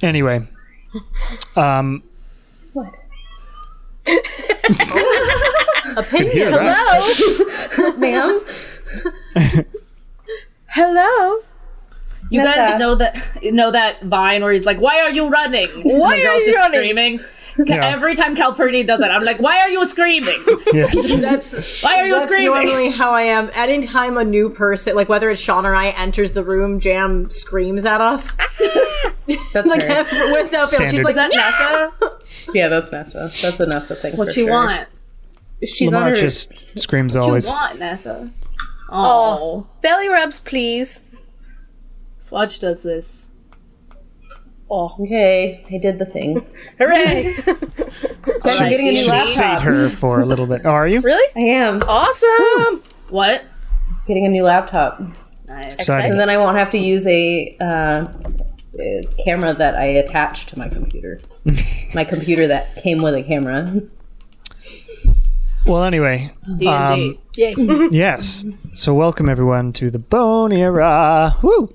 Anyway. What? Opinion. Hello, ma'am. Hello. You guys know that Vine where he's like, "Why are you running?" Why and the are girl's you just running? Screaming. Yeah. Every time Calpurnia does it, I'm like, "Why are you screaming?" Yes. Why are you That's screaming? normally how I am. Anytime a new person, like whether it's Sean or I, enters the room, Jam screams at us. That's Like her. without fail, Standard. she's like, Is that Nessa? Yeah, that's Nessa. That's a Nessa thing. What for you sure. want? She's Lamar on her. just screams What always. you want, Nessa? "Oh, belly rubs, please." Swatch does this. Oh, Okay, I did the thing. hooray! Guys, I'm getting a new Should sate laptop. her for a little bit. Oh, are you? Really? I am Awesome. What? getting a new laptop, Nice. Exciting. and then I won't have to use a camera that I attached to my computer. My computer that came with a camera. Well, anyway. D&D. Yay. Yes. So welcome everyone to the Bone Era. Woo!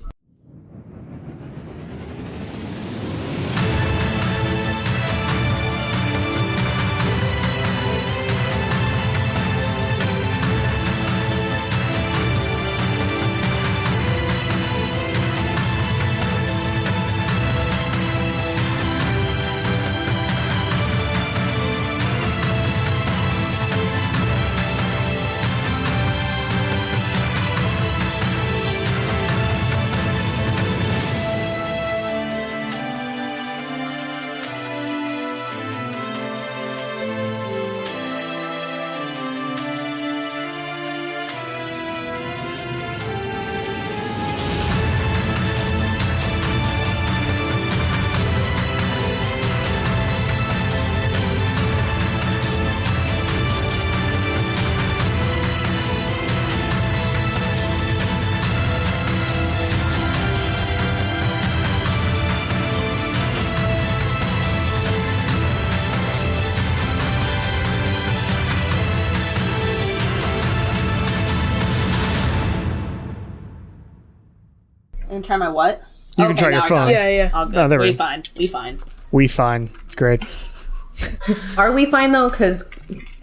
And try my what? You can try your now I phone. got it. Yeah. All good. Oh, there we we go. fine. We fine. We fine. Great. Are we fine though? Because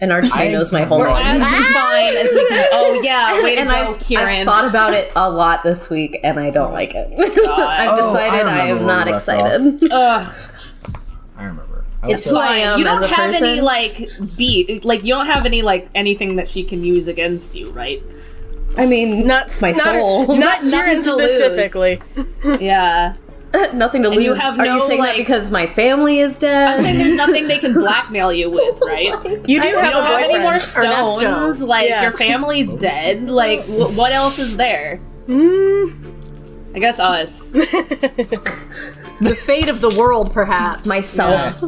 an archie knows my whole We're name. as fine as we can. Oh yeah, way to And go, I've Kieran. thought about it a lot this week, and I don't like it. I've decided I am remember not where we left excited. Ugh, I remember. It's who I am you as don't a have person. any like beat. Like you don't have any like anything that she can use against you, right? I mean, Not my soul. Not Kieran to lose. specifically. Yeah. Nothing to And lose. you have Are you no, saying that like- because my family is I'm dead? saying there's nothing they can blackmail you with, right? You do You have a don't have any more boyfriend. stones. Ernesto. Like Yeah. your family's dead. Like what else is there? I guess us. The fate of the world, perhaps. Myself,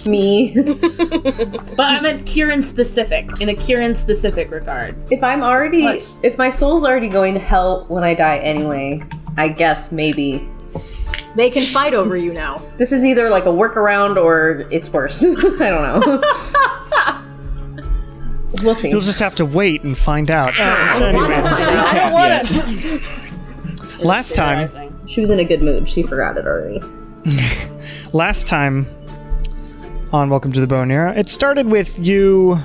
me. But I meant Kieran specific, in a Kieran specific regard. If I'm already, What? if my soul's already going to hell when I die anyway, I guess maybe They can fight over you now. this is either like a workaround or it's worse. I don't know. We'll see. You'll just have to wait and find out. Anyway, I don't want to. last time, Terrorizing. She was in a good mood. She forgot it already. last time on Welcome to the Bone Era, it started with you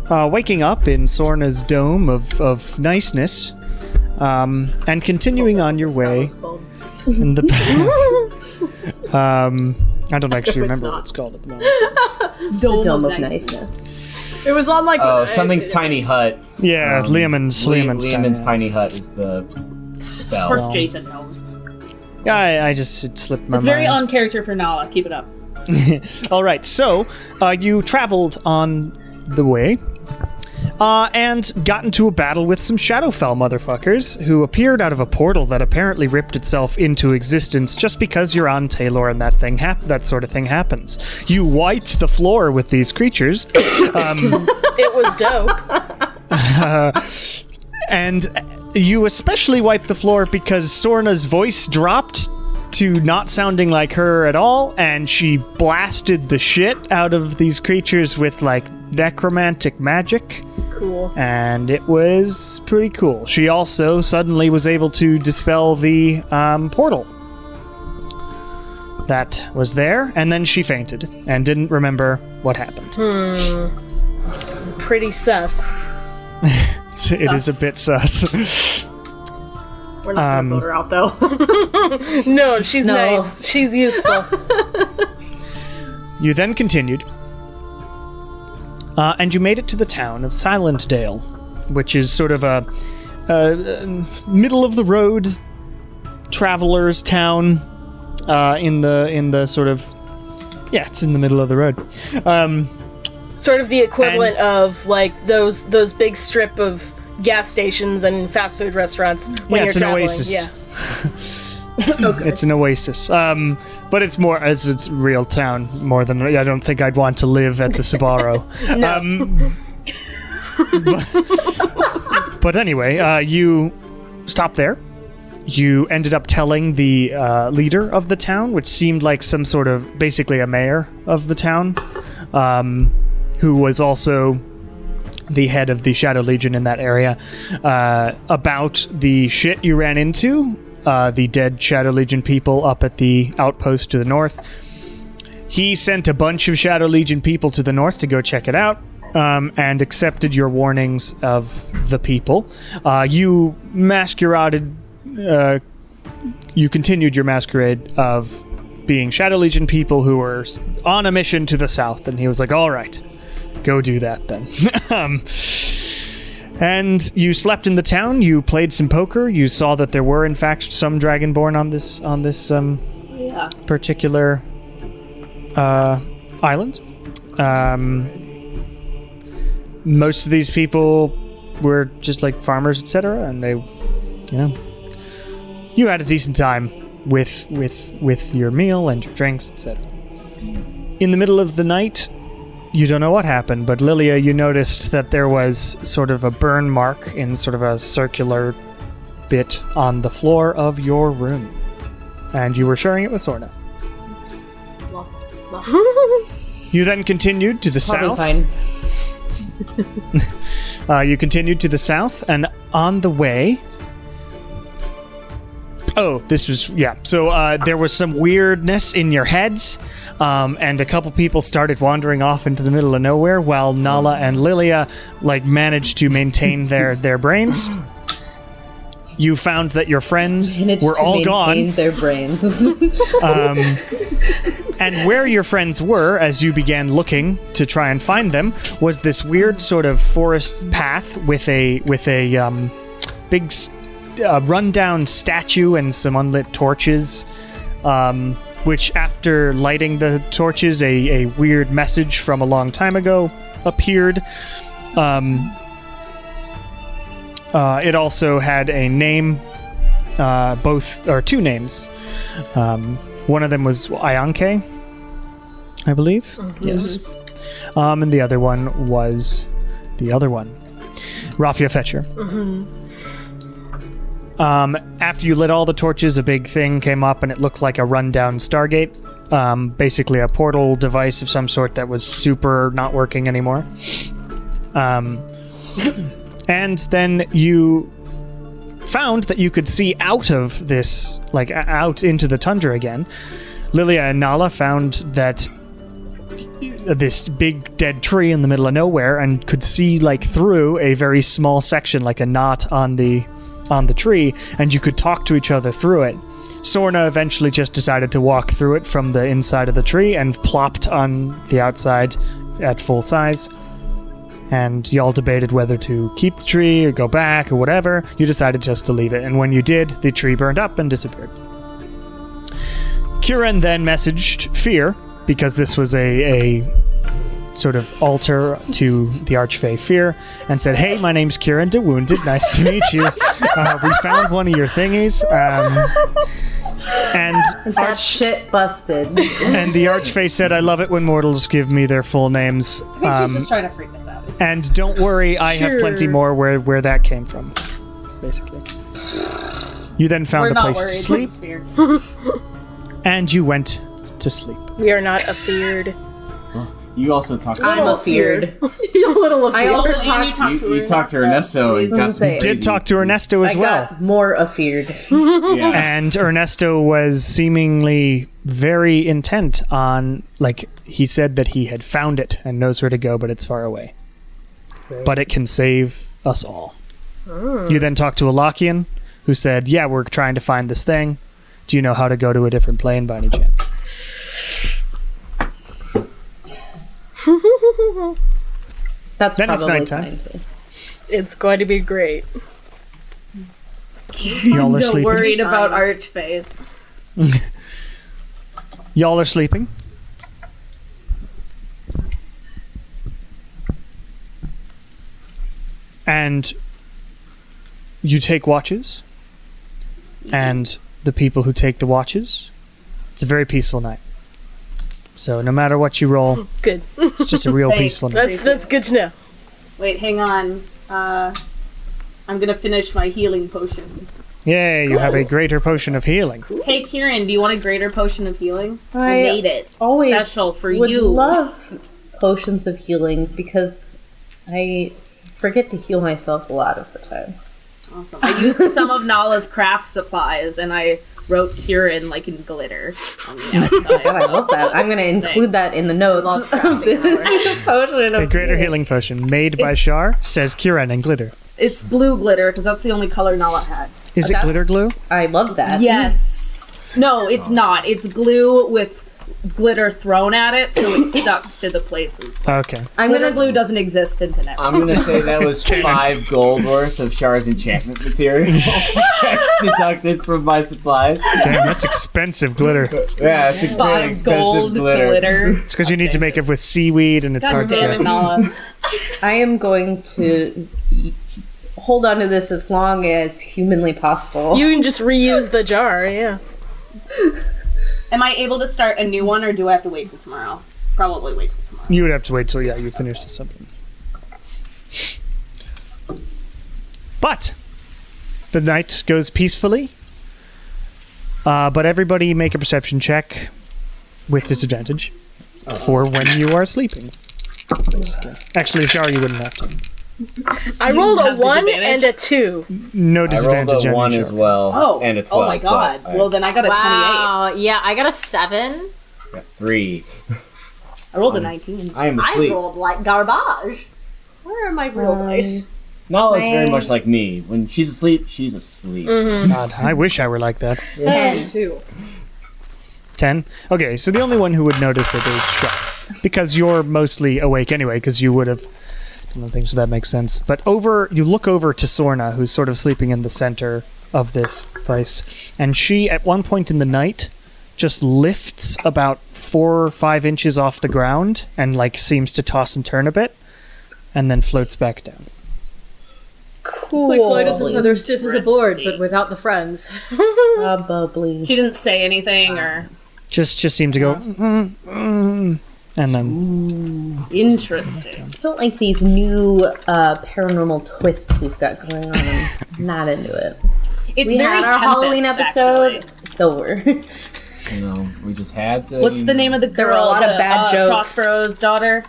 waking up in Sorna's dome of niceness, and continuing on your way. In the I don't actually remember what it's called at the moment. Dome of niceness. It was on like. Oh, something's tiny hut. Yeah, Lehman's Lehman's tiny. tiny hut is the spell. Of course Jason knows. Yeah, I just it slipped my It's mind. very on character for Nala. Keep it up. All right, so you traveled on the way and got into a battle with some Shadowfell motherfuckers who appeared out of a portal that apparently ripped itself into existence just because you're on Talor and that sort of thing happens. You wiped the floor with these creatures, It was dope. and you especially wiped the floor because Sorna's voice dropped to not sounding like her at all, and she blasted the shit out of these creatures with like necromantic magic. Cool. And it was pretty cool. She also suddenly was able to dispel the portal. that was there, and then she fainted and didn't remember what happened. Pretty sus. It is a bit sus. We're not gonna vote her out, though. No, she's No. nice. She's useful. You then continued, and you made it to the town of Silentdale, which is sort of a middle of the road travelers town in the sort of it's in the middle of the road. Sort of the equivalent of like those big strip of gas stations and fast food restaurants when it's you're an traveling. oasis. Yeah. It's an oasis, but it's more as it's real town more than I don't think I'd want to live at the Sbarro. But anyway, you stopped there. You ended up telling the leader of the town, which seemed like some sort of basically a mayor of the town, who was also the head of the Shadow Legion in that area, about the shit you ran into. The dead Shadow Legion people up at the outpost to the north. He sent a bunch of Shadow Legion people to the north to go check it out, and accepted your warnings of the people. You masqueraded. You continued your masquerade of being Shadow Legion people who were on a mission to the south, and he was like, "All right, go do that then." And you slept in the town. You played some poker. You saw that there were, in fact, some Dragonborn on this particular island. Most of these people were just like farmers, etc., and they, you had a decent time with your meal and your drinks, etc. In the middle of the night, you don't know what happened, but Lilia, you noticed that there was sort of a burn mark in sort of a circular bit on the floor of your room. And you were sharing it with Sorna. You then continued to the south. Fine. You continued to the south, and on the way... Oh, this was... Yeah, so there was some weirdness in your heads, and a couple people started wandering off into the middle of nowhere, while Nala and Lilia, managed to maintain their brains. You found that your friends were all gone. Their brains. And where your friends were, as you began looking to try and find them, was this weird sort of forest path with a big rundown statue and some unlit torches. Which, after lighting the torches, a weird message from a long time ago appeared. It also had a name, two names. One of them was Ayanke, I believe. Mm-hmm. Yes. And the other one was Raffia Fetcher. Mm-hmm. After you lit all the torches, a big thing came up, and it looked like a rundown Stargate. Basically a portal device of some sort that was super not working anymore. And then you found that you could see out of this, out into the tundra again. Lilia and Nala found that this big dead tree in the middle of nowhere, and could see through a very small section, like a knot on the tree, and you could talk to each other through it. Sorna eventually just decided to walk through it from the inside of the tree and plopped on the outside at full size. And y'all debated whether to keep the tree or go back or whatever. You decided just to leave it, and when you did, the tree burned up and disappeared. Kieran then messaged Fear, because this was a sort of altar to the Archfey Fear, and said, "Hey, my name's Kieran de Wounded. Nice to meet you. We found one of your thingies." And That shit busted. And the Archfey said, "I love it when mortals give me their full names. I think she's just trying to freak us out. It's And don't worry, I have plenty more where that came from." Basically. You then found a place to sleep, and you went to sleep. We are not afeared. You also talked to I'm afeared. A little I afeared. also And talked. you talked to Ernesto and got some Say, crazy- Did talk to Ernesto as I well. got more afeared. Yeah. And Ernesto was seemingly very intent on, like, he said that he had found it and knows where to go, but it's far away. But it can save us all. You then talked to Elachian, who said, yeah, we're trying to find this thing. Do you know how to go to a different plane by any chance? That's Then it's probably nighttime. fine too. It's going to be great. Y'all are Still sleeping. worried about Archface. Y'all are sleeping. And you take watches. And the people who take the watches, it's a very peaceful night. So no matter what you roll, Good. it's just a real Thanks. peaceful night. That's good to know. Wait, hang on. I'm gonna finish my healing potion. Yay, you have a greater potion of healing. Hey, Kieran, do you want a greater potion of healing? I I made it Always special for would you. love potions of healing because I forget to heal myself a lot of the time. Awesome. I used some of Nala's craft supplies, and I wrote Kieran like in glitter on the outside. God, I love that. I'm going to include that in the notes Love of crafting this potion A of greater healing potion made by Shar, says Kieran and glitter. It's blue glitter because that's the only color Nala had. Is it That's- glitter glue? I love that. Yes. No, it's not. It's glue with glitter thrown at it, so it's stuck to the places. Okay. I'm Glitter gonna glue doesn't exist in Finette. I'm gonna say that was 5 gold worth of Char's enchantment material. That's deducted from my supplies. Damn, that's expensive glitter. Yeah, it's a very 5 expensive gold glitter. It's because you need to make it with seaweed and it's God hard to damn get. it, Nala. I am going to hold on to this as long as humanly possible. You can just reuse the jar, yeah. Am I able to start a new one, or do I have to wait till tomorrow? Probably wait till tomorrow. You would have to wait till you finish this something. But the night goes peacefully. But everybody make a perception check with disadvantage for when you are sleeping. Basically. Actually, Shar, you wouldn't have to. I rolled a have 1 disadvantage? and a 2. No I rolled disadvantage a on 1 you, as Shar. well, Oh, and a 12. oh my god. but Well, then I got a Wow. Yeah, I got a 7. 28. Got 3. 28. I rolled a 19. I am I asleep. rolled like garbage. Where are my real dice? Nala's very much like me. When she's asleep, she's asleep. God, I wish I were like that. 10. 2. 10? Okay, so the only one who would notice it is Shar. Because you're mostly awake anyway, because you would have done things, so that makes sense. But you look over to Sorna, who's sort of sleeping in the center of this place, and she, at one point in the night, just lifts about 4 or 5 inches off the ground and, like, seems to toss and turn a bit, and then floats back down. Cool. It's like light as a feather, stiff as a board, Interesting. but without the friends. Probably. She didn't say anything, or... Just seemed to go, and then... Interesting. I don't like these new paranormal twists we've got going on. I'm not into it. It's We very had our Tempest, Halloween episode. actually. It's over. You know, we just had to. What's the name of the girl? There were a lot of the, bad jokes. Prospero's daughter?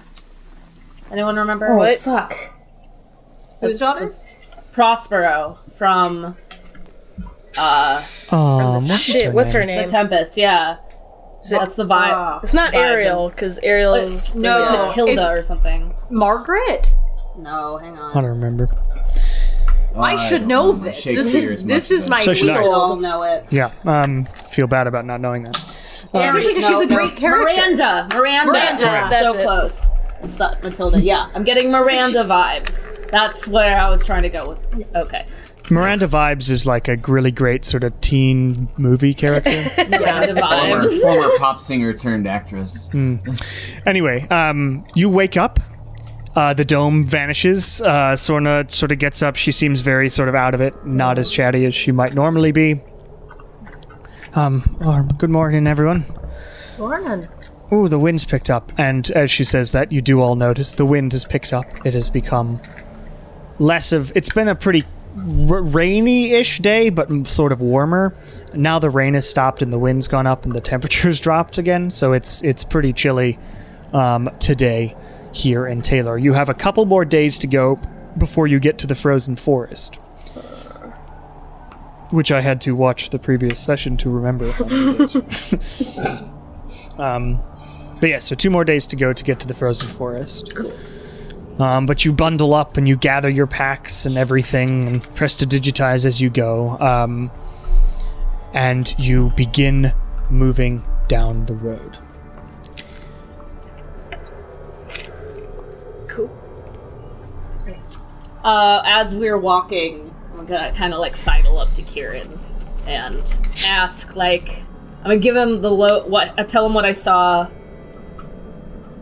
Anyone remember? What? Fuck. Whose daughter? Prospero from Oh, Shit, what's her The name? Tempest, yeah. That's the vibe. It's not Ariel, because Ariel's... No. Matilda It's- or something. Margaret? No, hang I on. don't remember. I should don't know remember this. Shakespeare as This much is as my So should I. We all field. know it. Yeah, feel bad about not knowing that. Especially because she's a great character. Miranda. Miranda, that's So it. close. It's not Matilda. Yeah, I'm getting Miranda vibes. That's where I was trying to go with this. Okay. Miranda Vibes is like a really great sort of teen movie character. Miranda vibes. Former pop singer turned actress. Anyway, you wake up. The dome vanishes. Sorna sort of gets up. She seems very sort of out of it, not as chatty as she might normally be. Good morning, everyone. Morning. Ooh, the wind's picked up. And as she says that, you do all notice the wind has picked up. It has become less of... It's been a pretty rainy-ish day, but sort of warmer. Now the rain has stopped and the wind's gone up and the temperature's dropped again, so it's pretty chilly today here in Talor. You have a couple more days to go before you get to the frozen forest, which I had to watch the previous session to remember. How many days. But yeah, so 2 more days to go to get to the frozen forest. Cool. But you bundle up and you gather your packs and everything and press to digitize as you go. And you begin moving down the road. Cool. As we're walking, I'm gonna kind of like sidle up to Kieran and ask, like, I'm gonna give him tell him what I saw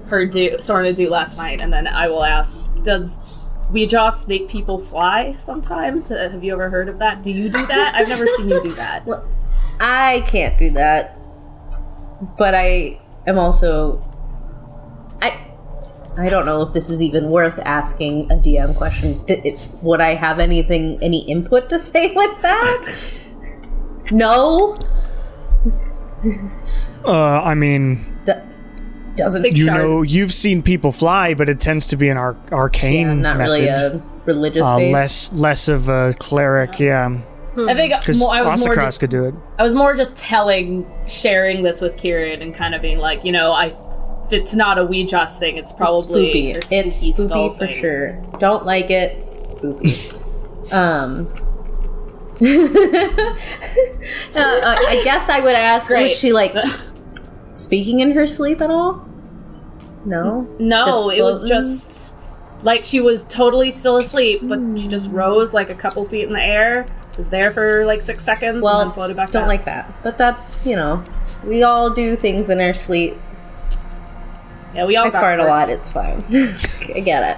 her do last night, and then I will ask, does Weejoss make people fly sometimes? Have you ever heard of that? Do you do that? I've never seen you do that. Well, I can't do that, but I am also... I don't know if this is even worth asking a DM question. Would I have any input to say with that? No? I mean... Doesn't you've seen people fly, but it tends to be an arcane not method. really a religious base. Less of a cleric, yeah. I think Because Ossicross could do it. I was more just sharing this with Kieran and kind of being like, if it's not a Weejoss thing, it's probably it's spoopy. It's spoopy for sure. Don't like it. Spoopy. I guess I would ask, was she like speaking in her sleep at all? No? No, it was just like she was totally still asleep, but she just rose like a couple feet in the air, was there for like 6 seconds, and then floated back don't down. Like that. But that's, we all do things in our sleep. Yeah, we all I fart a lot, it's fine. I get it.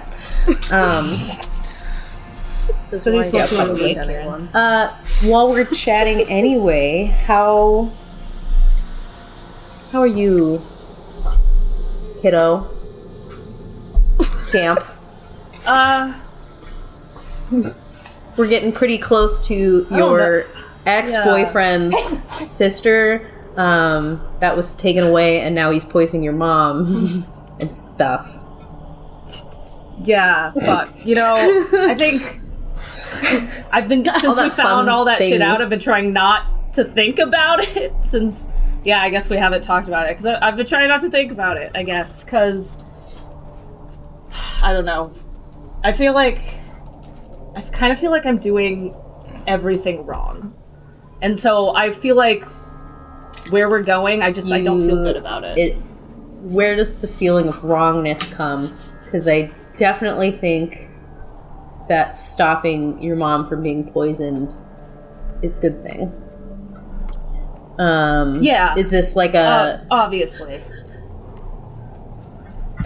So it's probably anyone. While we're chatting anyway, how are you, kiddo? Scamp. We're getting pretty close to your ex-boyfriend's sister that was taken away, and now he's poisoning your mom and stuff. Yeah, fuck. I think I've been, since we found all that shit out, I've been trying not to think about it since, I guess we haven't talked about it, because I've been trying not to think about it, I guess, because, I don't know. I kind of feel like I'm doing everything wrong. And so I feel like where we're going, I don't feel good about it. Where does the feeling of wrongness come? Because I definitely think that stopping your mom from being poisoned is a good thing. Is this like a... obviously.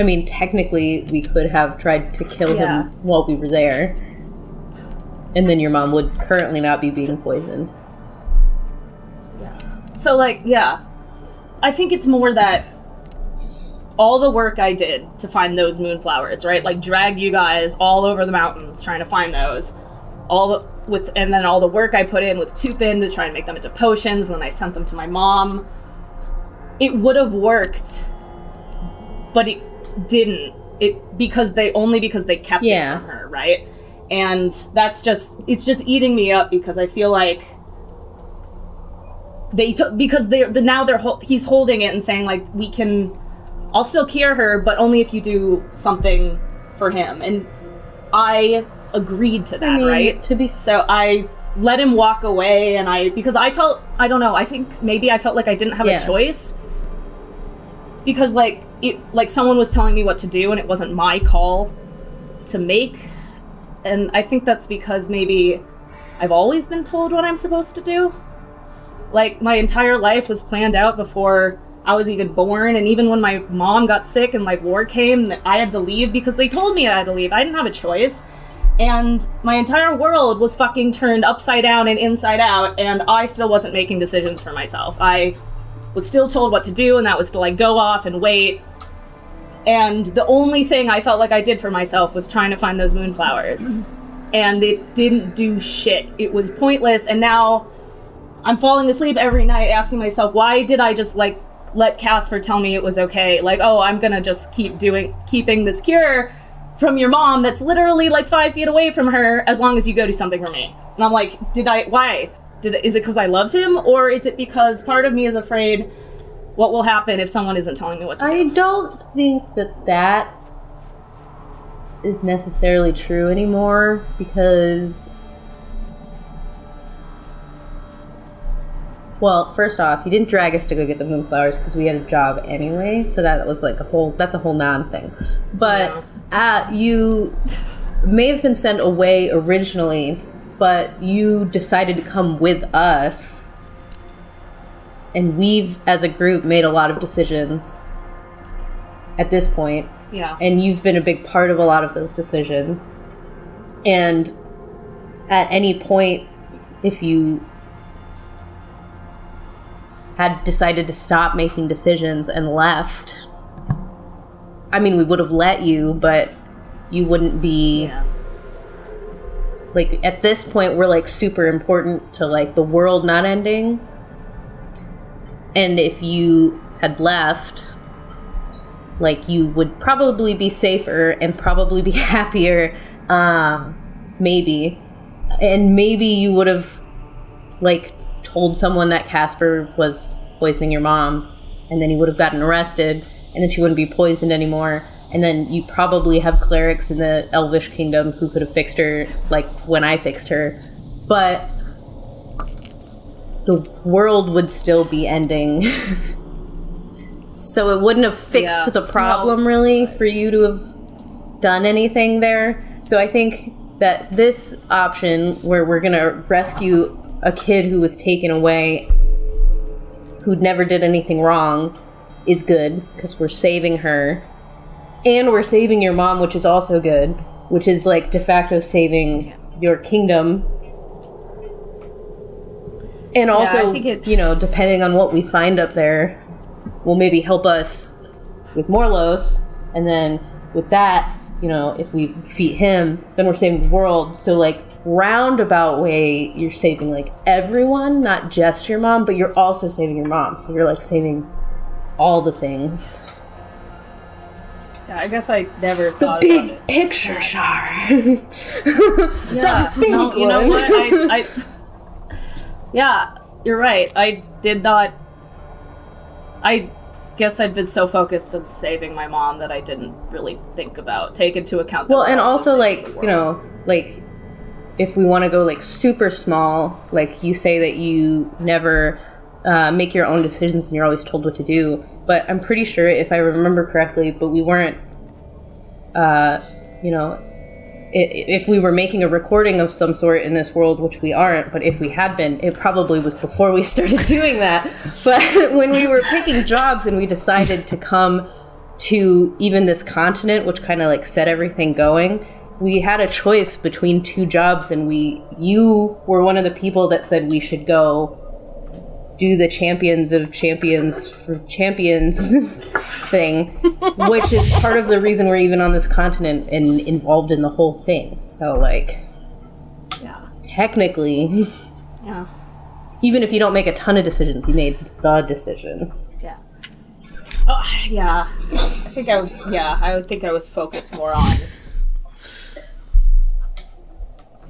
I mean, technically, we could have tried to kill him while we were there. And then your mom would currently not be being poisoned. So, I think it's more that all the work I did to find those moonflowers, right? Like, drag you guys all over the mountains trying to find those. And then all the work I put in with Tupin to try and make them into potions, and then I sent them to my mom. It would have worked, but it didn't. Because they kept it from her, right? And it's just eating me up, because I feel like he's holding it and saying, like, I'll still cure her, but only if you do something for him. And I agreed to that, right? So I let him walk away, and because I felt, I don't know, I think maybe I felt like I didn't have a choice. Because, someone was telling me what to do, and it wasn't my call to make. And I think that's because maybe I've always been told what I'm supposed to do. Like, my entire life was planned out before I was even born, and even when my mom got sick and, war came, I had to leave because they told me I had to leave. I didn't have a choice. And my entire world was fucking turned upside down and inside out, and I still wasn't making decisions for myself. I was still told what to do, and that was to, go off and wait. And the only thing I felt like I did for myself was trying to find those moonflowers. And it didn't do shit. It was pointless, and now I'm falling asleep every night asking myself, why did I just, let Casper tell me it was okay. Like, oh, I'm gonna just keeping this cure from your mom that's literally like 5 feet away from her as long as you go do something for me. And I'm like, why? Is it because I loved him? Or is it because part of me is afraid what will happen if someone isn't telling me what to do? I don't think that is necessarily true anymore, because, well, first off, you didn't drag us to go get the moonflowers because we had a job anyway, so that was like that's a whole non-thing. But you may have been sent away originally, but you decided to come with us, and we've, as a group, made a lot of decisions at this point. Yeah. And you've been a big part of a lot of those decisions. And at any point, if you had decided to stop making decisions and left, I mean, we would have let you, but you wouldn't be... Yeah. Like, at this point, we're, like, super important to, like, the world not ending. And if you had left, like, you would probably be safer and probably be happier, maybe. And maybe you would have, like, told someone that Casper was poisoning your mom, and then you would have gotten arrested, and then she wouldn't be poisoned anymore. And then you probably have clerics in the Elvish Kingdom who could have fixed her, like, when I fixed her. But the world would still be ending. So it wouldn't have fixed the problem, really, for you to have done anything there. So I think that this option, where we're going to rescue a kid who was taken away, who never did anything wrong, is good, because we're saving her. And we're saving your mom, which is also good, which is, like, de facto saving your kingdom. And also, you know, depending on what we find up there, will maybe help us with Morlos, and then with that, you know, if we defeat him, then we're saving the world. So, like, roundabout way, you're saving, like, everyone, not just your mom, but you're also saving your mom. So you're, like, saving all the things. Yeah, I guess I never thought the about big it. picture, Shar. Yeah, the big no, you know one. what? Yeah, you're right. I did not. I guess I'd been so focused on saving my mom that I didn't really take into account. Well, and also, like, you know, like, if we want to go, like, super small, like, you say that you never make your own decisions and you're always told what to do. But I'm pretty sure, if I remember correctly, but we weren't, you know, if we were making a recording of some sort in this world, which we aren't, but if we had been, it probably was before we started doing that. But when we were picking jobs and we decided to come to even this continent, which kind of, like, set everything going, we had a choice between two jobs, and you were one of the people that said we should go do the Champions of Champions for Champions thing, which is part of the reason we're even on this continent and involved in the whole thing. So, like, technically, even if you don't make a ton of decisions, you made the decision. Yeah. Oh, yeah. I would think I was focused more on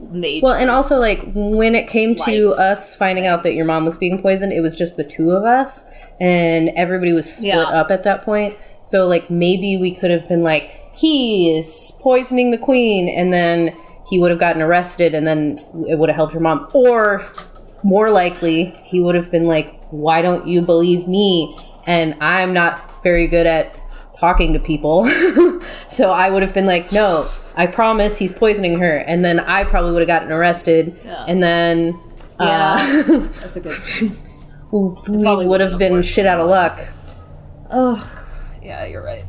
nature. Well, and also, like, when it came to us finding out that your mom was being poisoned, it was just the two of us, and everybody was split up at that point. So, like, maybe we could have been like, he is poisoning the queen, and then he would have gotten arrested, and then it would have helped your mom. Or, more likely, he would have been like, why don't you believe me? And I'm not very good at talking to people. So I would have been like, no, I promise he's poisoning her. And then I probably would have gotten arrested. Yeah. And then... that's a good... we would have been shit out of luck. Oh, yeah, you're right.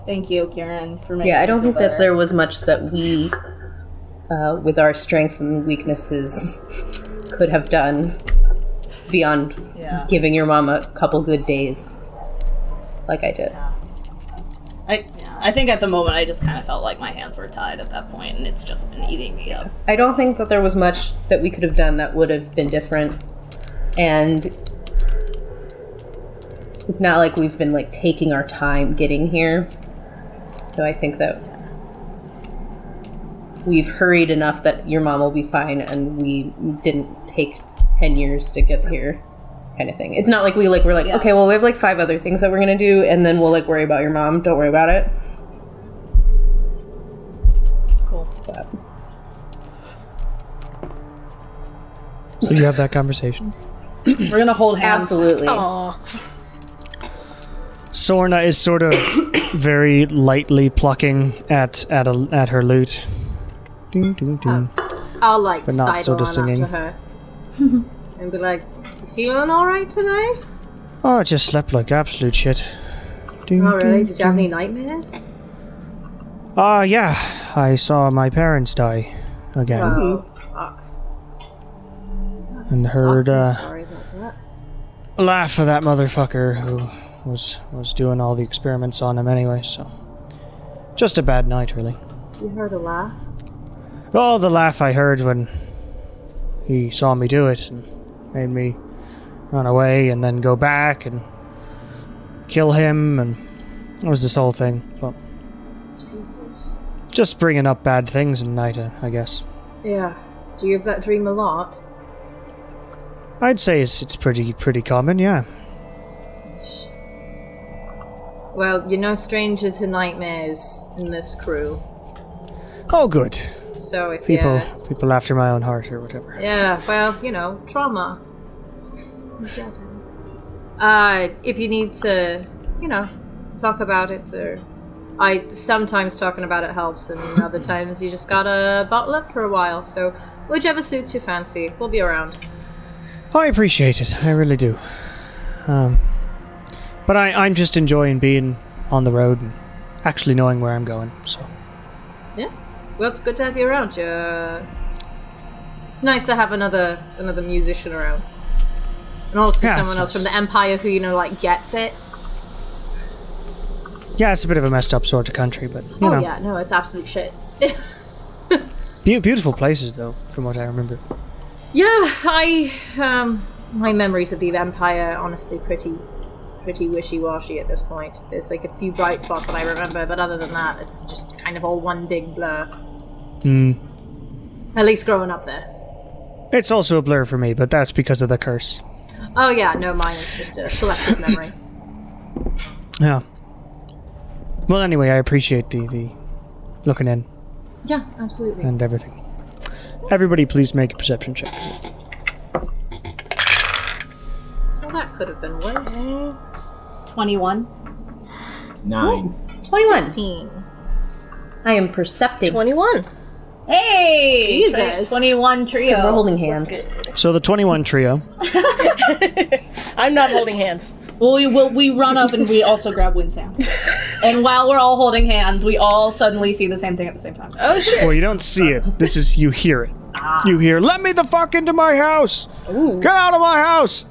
Thank you, Kieran, for making I don't think better. that there was much that we, with our strengths and weaknesses, could have done beyond giving your mom a couple good days, like I did. I think at the moment I just kind of felt like my hands were tied at that point, and it's just been eating me up. I don't think that there was much that we could have done that would have been different, and It's not like we've been, like, taking our time getting here. So I think that we've hurried enough that your mom will be fine, and we didn't take 10 years to get here, kind of thing. It's not like we're like, okay, well, we have, like, 5 other things that we're gonna do, and then we'll, like, worry about your mom. Don't worry about it. Cool. But. So you have that conversation? We're gonna hold hands. Absolutely. Aw. Sorna is sort of very lightly plucking at her lute. Ding, ding, ding. I'll like But not sidle sort of on singing. after her and be like, "You feeling all right today?" Oh, I just slept like absolute shit. Ding, Oh, really? ding, Did you have ding. any nightmares? Yeah. I saw my parents die again. Oh, fuck. That And heard, sucks. I'm sorry about that. Laugh for that motherfucker who was doing all the experiments on him anyway, so. Just a bad night, really. You heard a laugh? Oh, the laugh I heard when he saw me do it and made me run away and then go back and kill him, and it was this whole thing. But Jesus. just bringing up bad things in night, I guess. Yeah. Do you have that dream a lot? I'd say it's pretty common, yeah. Well, you're no stranger to nightmares in this crew. Oh, good. So if People after my own heart or whatever. yeah, well, you know, trauma. If you need to, you know, talk about it, or sometimes talking about it helps, and other times you just gotta bottle up for a while. So whichever suits your fancy, we'll be around. I appreciate it. I really do. But I'm just enjoying being on the road and actually knowing where I'm going. So Yeah. Well, it's good to have you around. It's nice to have another musician around, and also Yeah, someone so- else from the Empire who like gets it. yeah, it's a bit of a messed up sort of country, but you know, Yeah, no, it's absolute shit. beautiful places though, from what I remember. Yeah, my memories of the Empire honestly pretty wishy-washy at this point. There's like a few bright spots that I remember, but other than that, it's just kind of all one big blur. At least growing up there. It's also a blur for me, but that's because of the curse. Oh yeah, no, mine is just a selective memory. Yeah. Well, anyway, I appreciate the looking in Yeah, absolutely. and everything. Everybody, please make a perception check. Well, that could have been worse. 21. 9. 21. 16. I am percepting. 21. Hey! Jesus. 21 trio. Because we're holding hands. So the 21 trio. I'm not holding hands. Well, we run up and we also grab Winsam. And while we're all holding hands, we all suddenly see the same thing at the same time. Oh shit. Well, you don't see it. This is, you hear it. You hear, "Let me the fuck into my house! Ooh. Get out of my house!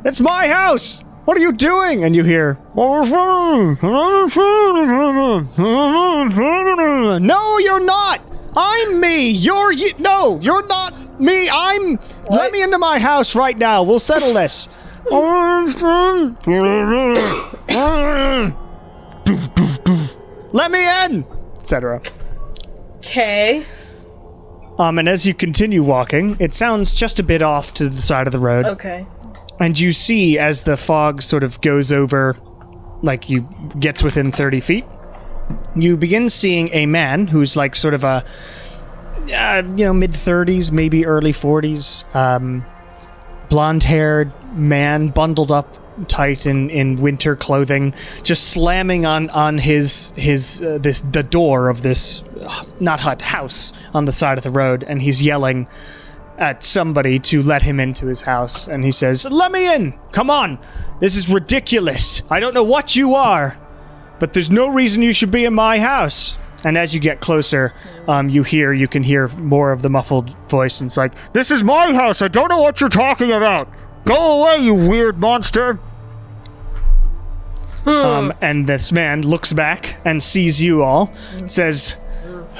It's my house! What are you doing?" And you hear, "No, you're not! I'm me! No, you're not me! Let me into my house right now! We'll settle this!" "Let me in!" etc. Okay. And as you continue walking, it sounds just a bit off to the side of the road. Okay. And you see, as the fog sort of goes over, like you gets within 30 feet, you begin seeing a man who's like sort of a, mid-30s, maybe early 40s, blonde-haired man, bundled up tight in winter clothing, just slamming on the door of this house on the side of the road, and he's yelling at somebody to let him into his house, and he says, "Let me in! Come on! This is ridiculous! I don't know what you are, but there's no reason you should be in my house." And as you get closer, you can hear more of the muffled voice, and it's like, "This is my house! I don't know what you're talking about! Go away, you weird monster!" And this man looks back and sees you all, says,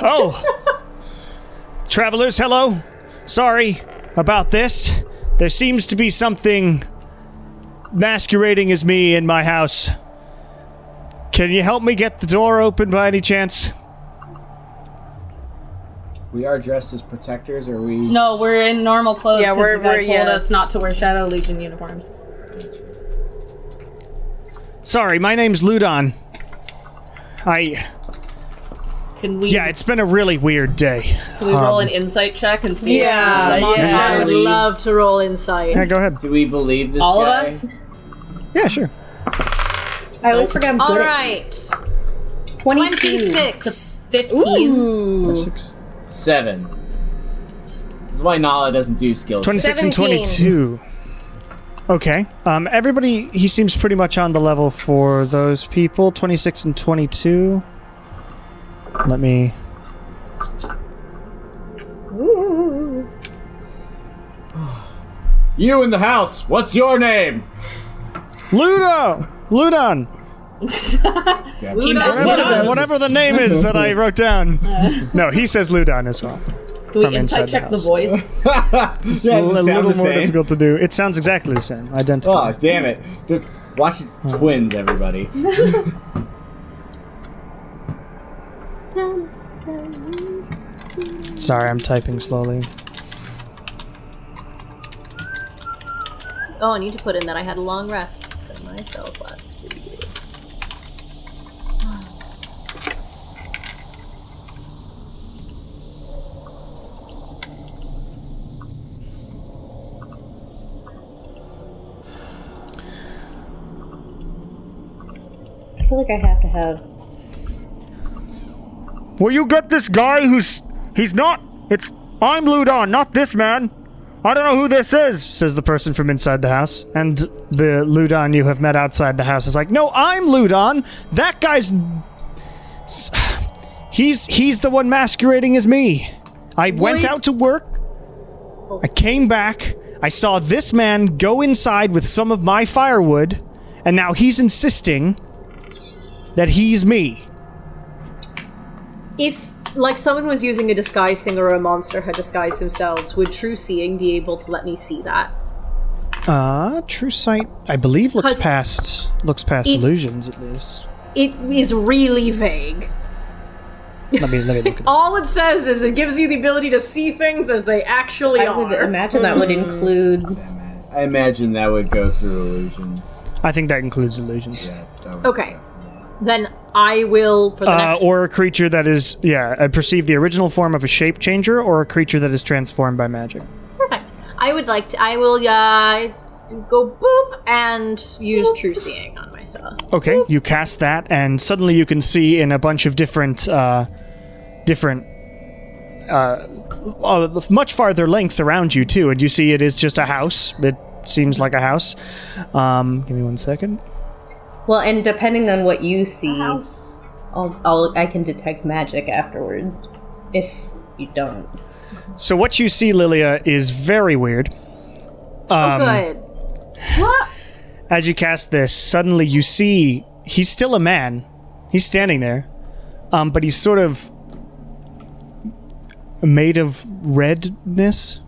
"Oh, travelers, hello. Sorry about this. There seems to be something masquerading as me in my house. Can you help me get the door open by any chance? We are dressed as protectors, or are we? No, we're in normal clothes. Yeah, the guy told yeah. us not to wear Shadow Legion uniforms. Sorry, my name's Ludon. Can we? Yeah, it's been a really weird day. Can we roll an insight check and see? Yeah, if this is the yeah. I would love to roll insight. Yeah, go ahead. Do we believe this All guy? of us? Yeah, sure. I always forget I'm All good at right. these. 26. 15. Ooh. 7. This is why Nala doesn't do skills. 26 and 17. 22. Okay. Everybody, he seems pretty much on the level for those people. 26 and 22. Let me... You in the house. What's your name? Ludon! Whatever the name is that I wrote down. No, he says Ludon as well. Can From we inside insight check the house. voice? It's Yeah, a does it sound little the more same? difficult to do. It sounds exactly the same. Identical. Oh, damn it. Watch his twins, everybody. Sorry, I'm typing slowly. Oh, I need to put in that I had a long rest, so my spell slots will be good. I feel like I have to have. Well, you got this guy he's not. I'm Ludon, not this man. I don't know who this is, says the person from inside the house. And the Ludon you have met outside the house is like, no, I'm Ludon. That guy's... He's the one masquerading as me. I went out to work. I came back. I saw this man go inside with some of my firewood. And now he's insisting that he's me. If, like, someone was using a disguise thing or a monster had disguised themselves, would True Seeing be able to let me see that? True sight, I believe, looks 'Cause past illusions at least. It is really vague. Let me look at it. All it says is it gives you the ability to see things as they actually I would are. imagine that would include. I imagine that would go through illusions. I think that includes illusions. Yeah, that would, Okay. Then I will, for the next... Or a creature that is, perceive the original form of a shape changer, or a creature that is transformed by magic. Perfect. I will, go boop and use True Seeing on myself. Okay, you cast that, and suddenly you can see in a bunch of different, much farther length around you, too, and you see it is just a house. It seems like a house. Give me 1 second. Well, and depending on what you see, I can detect magic afterwards. If you don't. So what you see, Lilia, is very weird. Good. What? As you cast this, suddenly you see he's still a man. He's standing there, but he's sort of made of redness.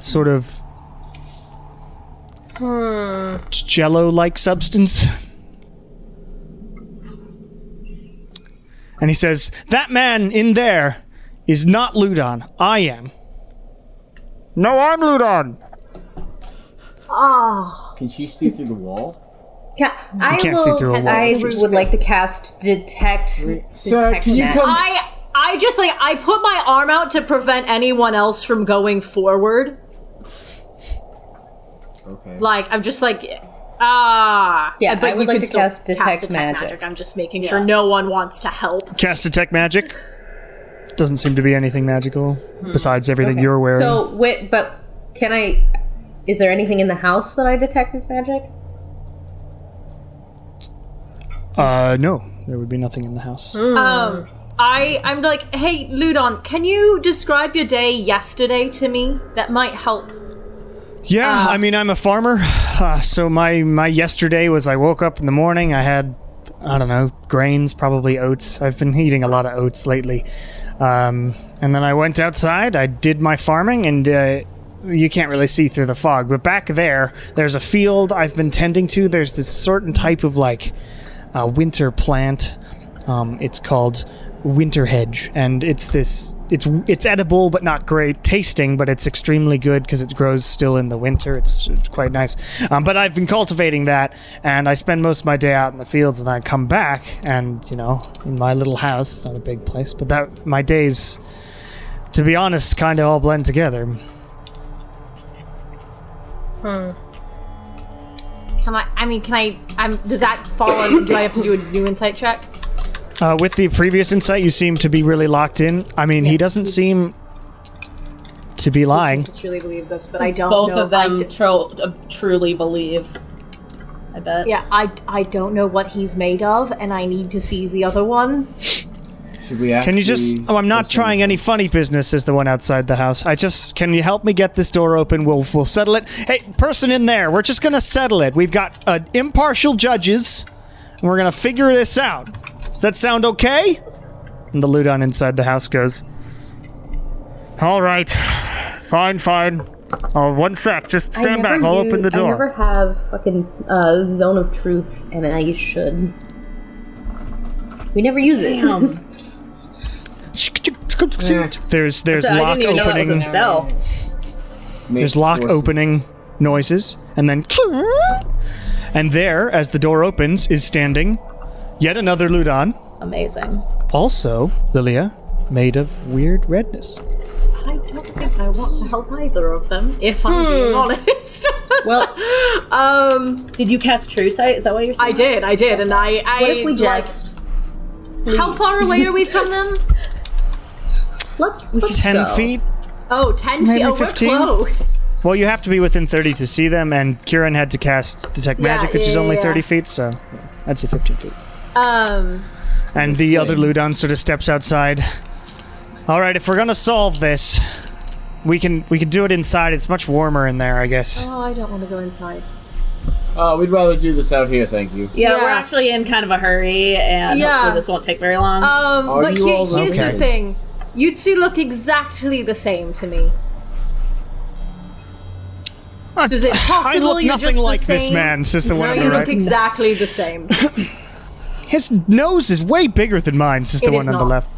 Sort of jello-like substance. And he says, "That man in there is not Ludon. I am." "No, I'm Ludon." Can she see through the wall? I can't see through a wall. I would like to cast detect. Sir, detect can you magic. come- I just, I put my arm out to prevent anyone else from going forward. Okay. Like, I'm just like, Yeah, but I would you like can to still cast detect magic. I'm just making sure no one wants to help. Cast detect magic. Doesn't seem to be anything magical besides everything you're wearing. So, wait, but can I... Is there anything in the house that I detect as magic? No, there would be nothing in the house. I'm like, hey, Ludon, can you describe your day yesterday to me? That might help. Yeah, I mean, I'm a farmer, so my yesterday was I woke up in the morning, I had, I don't know, grains, probably oats. I've been eating a lot of oats lately. And then I went outside, I did my farming, and you can't really see through the fog, but back there's a field I've been tending to. There's this certain type of like winter plant. It's called winter hedge, and it's edible but not great tasting, but it's extremely good because it grows still in the winter. It's quite nice. But I've been cultivating that, and I spend most of my day out in the fields, and I come back, and in my little house, it's not a big place, but that my days, to be honest, kind of all blend together. Does that fall on, do I have to do a new insight check? With the previous insight, you seem to be really locked in. I mean, he doesn't seem to be lying. I truly believe this, but I don't Both know. of them truly believe. I bet. Yeah, I don't know what he's made of, and I need to see the other one. Should we ask? Can you just... Oh, I'm not trying any funny business, says the one outside the house. Can you help me get this door open? We'll settle it. Hey, person in there, we're just gonna settle it. We've got impartial judges, and we're gonna figure this out. Does that sound okay? And the Ludon inside the house goes, all right. Fine. Oh, one sec. Just stand back. I'll open the door. I never have fucking zone of truth, and I should. We never use it. There's I lock didn't even know that was a opening. spell. There's lock opening noises, and then... And there, as the door opens, is standing yet another Ludon. Amazing. Also, Lilia, made of weird redness. I don't think I want to help either of them, if I'm being honest. Well, did you cast True Sight? Is that what you're saying? I did, and I what if we just... How far away are we from them? Let's 10 go. feet? Oh, 10 Maybe feet. Oh, 15? we're close. Well, you have to be within 30 to see them, and Kieran had to cast Detect Magic, which is only 30 feet, so I'd say 15 feet. And the other Ludon sort of steps outside. All right, if we're gonna solve this, we can do it inside. It's much warmer in there, I guess. Oh, I don't want to go inside. We'd rather do this out here, thank you. Yeah, Yeah. we're actually in kind of a hurry, and hopefully this won't take very long. But you all here's the okay? thing. You two look exactly the same to me. So is it possible I look you're nothing just like the same? this man, says the one No, on you the look right. exactly the same. His nose is way bigger than mine, says the It one is on the not. left.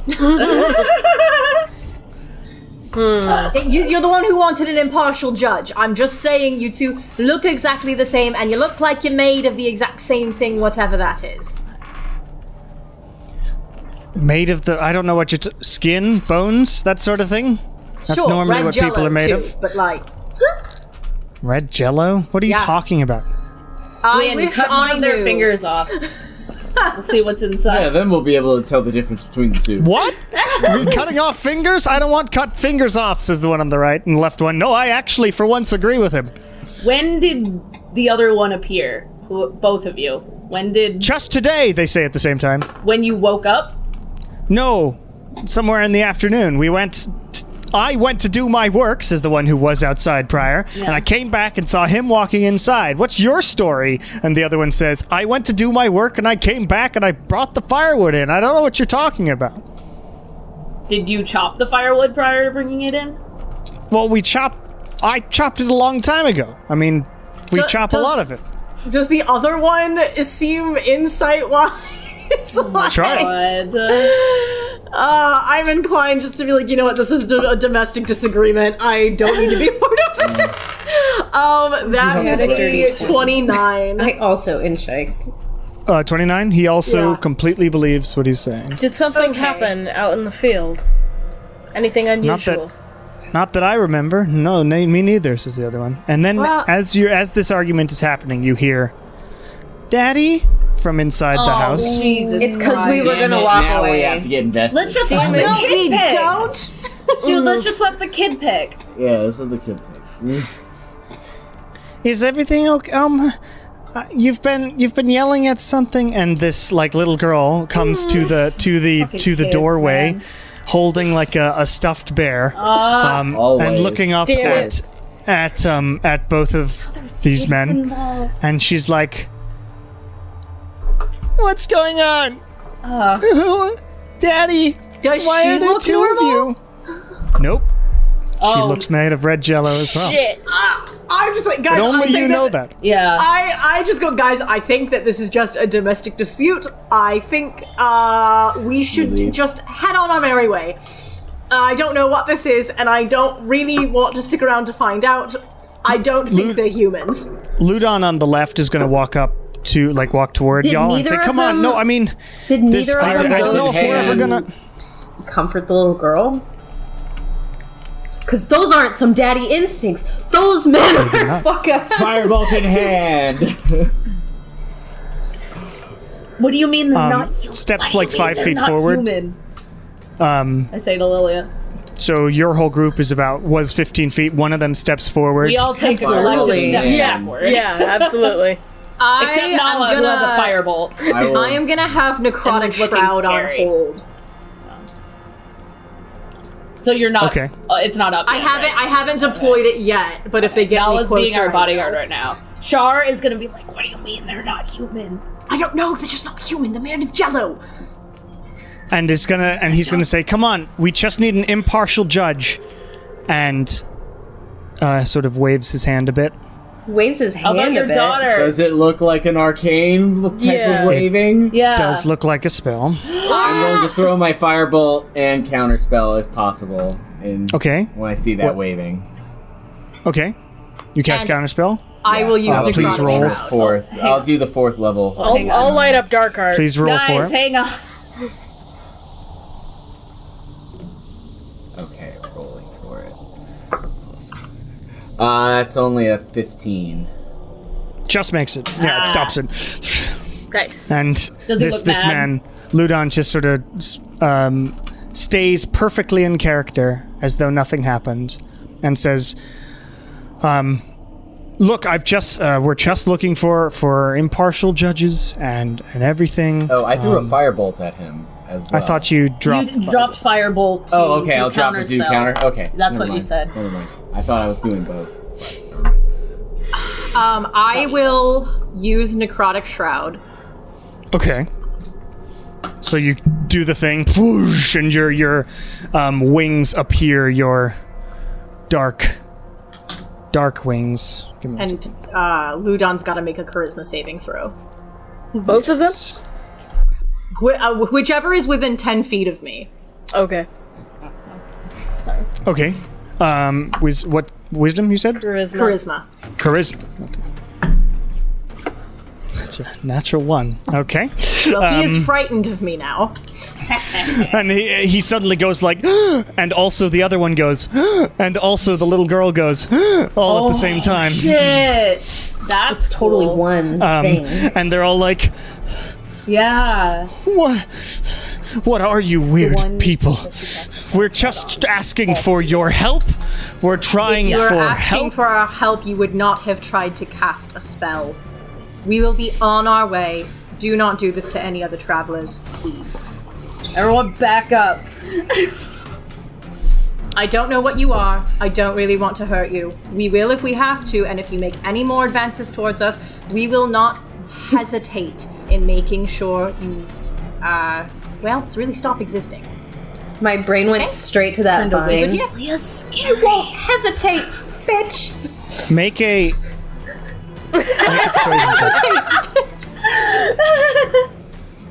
You're the one who wanted an impartial judge. I'm just saying you two look exactly the same, and you look like you're made of the exact same thing, whatever that is. Made of the, I don't know what your skin, bones, that sort of thing? That's Sure, normally red what jello people are made too, of. but like, Red jello? What are you Yeah. talking about? I Win, wish cut one I of their knew. fingers off. We'll see what's inside. Yeah, then we'll be able to tell the difference between the two. What? Are you cutting off fingers? I don't want cut fingers off, says the one on the right, and the left one. No, I actually, for once, agree with him. When did the other one appear? Both of you. When did... Just today, they say at the same time. When you woke up? No, somewhere in the afternoon. I went to do my work, says the one who was outside prior, and I came back and saw him walking inside. What's your story? And the other one says, I went to do my work and I came back and I brought the firewood in. I don't know what you're talking about. Did you chop the firewood prior to bringing it in? Well, I chopped it a long time ago. I mean, we chop a lot of it. Does the other one seem insight-wise? Like, Try it. I'm inclined just to be like, you know what, this is a domestic disagreement. I don't need to be part of this. That is a 29. I also insight. 29, he also Yeah. completely believes what he's saying. Did something happen out in the field? Anything unusual? Not that I remember. No, me neither, says the other one. And then Well- as this argument is happening, you hear, Daddy? From inside the house. Jesus. It's because we were Damn gonna it, walk now away. we have to get invested. Let's just let the No, kid we pick. don't. Dude, let's just let the kid pick. Yeah, this is the kid thing. Is everything okay? You've been yelling at something, and this like little girl comes to the kids, doorway, man. holding like a stuffed bear, and Always. looking up Damn at both of these men, and she's like, "What's going on, Daddy? Does Why she are there look two normal? of you?" Nope. She looks made of red jello as well. Shit. I'm just like, guys, But I only think you know that. Yeah. I just go, guys, I think that this is just a domestic dispute. I think we should just head on our merry way. I don't know what this is, and I don't really want to stick around to find out. I don't think they're humans. Ludon on the left is going to walk toward Did y'all and say, neither of "Come on, them- no, I mean, Did neither of I them don't know if we're ever hand. gonna." comfort the little girl? Because those aren't some daddy instincts. Those men are fucking... Firebolt in hand. What do you mean they're not human? Steps What like do you mean 5 they're feet not forward. Human? I say to Lilia. So your whole group was 15 feet. One of them steps forward. We all take a collective Absolutely. step Yeah, backward. yeah, absolutely. Except Nala, who has a firebolt. I am gonna have necrotic was looking shroud on scary. hold. So you're not. Okay. It's not up. I yet, haven't right? I haven't deployed it yet, but if they get me Nala's closer, being our I bodyguard will. right now. Char is gonna be like, "What do you mean they're not human?" I don't know. They're just not human. They're made of jello. and he's gonna say, "Come on, we just need an impartial judge," and sort of waves his hand a bit. Waves his How about hand a your bit. daughter? Does it look like an arcane type Yeah. of waving? Yeah. Does look like a spell. I'm going to throw my firebolt and counterspell if possible. Okay. When I see that What- waving. Okay. You cast And- counterspell. I will use necrotic please roll. shroud. Fourth. I'll do the fourth level. I'll light up Dark Heart. Please roll for Guys, it. hang on. Okay, rolling for it. That's only a 15. Just makes it. Yeah, it stops it. Nice. And Does he this look this mad? man, Ludon, just sort of stays perfectly in character as though nothing happened, and says, "Look, we're just looking for impartial judges and everything. Oh, I threw a firebolt at him as well. I thought you dropped. You dropped firebolt. To Oh, okay, do I'll drop a do counterspell. counter. Okay. That's never what you mind. said. Never mind. I thought I was doing both. I will use necrotic shroud. Okay. So you do the thing, whoosh, and your wings appear. Your dark wings. Give me one And Ludon's got to make a charisma saving throw. Both of them? Whichever is within 10 feet of me. Okay. Okay. What wisdom you said? Charisma. Charisma. Okay. That's a natural 1. Okay. Well, he is frightened of me now. And he suddenly goes like, and also the other one goes, and also the little girl goes, all at the same time. Shit. That's Totally cool. one thing. And they're all like, Yeah. what are you weird one- people? We're just asking for your help. We're trying If you were for asking help. for our help, you would not have tried to cast a spell. We will be on our way. Do not do this to any other travelers, please. Everyone back up. I don't know what you are. I don't really want to hurt you. We will if we have to, and if you make any more advances towards us, we will not hesitate in making sure you, it's really stop existing. My brain went straight to that away. vine. Yeah. You won't hesitate, bitch. Make a persuasion check.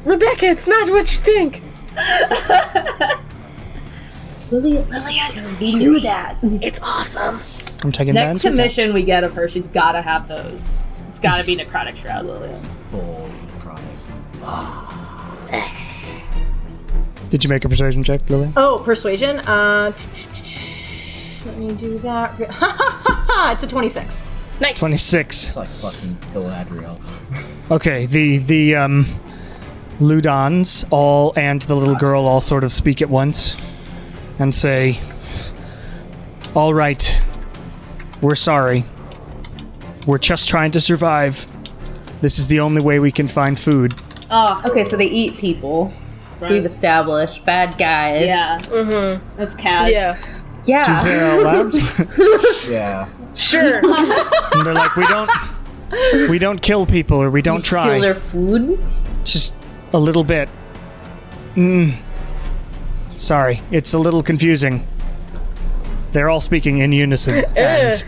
Rebecca, it's not what you think. We knew that. It's awesome. I'm taking Next that into account. commission we get of her, she's got to have those. It's got to be necrotic shroud, Lillian. Full product. Did you make a persuasion check, Lily? Oh, persuasion. Let me do that. It's a 26. Nice. 26. It's like fucking Galadriel. Okay, the Ludons all and the little girl all sort of speak at once and say, "All right, we're sorry. We're just trying to survive. This is the only way we can find food." Oh, Okay, so they eat people. We've established bad guys. yeah. Mm-hmm. That's cash. Yeah. Yeah. Say it out loud. Yeah. Sure. And they're like, we don't kill people, or we don't try. Steal their food. Just a little bit. Sorry, it's a little confusing. They're all speaking in unison, and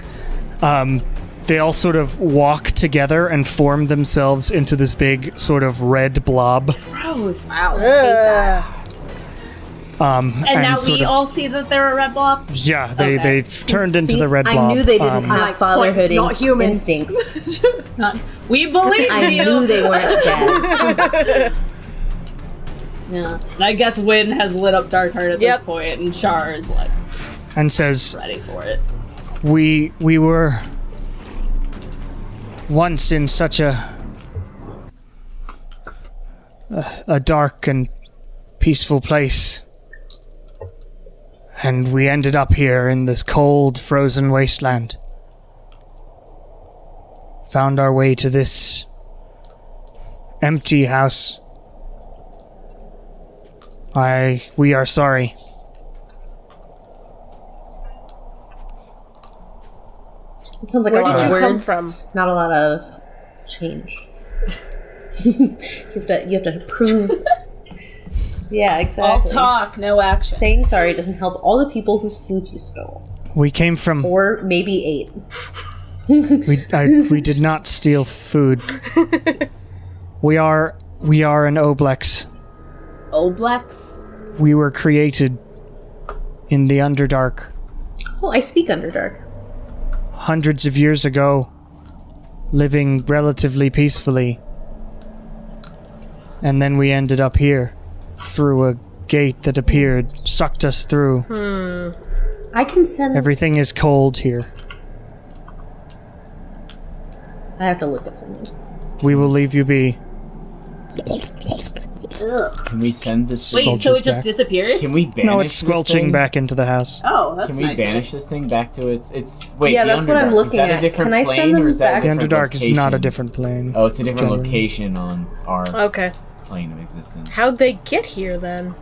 they all sort of walk together and form themselves into this big sort of red blob. Gross. And now sort we of- all see that they're a red blob? Yeah, they've turned into See, the red blob. I knew they didn't have like, fatherhood not human. instincts. We believe I you! knew they weren't dads. Yeah. And I guess Wynn has lit up Darkheart at Yep. this point, and Char is, like, And says, ready for it. we were once in such a dark and peaceful place. And we ended up here in this cold, frozen wasteland. Found our way to this empty house. We are sorry. It sounds like Where a lot did of you come words, from? not a lot of change. you have to prove. Yeah, All exactly. talk, no action. Saying sorry doesn't help all the people whose food you stole, We came from... or maybe ate. We did not steal food. We are an Oblex. Oblex? We were created in the Underdark Oh, I speak Underdark. hundreds of years ago, living relatively peacefully. And then we ended up here, through a gate that appeared, sucked us through. I can send. Everything is cold here. I have to look at something. We will leave you be. Can we send this? Wait, so Squelches it just back. disappears? Can we banish No, it's this squelching thing? back into the house. Oh, that's Can we nice. banish this thing back to its? Wait, Yeah, the that's what I'm Underdark. looking is that at. a different Can I plane, send them or is that back? a The different Underdark is not a location? different plane. Oh, it's a different Generally. location on our Okay. plane of existence. How'd they get here then?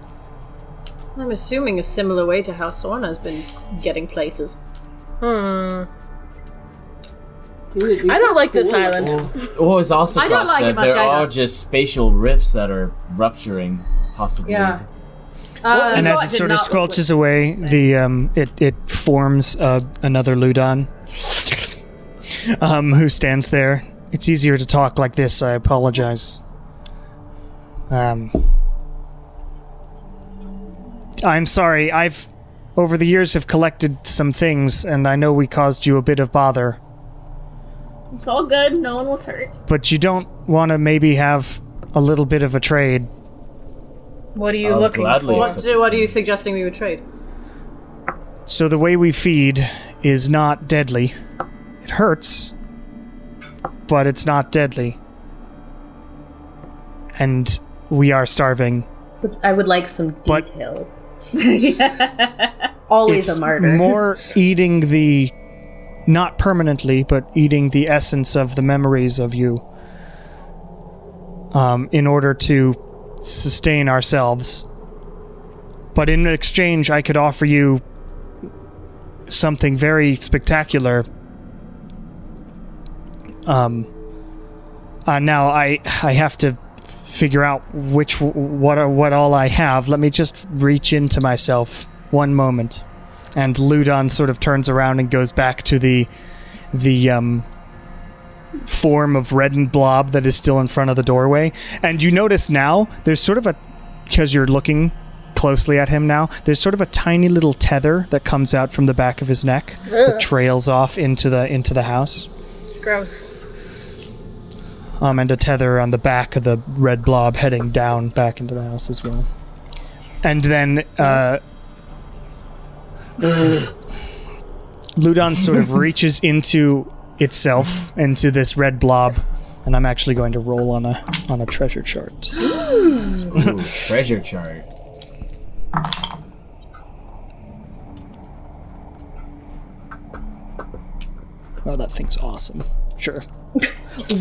I'm assuming a similar way to how Sorna's been getting places. Dude, I don't like this island. Well, as also I don't like it said, much they're all either. just spatial rifts that are rupturing, possibly. Yeah. And as it sort of squelches away, the it forms another Ludon, who stands there. It's easier to talk like this. I apologize. I'm sorry. I've over the years have collected some things, and I know we caused you a bit of bother. It's all good. No one was hurt. But you don't want to maybe have a little bit of a trade. What are you I'll looking gladly for? accept What are you suggesting we would trade? So the way we feed is not deadly. It hurts, but it's not deadly. And we are starving. But I would like some But- details. Always It's a martyr. more eating the, not permanently, but eating the essence of the memories of you, in order to sustain ourselves. But in exchange, I could offer you something very spectacular. Now I have to figure out what all I have. Let me just reach into myself one moment. And Ludon sort of turns around and goes back to the form of reddened blob that is still in front of the doorway. And you notice now there's sort of because you're looking closely at him now, there's sort of a tiny little tether that comes out from the back of his neck that trails off into the house. Gross. And a tether on the back of the red blob heading down back into the house as well. And then Ludon sort of reaches into itself, into this red blob, and I'm actually going to roll on a treasure chart. Ooh, treasure chart. Oh, that thing's awesome. Sure.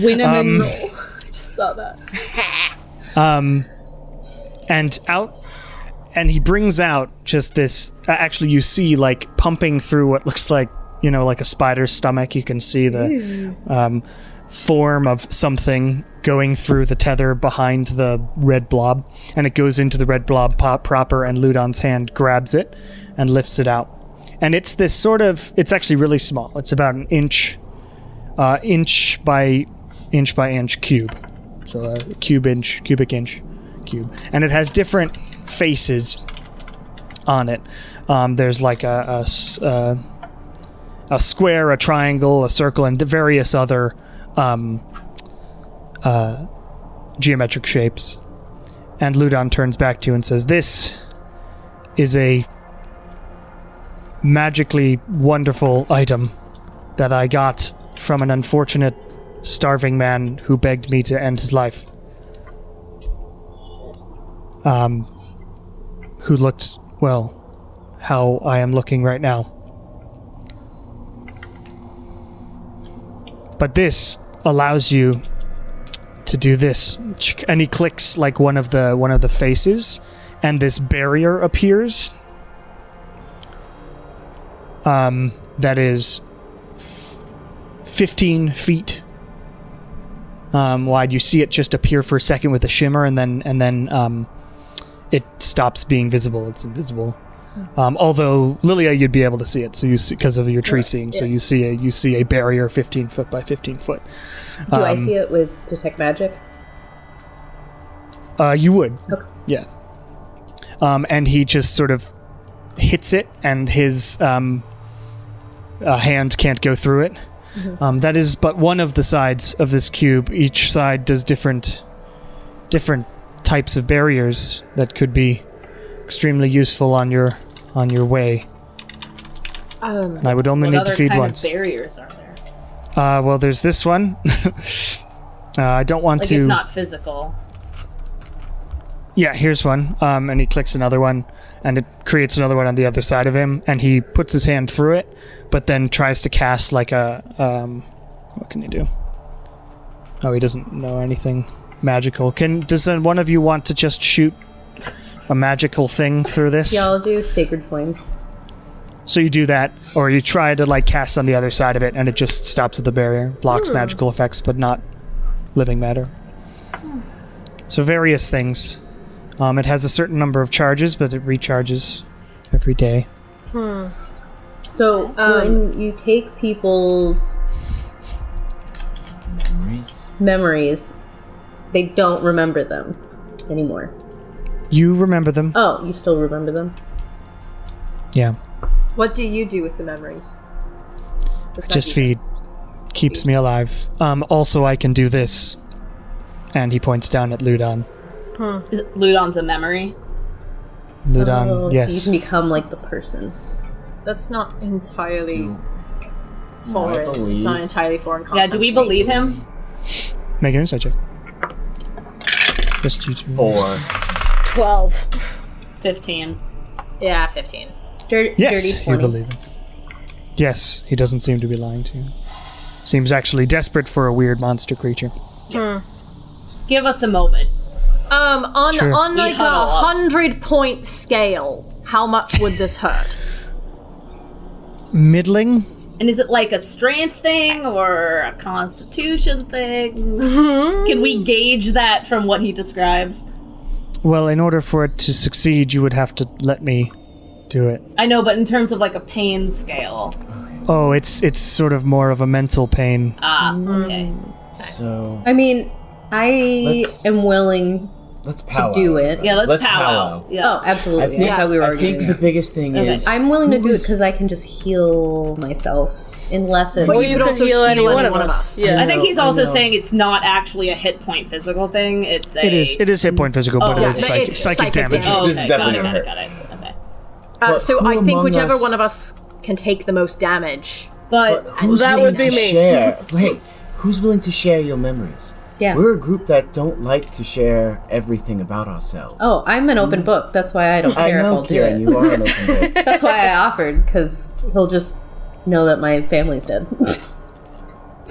Win a min roll. I just saw that. And he brings out just this. Actually, you see, like, pumping through what looks like, like a spider's stomach. You can see the form of something going through the tether behind the red blob, and it goes into the red blob proper. And Ludon's hand grabs it and lifts it out, and it's this sort of. It's actually really small. It's about an inch by inch cube. So a cubic inch cube, and it has different faces on it. There's like a square, a triangle, a circle, and various other geometric shapes. And Ludon turns back to you and says, "This is a magically wonderful item that I got from an unfortunate starving man who begged me to end his life. Who looked, well, how I am looking right now. But this allows you to do this." And he clicks like one of the faces, and this barrier appears. That is 15 feet wide. You see it just appear for a second with a shimmer, and then it stops being visible. It's invisible. Although Lilia, you'd be able to see it, so you see because of your tree seeing. So you see a barrier 15 foot by 15 foot. Do I see it with detect magic? You would. Okay. Yeah. And he just sort of hits it, and his hand can't go through it. Mm-hmm. That is but one of the sides of this cube. Each side does different types of barriers that could be extremely useful on your way. And I would only need to feed once. What other kind of barriers are there? Well, there's this one. I don't want like to. If not physical. Yeah, here's one. And he clicks another one, and it creates another one on the other side of him, and he puts his hand through it, but then tries to cast like a what can he do? Oh, he doesn't know anything magical. Does one of you want to just shoot a magical thing through this? Yeah, I'll do Sacred Flame. So you do that, or you try to like cast on the other side of it, and it just stops at the barrier, blocks magical effects, but not living matter. So various things. It has a certain number of charges, but it recharges every day. So when you take people's memories, they don't remember them anymore. You remember them. Oh, you still remember them? Yeah. What do you do with the memories? Just feed. Keeps me alive. Also, I can do this. And he points down at Ludon. Ludon's a memory? Ludon, yes. So you can become like the person. That's not entirely foreign. It's not an entirely foreign concept. Yeah, do we believe him? Make an insight check. Just you two. 4. 12. 15. Yeah, 15. Yes, Dirty you 20. believe him. Yes, he doesn't seem to be lying to you. Seems actually desperate for a weird monster creature. Give us a moment. Sure. On like a huddle up. 100-point scale, how much would this hurt? Middling? And is it like a strength thing or a constitution thing? Can we gauge that from what he describes? Well, in order for it to succeed, you would have to let me do it. I know, but in terms of like a pain scale. Oh, it's sort of more of a mental pain. Okay. So I mean, I am willing let's to powwow. do it. Yeah, let's powwow. powwow. Yeah. Oh, absolutely. I think, That's how we were I arguing. think the biggest thing is I'm willing to who do it was- because I can just heal myself unless it's... Or you could heal any one of us. Yeah. I think he's I also know. saying it's not actually a hit point physical thing. It's a... It is hit point physical, but yeah, it's but psychic, it's psychic psychic damage. damage. Oh, This is okay. definitely got gonna it. Okay. But So who I think among whichever us- one of us can take the most damage. But Who's That willing would be to me. Share? Hey, who's willing to share your memories? Yeah. We're a group that don't like to share everything about ourselves. Oh, I'm an open book. That's why I don't I care if know, I'll do Kieran, it. you are an open book. That's why I offered, because he'll just know that my family's dead.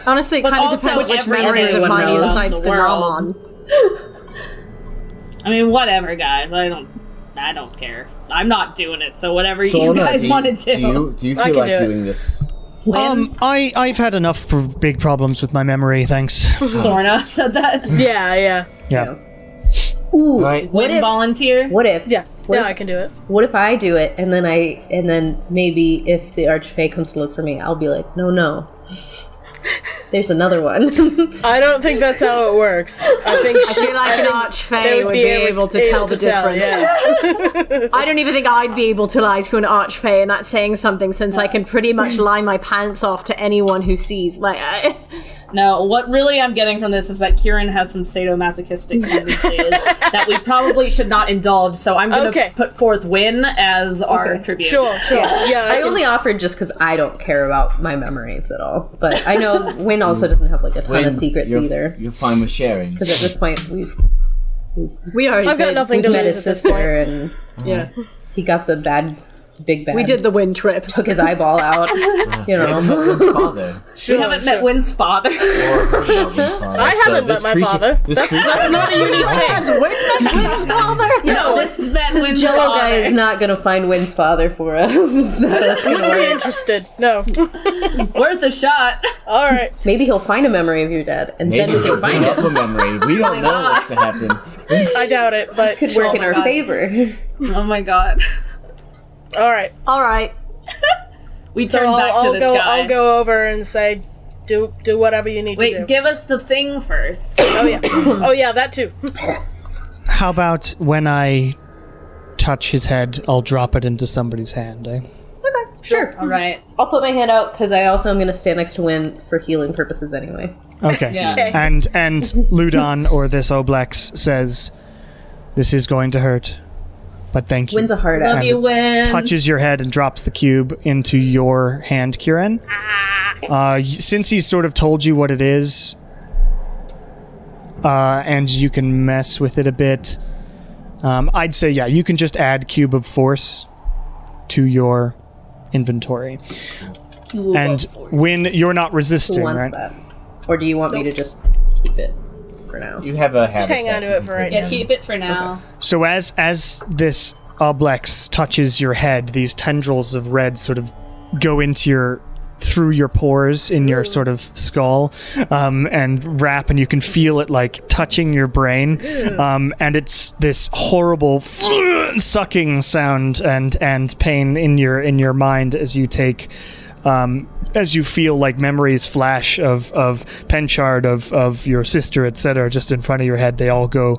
Honestly, it But kind of also depends which everyone memories of mine he knows decides the to nom world. on. I mean, whatever, guys. I don't care. I'm not doing it. So whatever you Sona, guys want to do. Do you I feel can like do it. doing this? I've had enough for big problems with my memory, thanks. Sorna said that. Yeah. Yeah. Ooh, Right. what if volunteer? What if? Yeah, What yeah, if- I can do it. What if I do it and then maybe if the Archfey comes to look for me, I'll be like, no. There's another one. I don't think that's how it works. I feel like an archfey would be able to tell the difference. Yeah. I don't even think I'd be able to lie to an archfey, and that's saying something since I can pretty much lie my pants off to anyone who sees. No, what really I'm getting from this is that Kieran has some sadomasochistic tendencies that we probably should not indulge, so I'm going to put forth Win as our tribute. Sure. Yeah, I only offered just because I don't care about my memories at all. But I know Win also doesn't have like a ton of secrets either. You're fine with sharing. Because at this point we already I've got did. nothing to met lose his at this point. sister and he got the big bad. We did the wind trip. Took his eyeball out. You know. Wynn's father. We haven't met Win's father. I haven't met my father. That's not a unique thing. Win's father? No, this Jello guy is not going to find Win's father for us. That's Wouldn't be interested. No. Worth a shot. All right. Maybe he'll find a memory of your dad, and Maybe then we we'll can find bring up it. a memory. We don't know what's to happen. I doubt it, but Could work in our favor. Oh my god. all right. We So turn back to this guy. I'll go over and say, do whatever you need to do. Wait, give us the thing first. Oh yeah, that too. How about when I touch his head, I'll drop it into somebody's hand, eh? Sure. All right. I'll put my hand out because I also am going to stand next to Win for healing purposes anyway. Okay. Yeah. Okay. And Ludon or this Oblex says, "This is going to hurt, but thank you." Win's a hard Love ass. you, Win. Touches your head and drops the cube into your hand, Kieran. Since he's sort of told you what it is, and you can mess with it a bit, I'd say, you can just add Cube of Force to your inventory. And when you're not Who resisting, wants right? that? Or do you want me to just keep it for now? You have a habit. Just hang on to it for right Yeah, now. keep it for now. So as this Oblex touches your head, these tendrils of red sort of go through your pores in your sort of skull, and wrap, and you can feel it like touching your brain, and it's this horrible sucking sound and pain in your mind as you take. As you feel like memories flash of Penchard, of your sister, etc., just in front of your head, they all go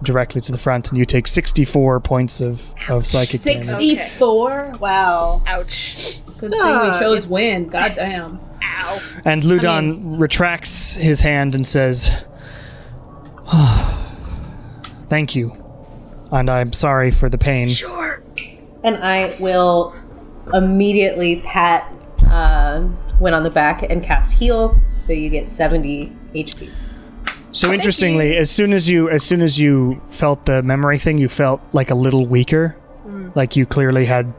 directly to the front, and you take 64 points of psychic damage. 64? Wow. Ouch. Good thing we chose Win. Goddamn. And Ludon retracts his hand and says, "Thank you, and I'm sorry for the pain." And I will immediately pat Win on the back and cast heal, so you get 70 HP. So interestingly, as soon as you felt the memory thing, you felt like a little weaker. Like you clearly had,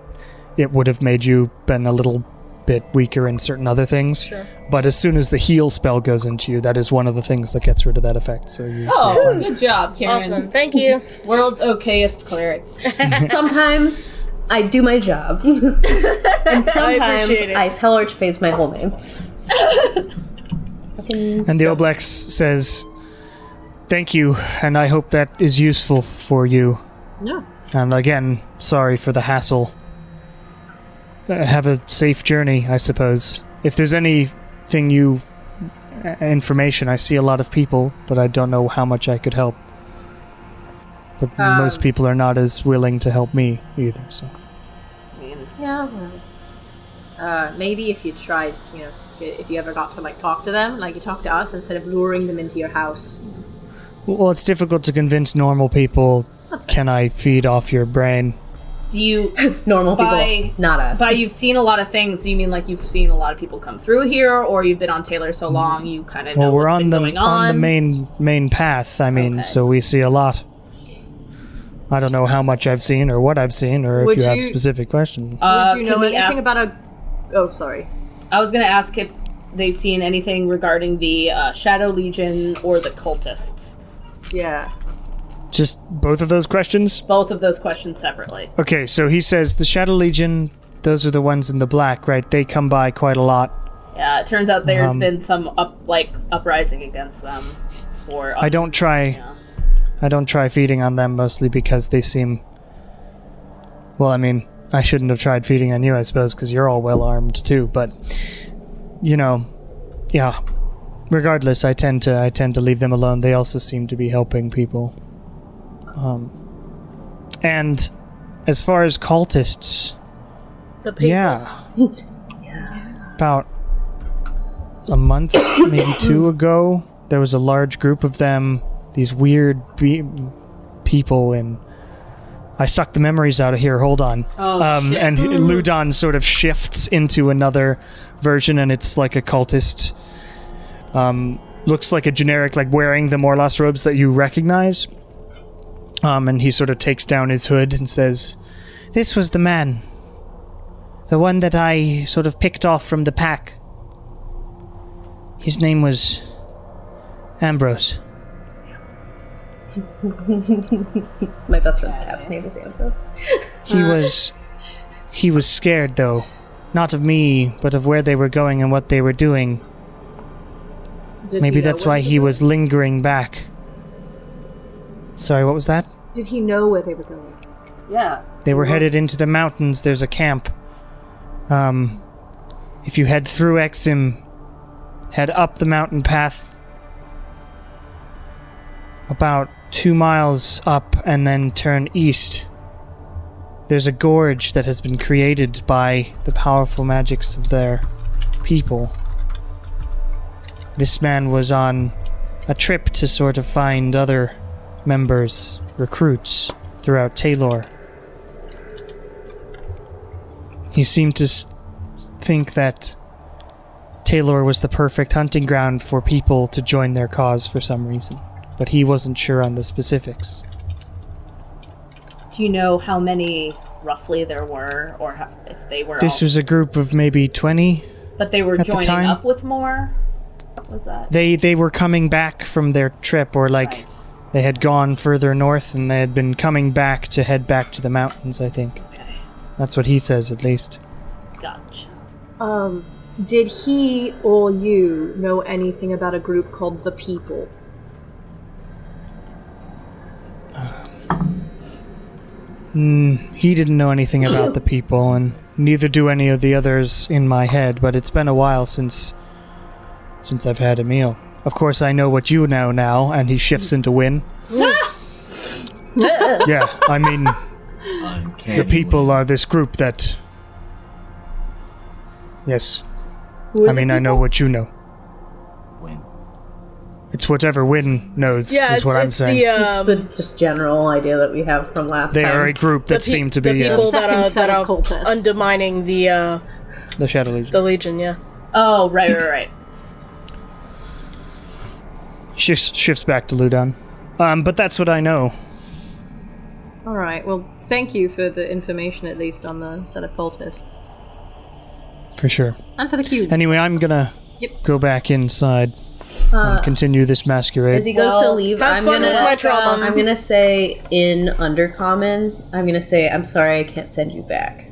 it would have made you been a little bit weaker in certain other things. Sure. But as soon as the heal spell goes into you, that is one of the things that gets rid of that effect. So you Oh, good job, Karen. Awesome. Thank you. World's okayest cleric. Sometimes I do my job, and sometimes appreciate it. I tell Archface my whole name. And the Oblex says, "Thank you, and I hope that is useful for you." No. And again, sorry for the hassle. Have a safe journey, I suppose. If there's anything information, I see a lot of people, but I don't know how much I could help. But most people are not as willing to help me either, so. Yeah. Maybe if you tried, if you ever got to talk to them, like you talk to us, instead of luring them into your house. Well, it's difficult to convince normal people, That's fair. can I feed off your brain? Do you, Normal By- people, not us. by you've seen a lot of things, do you mean like you've seen a lot of people come through here, or you've been on Talor so long you kind of know Well, we're what's on been the going on the main path. I mean, Okay. so we see a lot. I don't know how much I've seen or what I've seen, or Would if you have you- specific questions. Would you know can we anything ask- about a... Oh, sorry. I was going to ask if they've seen anything regarding the Shadow Legion or the cultists. Yeah. Just both of those questions? Both of those questions separately. Okay, so he says the Shadow Legion, those are the ones in the black, right? They come by quite a lot. Yeah, it turns out there's been some uprising against them. I don't try I don't try feeding on them mostly because they seem... Well, I mean, I shouldn't have tried feeding on you, I suppose, because you're all well armed too, but... You know, yeah. Regardless, I tend to leave them alone. They also seem to be helping people. And as far as cultists... The people. Yeah. About a month, maybe 2 ago, there was a large group of them, these weird people, and I sucked the memories out of here, hold on. Oh, shit. And Ludon sort of shifts into another version, and it's like a cultist. Looks like a generic, like wearing the Morlos robes that you recognize. And he sort of takes down his hood and says, "This was the man. The one that I sort of picked off from the pack. His name was Ambrose." My best friend's cat's name is Ambrose. He was scared, though. Not of me, but of where they were going and what they were doing. Maybe that's why he was lingering back. Sorry, what was that? Did he know where they were going? Yeah. They were headed into the mountains. There's a camp. If you head through Exim, head up the mountain path about 2 miles up and then turn east. There's a gorge that has been created by the powerful magics of their people. This man was on a trip to sort of find other members, recruits, throughout Talor. He seemed to think that Talor was the perfect hunting ground for people to join their cause for some reason, but he wasn't sure on the specifics. Do you know how many roughly there were, or if they were This all... was a group of maybe 20. But they were at the joining time. up with more? What was that? They were coming back from their trip, or like Right. they had gone further north and they had been coming back to head back to the mountains, I think. Okay. That's what he says, at least. Gotcha. Did he or you know anything about a group called the People? He didn't know anything about the people, and neither do any of the others in my head, but it's been a while since I've had a meal. Of course, I know what you know now, and he shifts into Win. Yeah, I mean, Uncanny the people are this group that... Yes. I mean, I know what you know. Win. It's whatever Win knows, Yeah, is it's, what I'm it's saying. the The just general idea that we have from last They time. are a group that seem to be the people Second set that of are cultists. undermining the Shadow Legion. Legion. Yeah. Oh, right. Shifts back to Ludon. But that's what I know. Alright, well, thank you for the information at least on the set of cultists. For sure. And for the cube. Anyway, I'm gonna go back inside and continue this masquerade. As he goes to leave, have fun with my trauma. I'm gonna say in Undercommon, I'm gonna say, "I'm sorry, I can't send you back."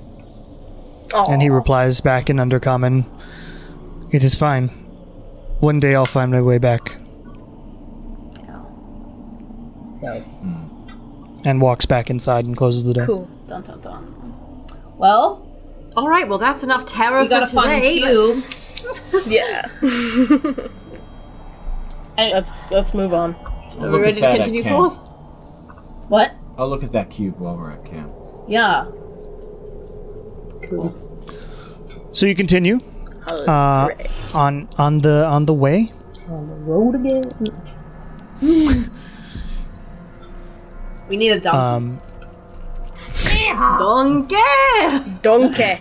And he replies back in Undercommon, "It is fine. One day I'll find my way back." No. And walks back inside and closes the door. Cool. Dun dun dun. Well, Alright, well, that's enough terror we for gotta find today. Cube. Yeah. Let's move on. Are we ready to continue forth? What? I'll look at that cube while we're at camp. Yeah. Cool. So you continue on the way. On the road again. We need a donkey. Donkey.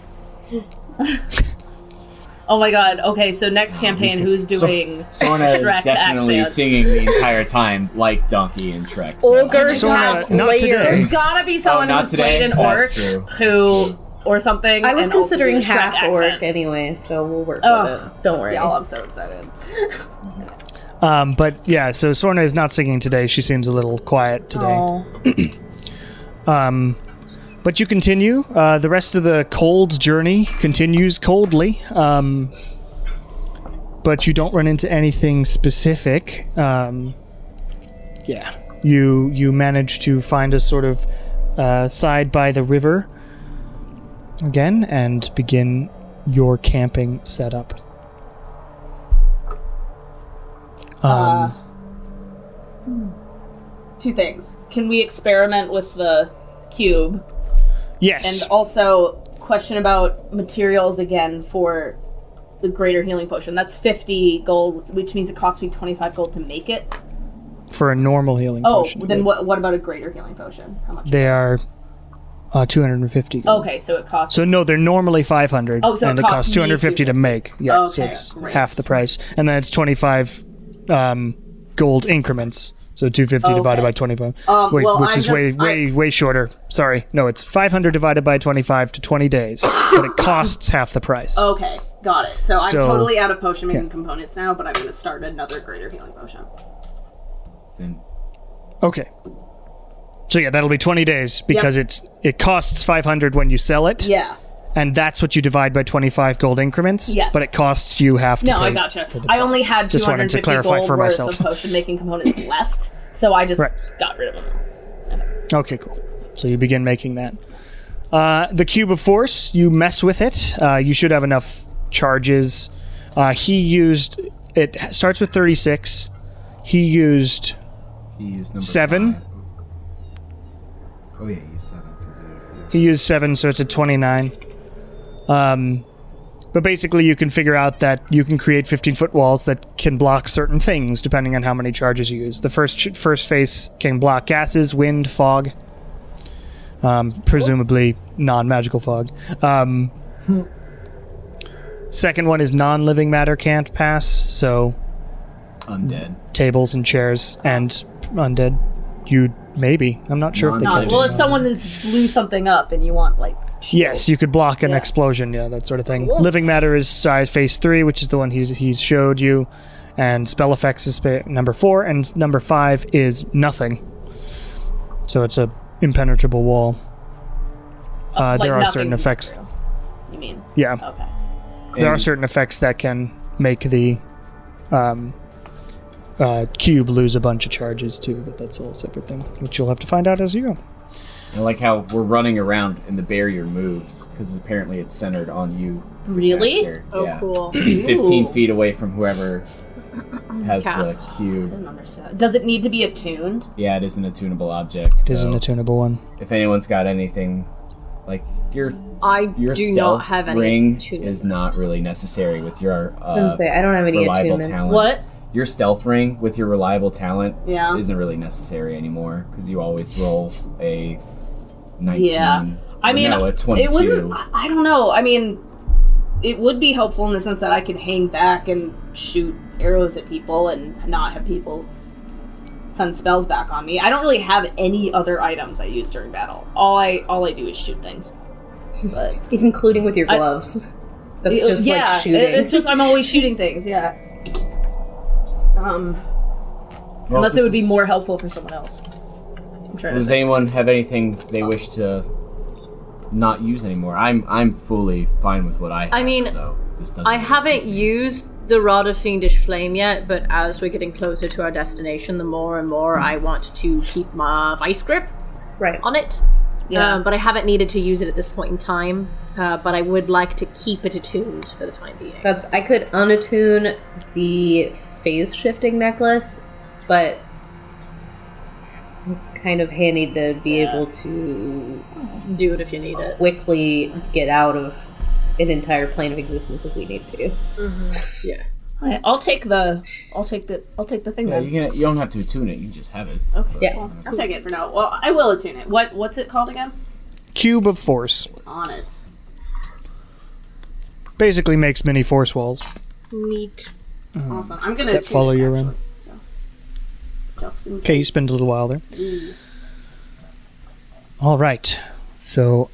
Oh my god. Okay, so next campaign, who's doing Sorna is Shrek definitely accent? singing the entire time like Donkey and Shrek. So. Ogres Sorta, have not today. layers. There's gotta be someone not who's today? played an That's orc true. or something. I was and also considering do a Shrek half orc accent. anyway, so we'll work Ugh. with it. Don't worry. Y'all, I'm so excited. But yeah, so Sorna is not singing today. She seems a little quiet today. Oh. But you continue. The rest of the cold journey continues coldly. But you don't run into anything specific. Yeah. You manage to find a sort of side by the river again and begin your camping setup. Two things. Can we experiment with the cube? Yes. And also, question about materials again for the greater healing potion. That's 50 gold, which means it costs me 25 gold to make it. For a normal healing potion. Oh, then what about a greater healing potion? How much? They are 250 gold. Okay, so it costs... So no, they're normally 500, so and it it costs costs 250 to make. Yeah, so Okay, it's great. half the price. And then it's 25 gold increments. So 250 divided by 25, which is way shorter. Sorry, no, it's 500 divided by 25 to 20 days, but it costs half the price. Okay, got it. So I'm So- totally out of potion making components now, but I'm going to start another greater healing potion. Then Okay. So yeah, that'll be 20 days because it costs 500 when you sell it. Yeah. And that's what you divide by 25 gold increments. Yes. But it costs you half to No, pay I gotcha. for the I only had Just wanted to 250 clarify gold for worth myself. of potion making components left, so I just Right. got rid of them. Okay, cool. So you begin making that. The Cube of Force, you mess with it. You should have enough charges. He used... It starts with 36. He used he used number 7. 5. Oh yeah, he used 7. 'cause there were a few. He used 7, so it's at 29. But basically you can figure out that you can create 15-foot walls that can block certain things depending on how many charges you use. The first phase can block gases, wind, fog. Presumably non-magical fog. Second one is non-living matter can't pass, so Undead. tables and chairs and undead. Maybe. I'm not sure if they can. Well, if someone blew something up and you want, like... Yes, you could block an explosion, that sort of thing. Living matter is size phase 3, which is the one he showed you, and spell effects is number 4, and number 5 is nothing. So it's a impenetrable wall. There are certain effects. You mean? Yeah, Okay. there are certain effects that can make the cube lose a bunch of charges too, but that's a whole separate thing, which you'll have to find out as you go. I like how we're running around and the barrier moves because apparently it's centered on you. Really? Caster. Oh, Yeah. cool. 15 feet away from whoever has Cast. the I cube. don't understand. Does it need to be attuned? Yeah, it is an attunable object. It is an so attunable one. if anyone's got anything, like your do stealth not have any ring attunement. is not really necessary with your I was gonna say, I don't have any reliable attunement. talent. What? Your stealth ring with your reliable talent Yeah. isn't really necessary anymore because you always roll a 19. Yeah. I or mean, no, a 22. it wouldn't... I don't know. I mean, it would be helpful in the sense that I could hang back and shoot arrows at people and not have people send spells back on me. I don't really have any other items I use during battle. All I do is shoot things. But Including with your gloves. That's just like shooting. It's just I'm always shooting things. Yeah. Well, Unless it this would be is- more helpful for someone else. I'm trying to Does think. anyone have anything they wish to not use anymore? I'm fully fine with what I have. I mean, so this doesn't I really haven't seem- used the Rod of Fiendish Flame yet, but as we're getting closer to our destination, the more and more I want to keep my vice grip Right. on it. Yeah. But I haven't needed to use it at this point in time. But I would like to keep it attuned for the time being. I could unattune the phase shifting necklace, but it's kind of handy to be able to Do it if you need it. quickly get out of an entire plane of existence if we need to. Yeah. Okay, I'll take the thing Yeah, then. you don't have to attune it. You can just have it. Okay. Yeah. Well, I'll take it for now. Well, I will attune it. What's it called again? Cube of Force. On it. Basically makes mini force walls Neat. Awesome. I'm gonna that attune follow it, you actually, around. so. Just in case. Okay, you spend a little while there. All right. So,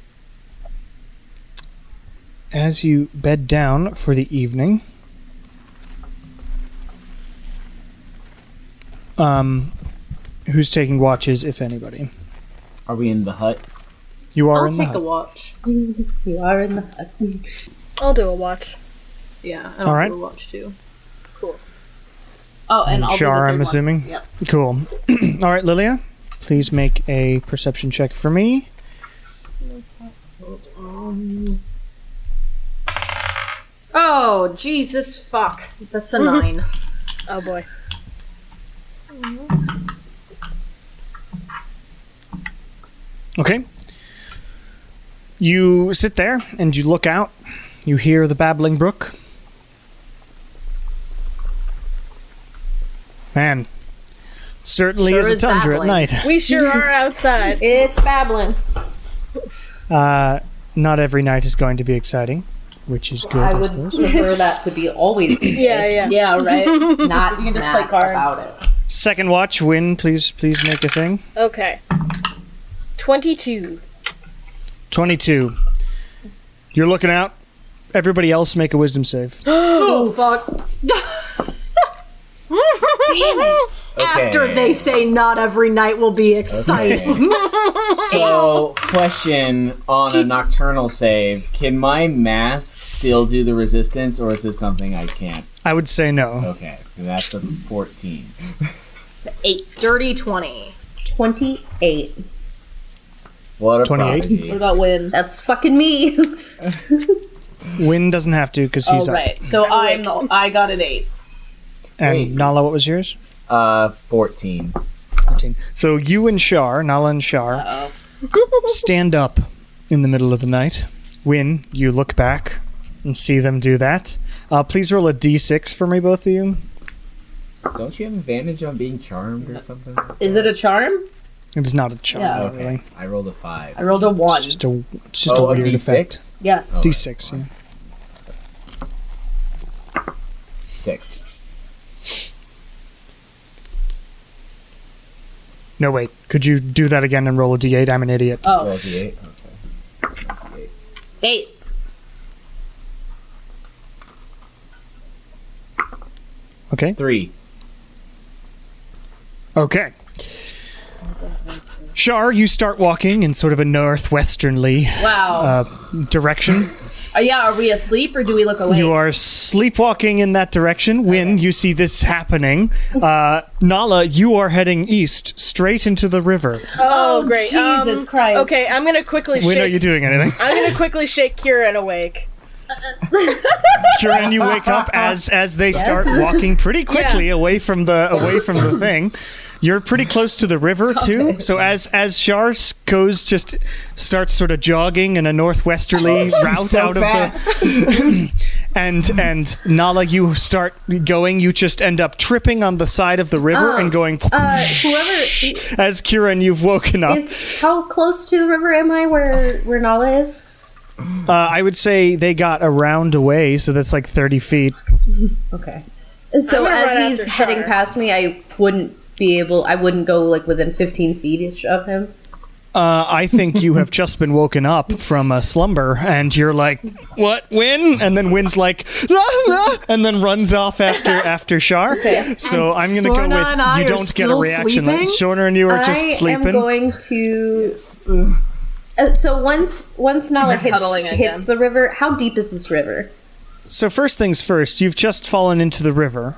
as you bed down for the evening, who's taking watches, if anybody? Are we in the hut? You are I'll in the take a hut. watch. You are in the hut. I'll do a watch. Yeah, All right. do a watch too. Oh, and I'll do the Shar, third I'm one. assuming. Yep. Cool. All right, Lilia, please make a perception check for me. Oh, Jesus fuck. That's a 9. Oh boy. Okay. You sit there and you look out. You hear the babbling brook. Man, certainly Sure is a is tundra babbling. at night. We sure are outside. It's babbling. Not every night is going to be exciting, which is good, I I would suppose. prefer that to be always the case. Yeah. Yeah, right. Not You can just mad play cards. about it. Second watch, Win, please make a thing. Okay. 22. 22. You're looking out. Everybody else make a wisdom save. Oh, fuck. Okay. After they say not every night will be exciting. So, question on a nocturnal save: can my mask still do the resistance, or is this something I can't? I would say no. Okay, that's a 14. 8. Dirty 20. 28. What a 28? prodigy. What about Win? That's fucking me. Win doesn't have to because Oh, he's up. right. So I got an 8. And Wait. Nala, what was yours? 14. 14. So you and Shar, Nala and Shar, stand up in the middle of the night. Win, you look back and see them do that. Please roll a d6 for me, both of you. Don't you have advantage on being charmed or something? Is it a charm? It is not a charm, Yeah. Okay, really. I rolled a 5. I rolled a 1. It's just a a weird D6? effect. Yes. D6, yeah. 6. No, wait. Could you do that again and roll a d8? I'm an idiot. Oh, Roll D8. Okay. D8s. 8. Okay. 3. Okay. Shar, you start walking in sort of a northwesternly Wow. direction. Are we asleep or do we look awake? You are sleepwalking in that direction. When you see this happening, Nala, you are heading east, straight into the river. Oh, great. Jesus Christ. Okay, I'm gonna quickly When are you shake. doing anything? I'm gonna quickly shake Kieran awake. Kieran, you wake up as they start walking pretty quickly away from the thing. You're pretty close to the river too. So as Shar starts sort of jogging in a northwesterly route So out fast. of the and Nala, you start going. You just end up tripping on the side of the river and going. Whoever As Kieran, you've woken up. is, how close to the river am I where Nala is? I would say they got a round away, so that's like 30 feet. Okay. So I'm gonna run as he's after heading Shar. past me, I wouldn't go like within 15 feet of him. I think you have just been woken up from a slumber, and you're like, "What, Win?" And then Win's like, "La, la," and then runs off after Shar. Okay. So I'm gonna go Sorna with and I you are don't get a still reaction. sleeping? Shorner and you are just I sleeping. am going to. So once Nala cuddling hits again. the river, how deep is this river? So first things first, you've just fallen into the river.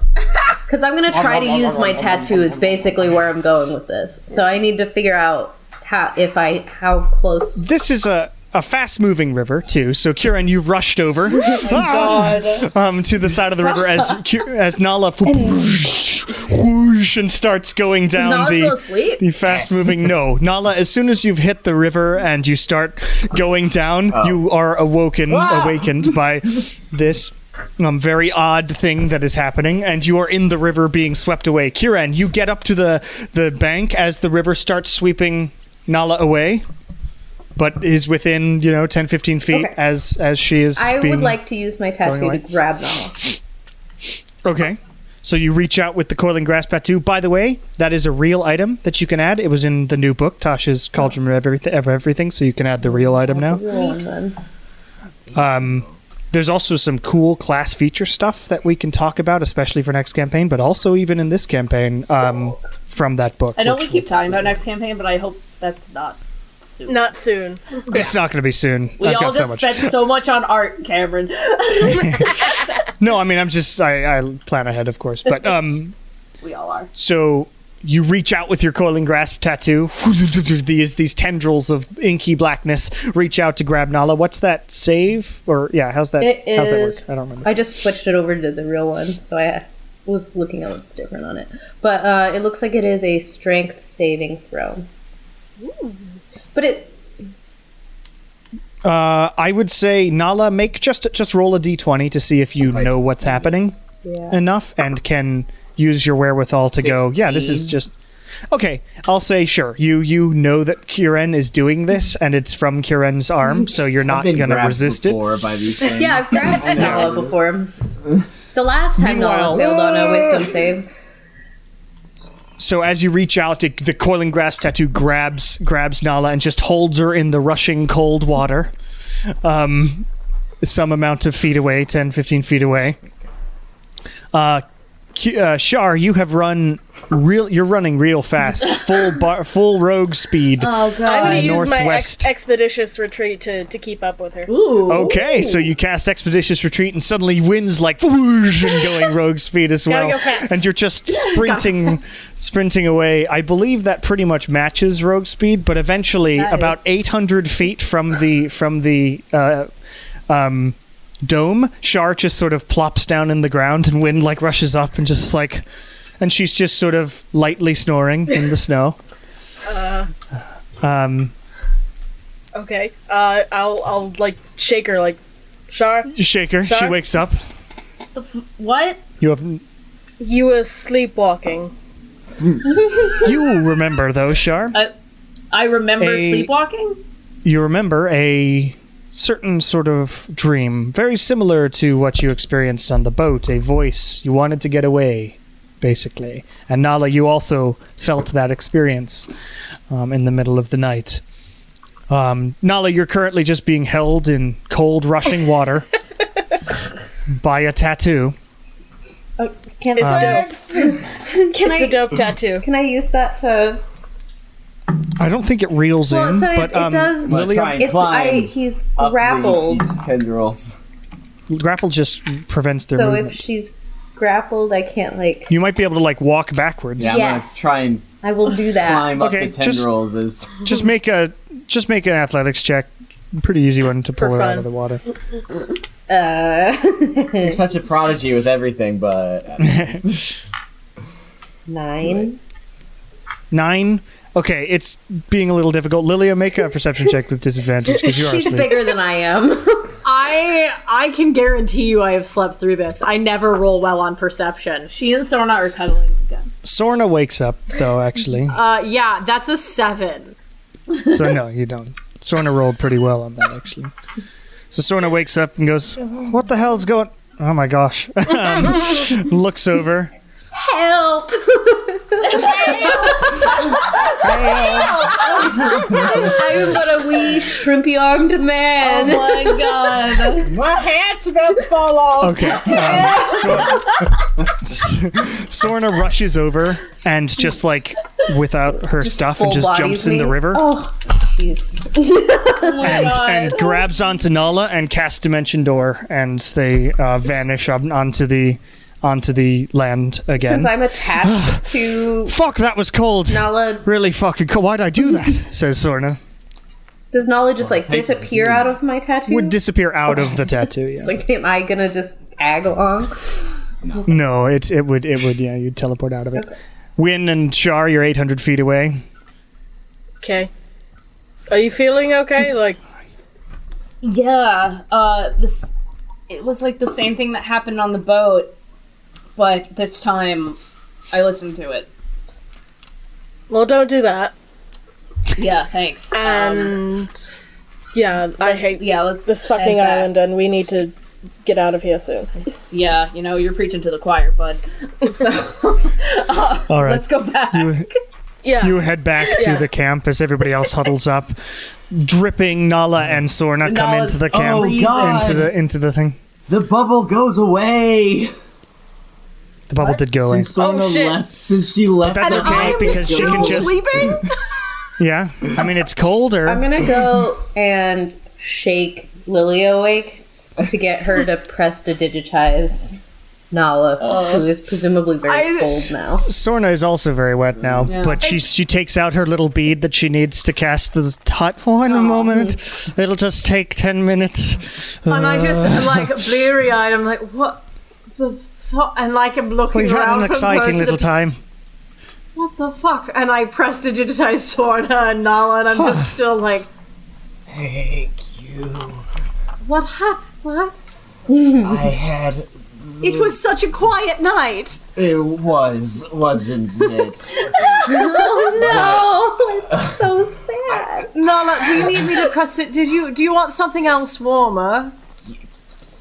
Because I'm going to try to use my tattoo is basically where I'm going with this. So I need to figure out how close. This is a fast-moving river too. So Kieran, you rushed over to the side of the river as Nala whoosh, and starts going down Nala the still asleep? the fast-moving. No, Nala. As soon as you've hit the river and you start going down, you are awakened by this very odd thing that is happening, and you are in the river being swept away. Kieran, you get up to the bank as the river starts sweeping Nala away, but is within 10-15 feet Okay. as she is. I being, would like to use my tattoo away. to grab Nala. Okay. So you reach out with the coiling grasp tattoo. By the way, that is a real item that you can add. It was in the new book, Tasha's Cauldron of Everything, so you can add the real item now. Roll then. There's also some cool class feature stuff that we can talk about, especially for next campaign, but also even in this campaign from that book. I know we which keep talking about next campaign, but I hope that's not soon. Not soon. it's not going to be soon. We I've all got so just much. spent so much on art, Cameron. No, I mean, I plan ahead, of course. But We all are. So you reach out with your coiling grasp tattoo. These tendrils of inky blackness reach out to grab Nala. What's that save? Or how's that work? I don't remember. I just switched it over to the real one, so I was looking at what's different on it. But it looks like it is a strength saving throw. Ooh. But it. I would say Nala, make just roll a d20 to see if you know what's happening enough and can use your wherewithal to 16. Go. Yeah, this is just okay. I'll say sure. You know that Kieran is doing this, and it's from Kieran's arm, so you're not gonna resist it. By these things. Yeah, I've grabbed Nala before. The last time Nala failed on a wisdom save. So as you reach out, the coiling grasp tattoo grabs Nala and just holds her in the rushing cold water, some amount of feet away, 10, 15 feet away. Shar, you have you're running real fast, full rogue speed. Oh god! I'm going to use my northwest. expeditious retreat to keep up with her. Ooh. Okay, so you cast expeditious retreat, and suddenly wind's like whoosh and going rogue speed as well, Gotta go fast. and you're just sprinting away. I believe that pretty much matches rogue speed, but eventually, about 800 feet from the dome, Shar just sort of plops down in the ground, and wind like rushes up and just like, and she's just sort of lightly snoring in the snow. Okay. I'll like shake her, like, Shar. You shake her. Shar? She wakes up. What? You were sleepwalking. You remember though, Shar. I remember sleepwalking. You remember a certain sort of dream, very similar to what you experienced on the boat, a voice. You wanted to get away, basically. And Nala, you also felt that experience in the middle of the night. Nala, you're currently just being held in cold, rushing water by a tattoo. Can It's a dope tattoo. Can I use that to... I don't think it reels in, so but it does. Lilia, he's grappled. Tendrils. Grapple just prevents their so movement. if she's grappled, I can't like. You might be able to like walk backwards. Yeah, I'm gonna try and I will do that. climb up Okay, the tendrils. Just make an athletics check. Pretty easy one to pull her out of the water. You're such a prodigy with everything, but 9. 9. Okay, it's being a little difficult. Lilia, make a perception check with disadvantage because you are She's asleep. bigger than I am. I can guarantee you I have slept through this. I never roll well on perception. She and Sorna are cuddling again. Sorna wakes up, though, actually. Yeah, that's a 7. So, no, you don't. Sorna rolled pretty well on that, actually. So Sorna wakes up and goes, "What the hell's going..." Oh, my gosh. Looks over. Help! I'm but a wee shrimpy-armed man. Oh my god. My hat's about to fall off. Okay. Sorna rushes over and just like without her stuff and full just bodies jumps in the me. river Oh, jeez. and grabs onto Nala and casts Dimension Door, and they vanish up onto the land again. Since I'm attached to Fuck, that was cold. Nala, Really fucking cold. Why'd I do that? Says Sorna. does Nala just like disappear out of my tattoo? Would disappear out of the tattoo, yeah. It's like, am I gonna just tag along? No, it would, yeah, you'd teleport out of it. Okay. Win and Shar, you're 800 feet away. Okay. Are you feeling okay? Like, Yeah. It was like the same thing that happened on the boat, but this time I listened to it. well, don't do that. Yeah, thanks. And yeah, I hate let's this fucking head back. island, and we need to get out of here soon. Yeah, you're preaching to the choir, bud. So, All right. let's go back. Yeah. You head back to the camp as everybody else huddles up. Dripping Nala and Sorna come Nala's into the camp. Oh, God. Into the thing. The bubble goes away. The bubble did go away. Since she left. That's the okay camp, because she can just sleeping? Yeah. I mean, it's colder. I'm gonna go and shake Lily awake to get her to press to digitize Nala, who is presumably very cold now. Sorna is also very wet now, but she takes out her little bead that she needs to cast the hot one a moment. It'll just take 10 minutes. And I just am like bleary-eyed. I'm like, what the fuck? And like I'm looking We've around had an from exciting person little to- time. What the fuck? And I prestidigitize Sorna and Nala, and I'm just still like, Thank you. what happened? What? I had. It was such a quiet night. It wasn't it? Oh no! It's so sad. Nala, do you need me to do you want something else warmer?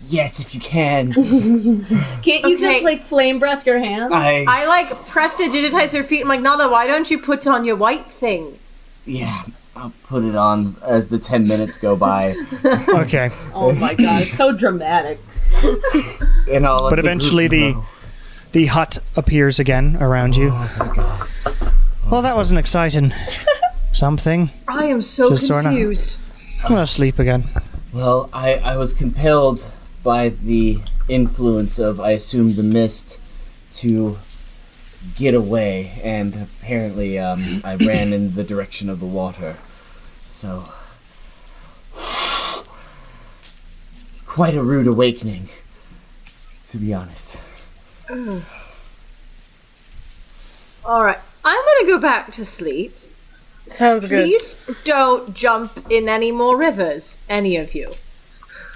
Yes, if you can. Can't you just like flame breath your hands? I like prestidigitize her feet. I'm like, Nala, why don't you put on your white thing? Yeah, I'll put it on as the 10 minutes go by. Okay. Oh my god, it's so dramatic. And I'll let But the eventually group know. the hut appears again around you. Oh my god. Well, that was an exciting something. I am so Just Sorna. confused. I'm gonna sleep again. Well, I was compelled by the influence of, I assume, the mist to get away, and apparently I ran in the direction of the water. So, quite a rude awakening, to be honest. Alright, I'm gonna go back to sleep. Sounds good. Please don't jump in any more rivers, any of you.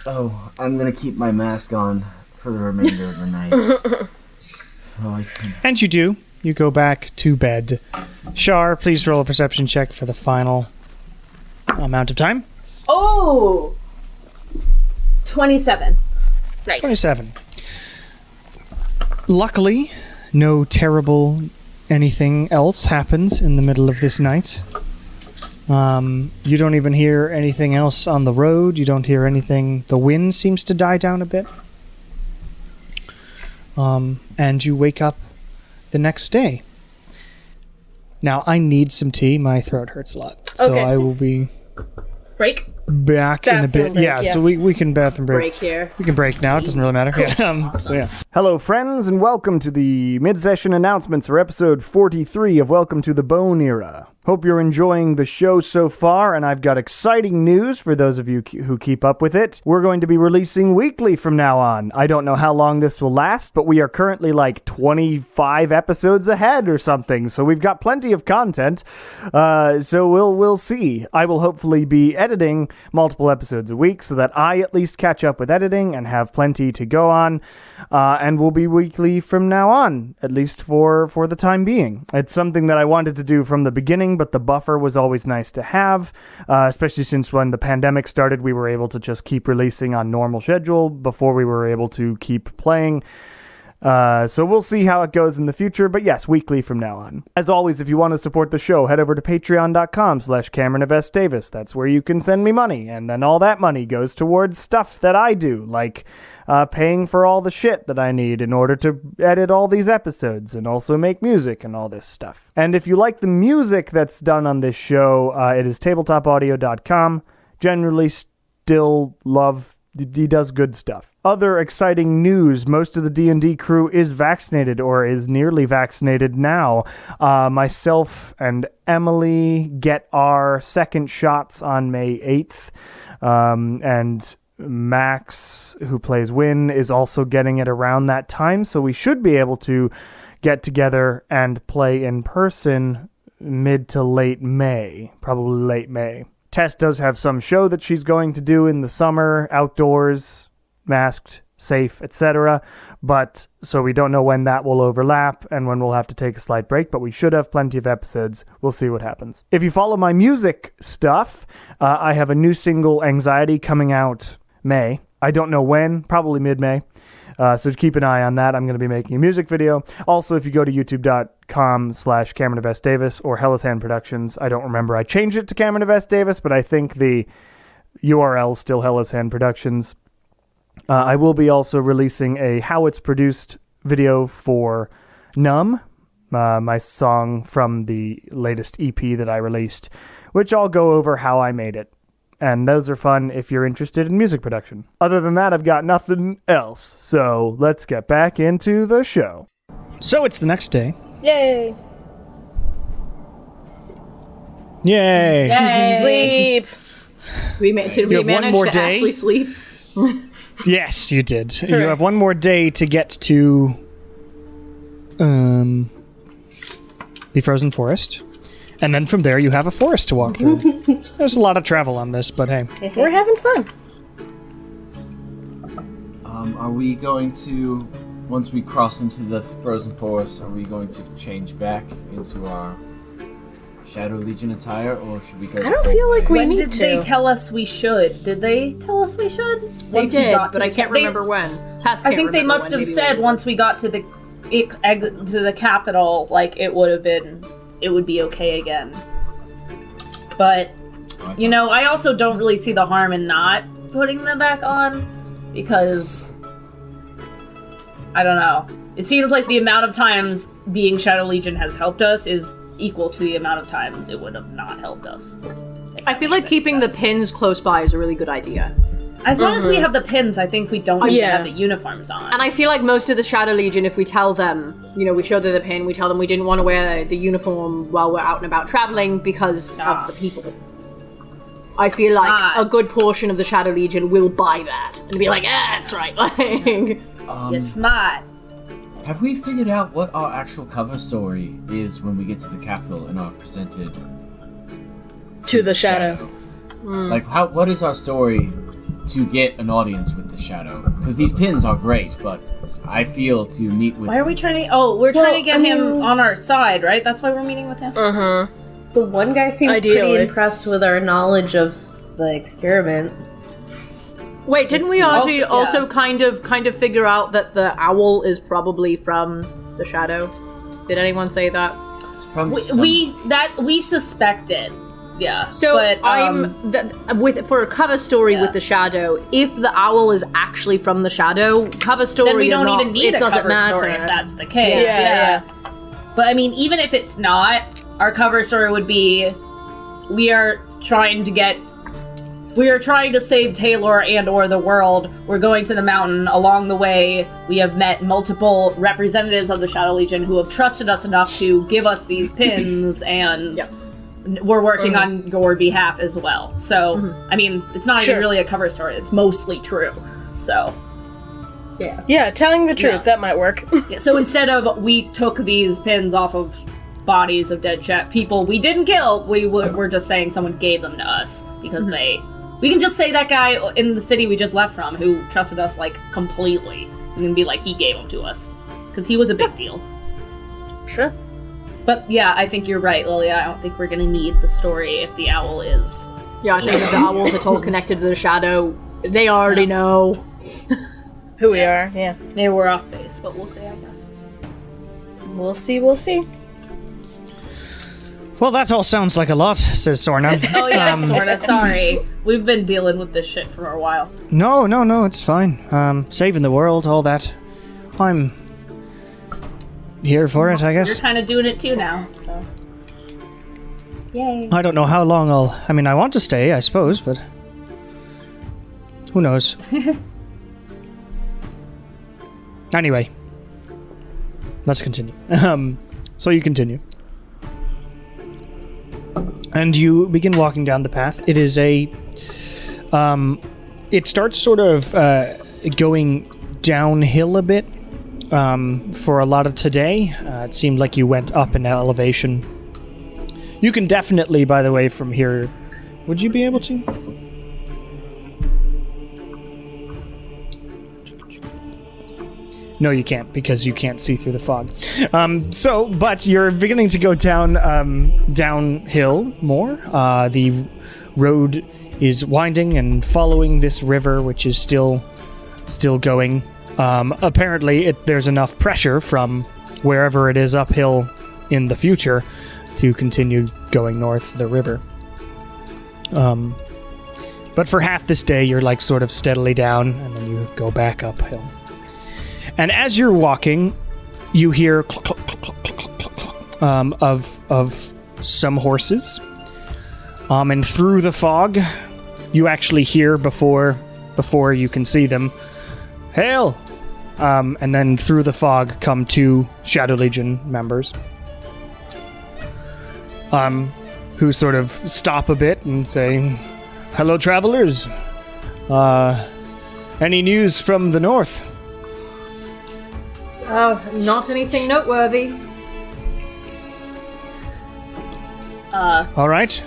Oh, I'm gonna keep my mask on for the remainder of the night. So I can... And you do. You go back to bed. Shar, please roll a perception check for the final amount of time. Oh! 27. Nice. 27. Luckily, no terrible anything else happens in the middle of this night. You don't even hear anything else on the road. You don't hear anything. The wind seems to die down a bit. And you wake up the next day. Now, I need some tea. My throat hurts a lot. So Okay. I will be Break? back in a Bathroom bit. break, yeah, yeah. so we can bathroom break. Break here. We can break now. It doesn't really matter. Yeah. Hello, friends, and welcome to the mid-session announcements for episode 43 of Welcome to the Bone Era. Hope you're enjoying the show so far, and I've got exciting news for those of you who keep up with it. We're going to be releasing weekly from now on. I don't know how long this will last, but we are currently like 25 episodes ahead or something, so we've got plenty of content. So we'll see. I will hopefully be editing multiple episodes a week so that I at least catch up with editing and have plenty to go on. And we'll be weekly from now on, at least for the time being. It's something that I wanted to do from the beginning, but the buffer was always nice to have, especially since when the pandemic started, we were able to just keep releasing on normal schedule before we were able to keep playing. So we'll see how it goes in the future, but yes, weekly from now on. As always, if you want to support the show, head over to patreon.com/CameronFSDavis. That's where you can send me money, and then all that money goes towards stuff that I do, like paying for all the shit that I need in order to edit all these episodes and also make music and all this stuff. And if you like the music that's done on this show, it is tabletopaudio.com. Generally still love... He does good stuff. Other exciting news, most of the D&D crew is vaccinated or is nearly vaccinated now. Myself and Emily get our second shots on May 8th. And Max, who plays Win, is also getting it around that time. So we should be able to get together and play in person mid to late May. Probably late May. Tess does have some show that she's going to do in the summer, outdoors, masked, safe, etc. But so we don't know when that will overlap and when we'll have to take a slight break, but we should have plenty of episodes. We'll see what happens. If you follow my music stuff, I have a new single, Anxiety, coming out May. I don't know when, probably mid-May. So keep an eye on that. I'm going to be making a music video. Also, if you go to youtube.com/CameronFSDavis or Hellas Hand Productions, I don't remember. I changed it to Cameron of S. Davis, but I think the URL is still Hellas Hand Productions. I will be also releasing a How It's Produced video for Numb, my song from the latest EP that I released, which I'll go over how I made it And those are fun if you're interested in music production. Other than that, I've got nothing else. So let's get back into the show. So it's the next day. Yay! Yay! Sleep. Did we have one manage more to day? actually sleep? Yes, you did. You have one more day to get to the frozen forest. And then from there, you have a forest to walk through. There's a lot of travel on this, but hey. We're having fun. Are we going to, once we cross into the frozen forest, are we going to change back into our Shadow Legion attire, or should we go? I don't feel like we When need did to. they tell us we should? Did they tell us we should? They Once we did, got to but I the can't ca- remember when. Tess I can't think they remember must when, have maybe said we- once we got to the capital, like it would be okay again. But you know, I also don't really see the harm in not putting them back on because I don't know. It seems like the amount of times being Shadow Legion has helped us is equal to the amount of times it would have not helped us. I feel like keeping the pins close by is a really good idea. As long as we have the pins, I think we don't need to have the uniforms on. And I feel like most of the Shadow Legion, if we tell them, you know, we show them the pin, we tell them we didn't want to wear the uniform while we're out and about traveling because of the people. I feel like a good portion of the Shadow Legion will buy that and be like, that's right. Like, You're smart. Have we figured out what our actual cover story is when we get to the capital and are presented To the Shadow. Like, what is our story to get an audience with the Shadow? Because these pins are great, but I feel to meet with... Why are we trying to... Oh, we're trying to get him on our side, right? That's why we're meeting with him? Uh-huh. The one guy seemed Ideally. pretty impressed with our knowledge of the experiment. wait, didn't we Also- actually yeah. also kind of figure out that the owl is probably from the Shadow? Did anyone say that? It's from some- We suspected. Yeah. So but, for a cover story with the Shadow, if the owl is actually from the Shadow, cover story then we don't or not, even need it a doesn't cover matter. story if that's the case. Yeah. But I mean, even if it's not, our cover story would be we are trying to save Talor and or the world. We're going to the mountain. Along the way, we have met multiple representatives of the Shadow Legion who have trusted us enough to give us these pins, and we're working on your behalf as well. So, I mean, it's not even really a cover story. It's mostly true. So, yeah. Yeah, telling the truth, that might work. Yeah, so instead of we took these pins off of bodies of dead people we didn't kill, we're just saying someone gave them to us because we can just say that guy in the city we just left from who trusted us like completely. We can be like he gave them to us because he was a big deal. Sure. But yeah, I think you're right, Lilia. I don't think we're gonna need the story if the owl is. Yeah, I think if the owls are all connected to the Shadow, they already know. Who we are, yeah. Maybe we're off base, but we'll see, I guess. We'll see. Well, that all sounds like a lot, says Sorna. Oh yeah, sorta. Sorry, we've been dealing with this shit for a while. No, it's fine. Saving the world, all that. I'm here for it, I You're guess. kind of doing it too now, so. Yay. I don't know how long I want to stay, I suppose, but who knows? Anyway, let's continue. So you continue. And you begin walking down the path. It is it starts sort of going downhill a bit for a lot of today. It seemed like you went up in elevation. You can definitely, by the way, from here... Would you be able to? No, you can't, because you can't see through the fog. But you're beginning to go downhill more. The road is winding and following this river, which is still going. Apparently, there's enough pressure from wherever it is uphill in the future to continue going north the river. But for half this day, you're like sort of steadily down, and then you go back uphill. And as you're walking, you hear cluck, cluck, cluck, cluck, cluck, cluck, cluck, of some horses. And through the fog, you actually hear before you can see them. Hail! And then through the fog come 2 Shadow Legion members. Who sort of stop a bit and say, "Hello, travelers. Any news from the north?" Not anything noteworthy. All right.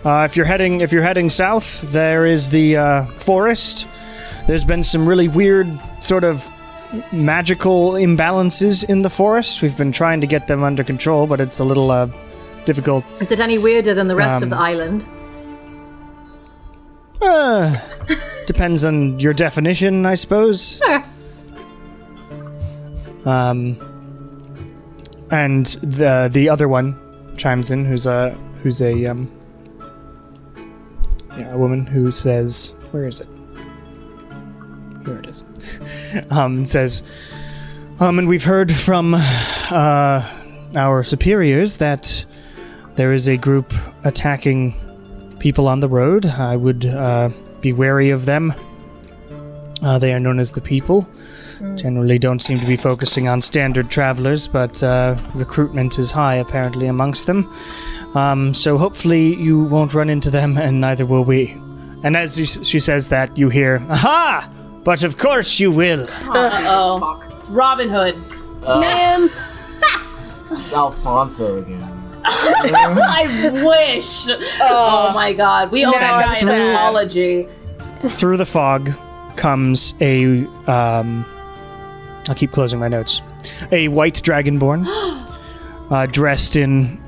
If you're heading south, there is the forest. There's been some really weird sort of magical imbalances in the forest. We've been trying to get them under control, but it's a little difficult. Is it any weirder than the rest of the island? Depends on your definition, I suppose. Sure. And the other one chimes in, who's a woman who says, "Where is it? Here it is." Says, and we've heard from our superiors that there is a group attacking people on the road. I would be wary of them. They are known as the People. Generally don't seem to be focusing on standard travelers, but recruitment is high apparently amongst them. So hopefully you won't run into them, and neither will we. And as she says that, you hear, "Aha! But of course you will." Uh-oh. It's Robin Hood. Man! It's Alfonso again. I wish. Oh my god. We owe that guy an apology. Through the fog comes a, I'll keep closing my notes. A white dragonborn, dressed in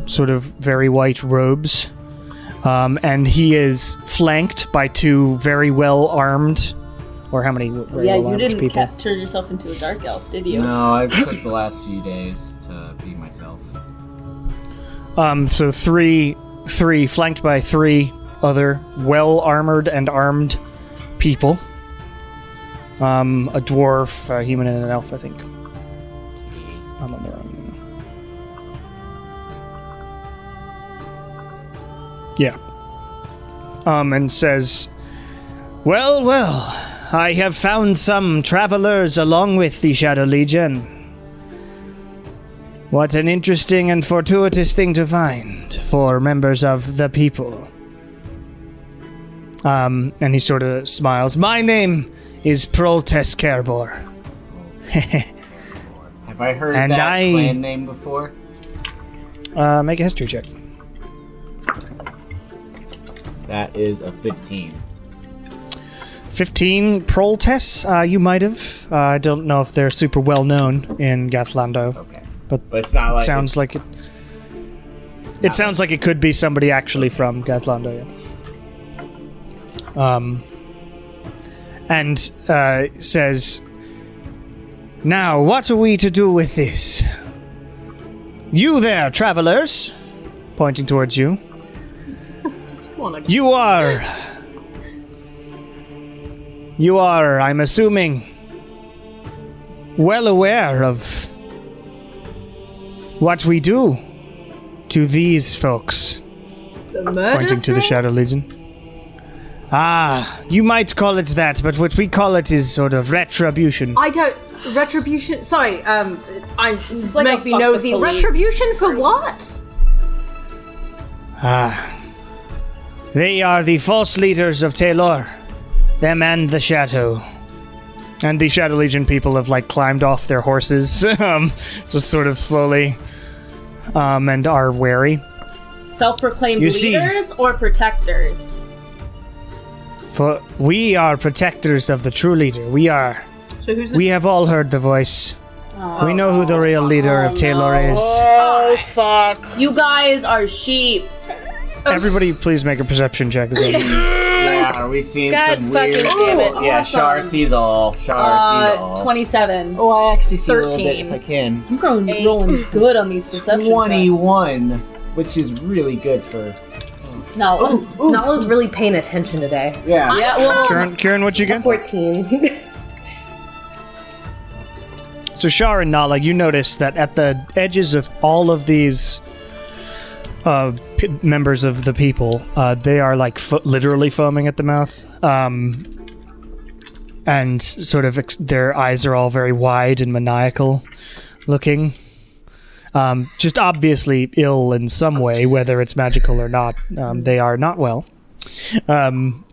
sort of very white robes. And he is flanked by 2 very well-armed, or how many very Yeah, you well-armed didn't people? turn yourself into a dark elf, did you? No, I've took the last few days to be myself. So three flanked by 3 other well-armored and armed people. A dwarf, a human, and an elf, I think. I'm on the wrong. Yeah. And says, well, I have found some travelers along with the Shadow Legion. What an interesting and fortuitous thing to find for members of the People. And he sort of smiles. My name is Proltes Kerbor. Have I heard that clan name before? Make a history check. That is a 15. 15 Proltes, you might have. I don't know if they're super well known in Gathlando. Okay. But it's not like sounds like it. It sounds like it could be somebody actually from Gathlando. Yeah. And says, "Now, what are we to do with this? You there, travelers," pointing towards you. You are, I'm assuming, well aware of what we do to these folks. The murder Pointing to the Shadow Legion. You might call it that, but what we call it is sort of retribution. Retribution? Sorry, I'm like make a me fuck the nosy. police. Retribution for what? They are the false leaders of Talor. Them and the Shadow. And the Shadow Legion people have, climbed off their horses, just sort of slowly, and are wary. Self-proclaimed You see- leaders or protectors? For we are protectors of the true leader. We have all heard the voice. We know who the real leader of Talor is. Oh, fuck. You guys are sheep. Everybody please make a perception check. Yeah, are we seeing God some fucking weird... damn it. Yeah, Shar sees all. Shar sees all. 27. Oh, I actually see 13. a little bit if I can. I'm rolling good on these perception 21, which is really good for... checks. No. Nala's really paying attention today. Yeah. Yeah, well, Kieran, what'd you get? 14. So Shar and Nala, you notice that at the edges of all of these members of the people. They are like literally foaming at the mouth, and sort of their eyes are all very wide and maniacal looking. Just obviously ill in some way, whether it's magical or not. They are not well. And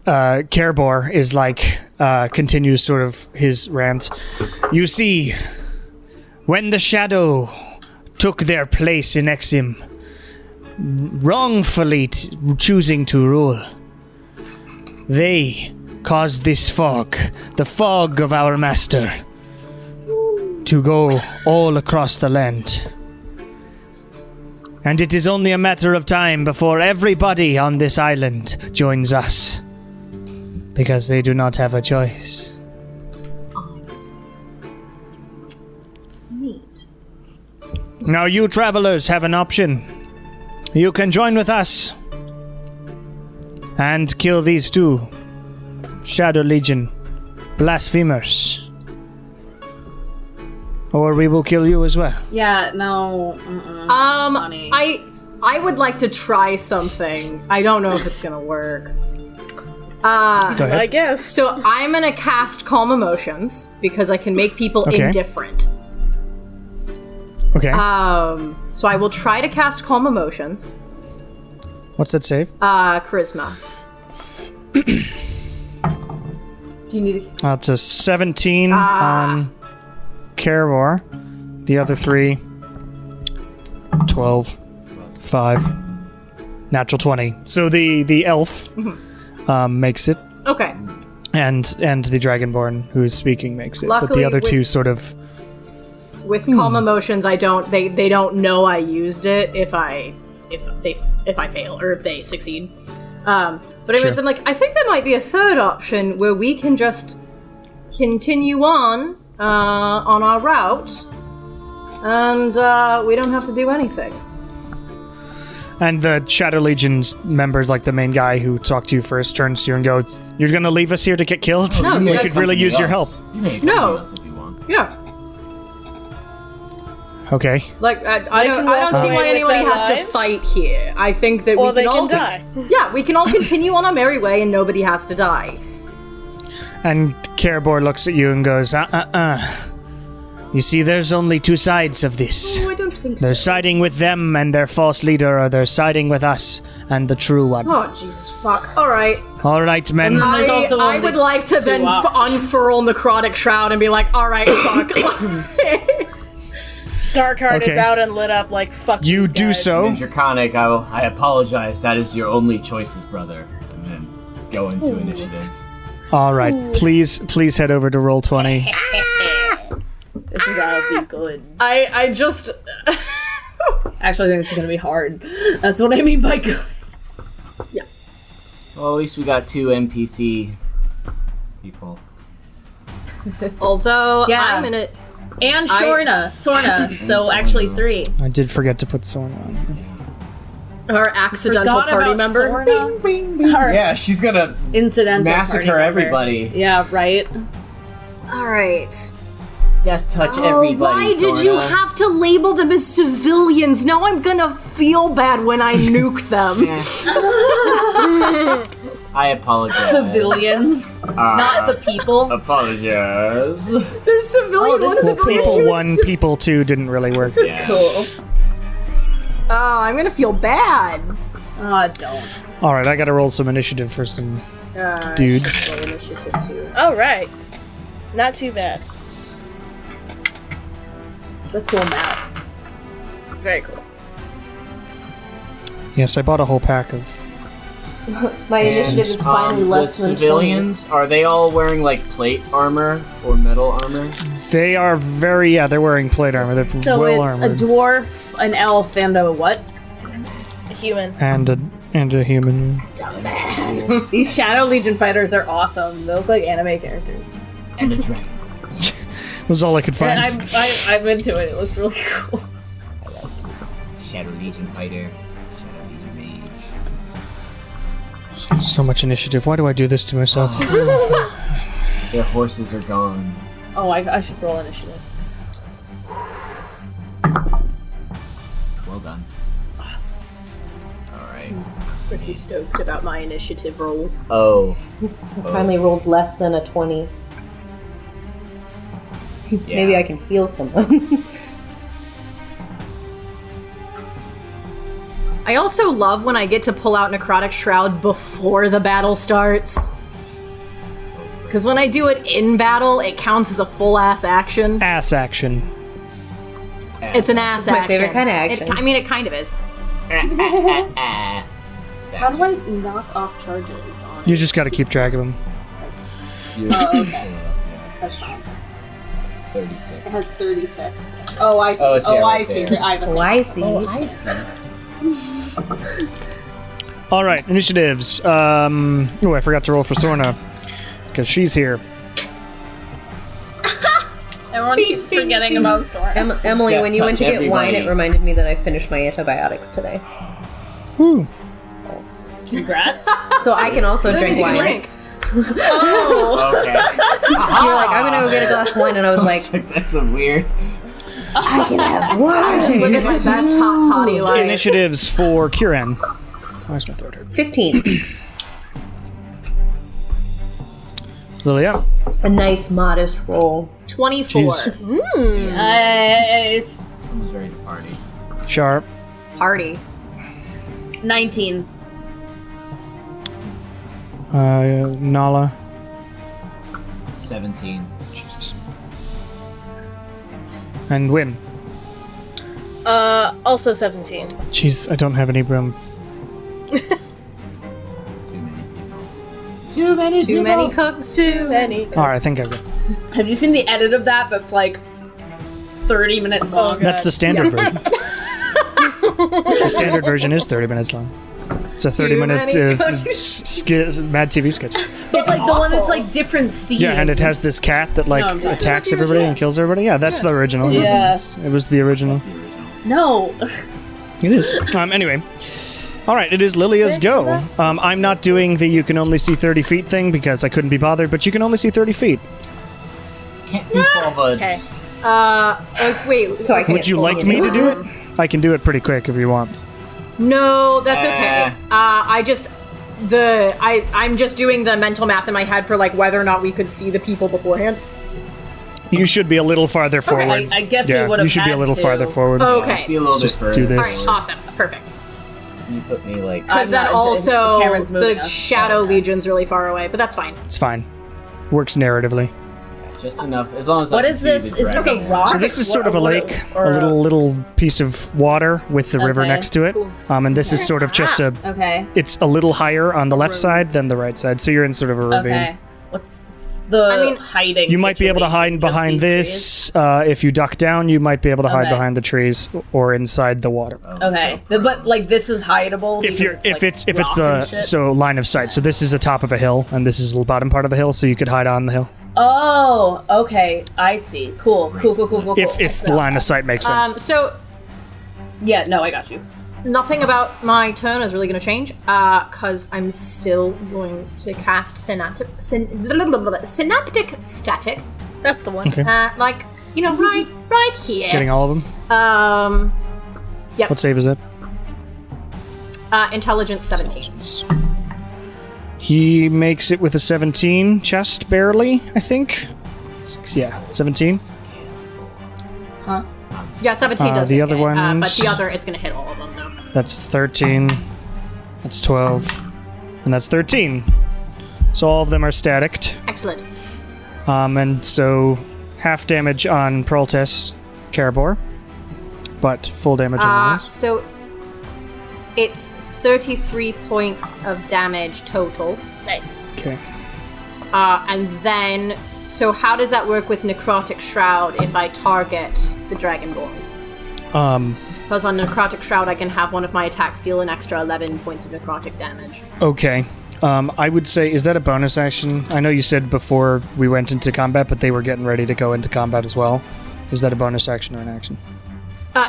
Kerbor is like, continues sort of his rant. You see, when the shadow took their place in Exim, wrongfully choosing to rule, they caused this fog, the fog of our master, to go all across the land. And it is only a matter of time before everybody on this island joins us. Because they do not have a choice. Neat. Now you travelers have an option. You can join with us. And kill these two Shadow Legion blasphemers. Or we will kill you as well. Yeah, no. Honey. I would like to try something. I don't know if it's gonna work. Go ahead. I guess. So I'm gonna cast Calm Emotions because I can make people indifferent. Okay. So I will try to cast Calm Emotions. What's that save? Charisma. Do you need to... It's a 17 on Kerbor. The other 3, 12, 5, natural 20. So the elf makes it, Okay. and the Dragonborn who is speaking makes it. But Luckily, the other with- two sort of... With Calm Emotions, they don't know I used it if I fail or if they succeed. But anyways, Sure. I'm like, I think there might be a third option where we can just continue on our route, and we don't have to do anything. And the Shadow Legion's members, like the main guy who talked to you first, turns to you and goes, "You're gonna leave us here to get killed? No, we you could really use your help." You may No. us if you want. Yeah. Okay. Like, I can don't walk see away why with anybody their has lives. to fight here. I think that Or we they can all can die. Yeah, we can all continue on our merry way and nobody has to die. And Kerbor looks at you and goes, You see, there's only two sides of this. Oh, I don't think They're so. siding with them and their false leader, or they're siding with us and the true one. Oh, Jesus fuck. Alright. All right, men. There's also I only would like to then two options. unfurl Necrotic Shroud and be like, alright, fuck. Darkheart is Okay. out and lit up like fuck You these do guys. so. In Draconic, I apologize. That is your only choices, brother. And then go into initiative. All right, please head over to Roll20. This is gonna be good. I just... Actually, I think it's gonna be hard. That's what I mean by good. Well, at least we got 2 NPC people. Although, Yeah. I'm in it. And Sorna. So actually 3. I did forget to put Sorn on. Our accidental Forgot party about member. Sorna. Our Yeah, she's gonna incidental massacre party member. everybody. Yeah, right. Alright. Death touch everybody. Why did you Sorna. have to label them as civilians? Now I'm gonna feel bad when I nuke them. I apologize. Civilians, not the people. Apologize. There's civilian this one, is civilian People two, 1, people 2 didn't really work. This is cool. Oh, I'm gonna feel bad. Don't. All right, I gotta roll some initiative for some dudes. Roll initiative too. All right. Not too bad. It's a cool map. Very cool. Yes, I bought a whole pack of... My initiative is finally less the than civilians, are they all wearing like plate armor or metal armor? They are very... Yeah, they're wearing plate armor. They're So well it's armored. a dwarf, an elf, and a what? A human. And a human. These Shadow Legion fighters are awesome. They look like anime characters. And a dragon. Was all I could find. And I'm into it. It looks really cool. Shadow Legion fighter. Shadow Legion mage. So much initiative. Why do I do this to myself? Their horses are gone. Oh, I should roll initiative. Well done. Pretty stoked about my initiative roll. Oh. I finally rolled less than a 20. Yeah. Maybe I can heal someone. I also love when I get to pull out Necrotic Shroud before the battle starts. Because when I do it in battle, it counts as a full-ass action. Ass action. It's an ass It's my action. favorite kind of action. It kind of is. How do I knock off charges on You just got to keep track of them. Oh, okay. That's fine. 36. It has 36. Oh, I see. Oh, it's Oh, yeah, I right see. there. I have a thing. I see. I see. All right, initiatives. Oh, I forgot to roll for Sorna because she's here. Everyone keeps forgetting about Sora. Emily, Yeah, when you went to touch get wine, everybody. it reminded me that I finished my antibiotics today. Woo. Congrats. So I can also drink wine. Drink. Oh. Okay. You're like, I'm gonna go get a glass of wine, and I was like, That's a weird. I can have Just wine. living my best hot toddy life. Initiatives for Kieran. Where's my throat hurt? 15. Lilia. A nice, modest roll. 24. Jeez. Nice. Someone's ready to party. Sharp. Party. 19. Nala. 17. Jesus. And Win. Also 17. Jeez, I don't have any room. Too many people. Too many cooks, too many. All right, I think I've got. Have you seen the edit of that? That's like 30 minutes long. That's the standard version. The standard version is 30 minutes long. It's a 30-minute Mad TV sketch. It's like the one that's like different themes. Yeah, and it has this cat that like No, I'm just- attacks everybody and kills everybody. Yeah, that's the original. Yeah. It was the original. That's the original. No. It is. Anyway. All right, it is Lilia's go. I'm not doing the you can only see 30 feet thing because I couldn't be bothered, but you can only see 30 feet. Can't be bothered. Okay. Wait. So I can Would get you like me to do it? I can do it pretty quick if you want. No, that's okay. I'm just doing the mental math in my head for like whether or not we could see the people beforehand. You should be a little farther forward. I guess yeah, we would have you should be a had little to. farther forward. Okay. Be a little Just bit further. do All this. right. Awesome. Perfect. You put me like. Because I'm then not- also Cameron's moving the us. Shadow Legion's really far away, but that's fine. It's fine. Works narratively. Just enough, as long as What I can is see this? the Is this dragon. a rock? So this is sort of a lake, or a little piece of water with the river Okay, next to it. cool. And this is sort of just a. Okay. It's a little higher on the left side than the right side, so you're in sort of a ravine. Okay. What's the hiding? You might be able to hide situation? Just behind these this. If you duck down, you might be able to hide Okay. behind the trees or inside the water. trees? Okay. But like this is hideable. If you're, if it's rock and the shit? so line of sight. So this is the top of a hill, and this is the bottom part of the hill, so you could hide on the hill. Oh, okay. I see. Cool. If the line of sight makes sense. So Yeah. No, I got you. nothing about my turn is really going to change, because I'm still going to cast synaptic static, That's the one. Okay. like right here. Getting all of them. Yep. What save is it? Intelligence 17. He makes it with a 17, just barely, I think. Yeah, 17. Yeah, 17 does. the make other it, ones- but the other, it's going to hit all of them though. That's 13. That's 12. And that's 13. So all of them are staticked. Excellent. And so half damage on Proltes Carabor, but full damage on the others. So it's 33 points of damage total. Nice. Okay. And then, so how does that work with Necrotic Shroud if I target the Dragonborn? Because on Necrotic Shroud, I can have one of my attacks deal an extra 11 points of necrotic damage. Okay. I would say, is that a bonus action? I know you said before we went into combat, but they were getting ready to go into combat as well. Is that a bonus action or an action?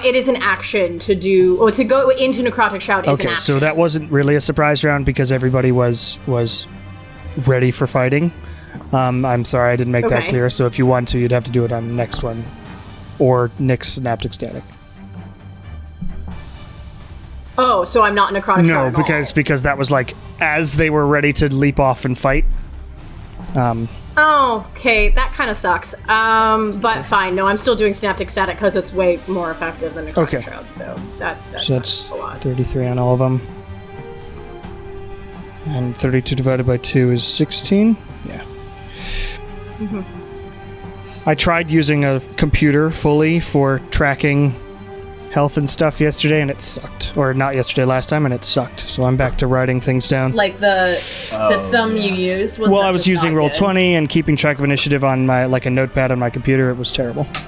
It is an action to do, or to go into Necrotic Shroud is an Okay, action. so that wasn't really a surprise round because everybody was ready for fighting. I'm sorry I didn't make that Okay. clear. So if you want to, you'd have to do it on the next one, or Nick's Synaptic Static. Oh, so I'm not necrotic No, shot at all. because that was like as they were ready to leap off and fight. Oh, okay, that kind of sucks. But fine. No, I'm still doing synaptic static because it's way more effective than necrotic Okay. shroud. So that So sucks that's a lot. 33 on all of them. And 32 divided by 2 is 16. Yeah. I tried using a computer fully for tracking health and stuff yesterday, and it sucked. Or not yesterday, last time, and it sucked. So I'm back to writing things down. Like the system you used was. Well, not I was just using not Roll20 and keeping track of initiative on my a notepad on my computer. It was terrible. good.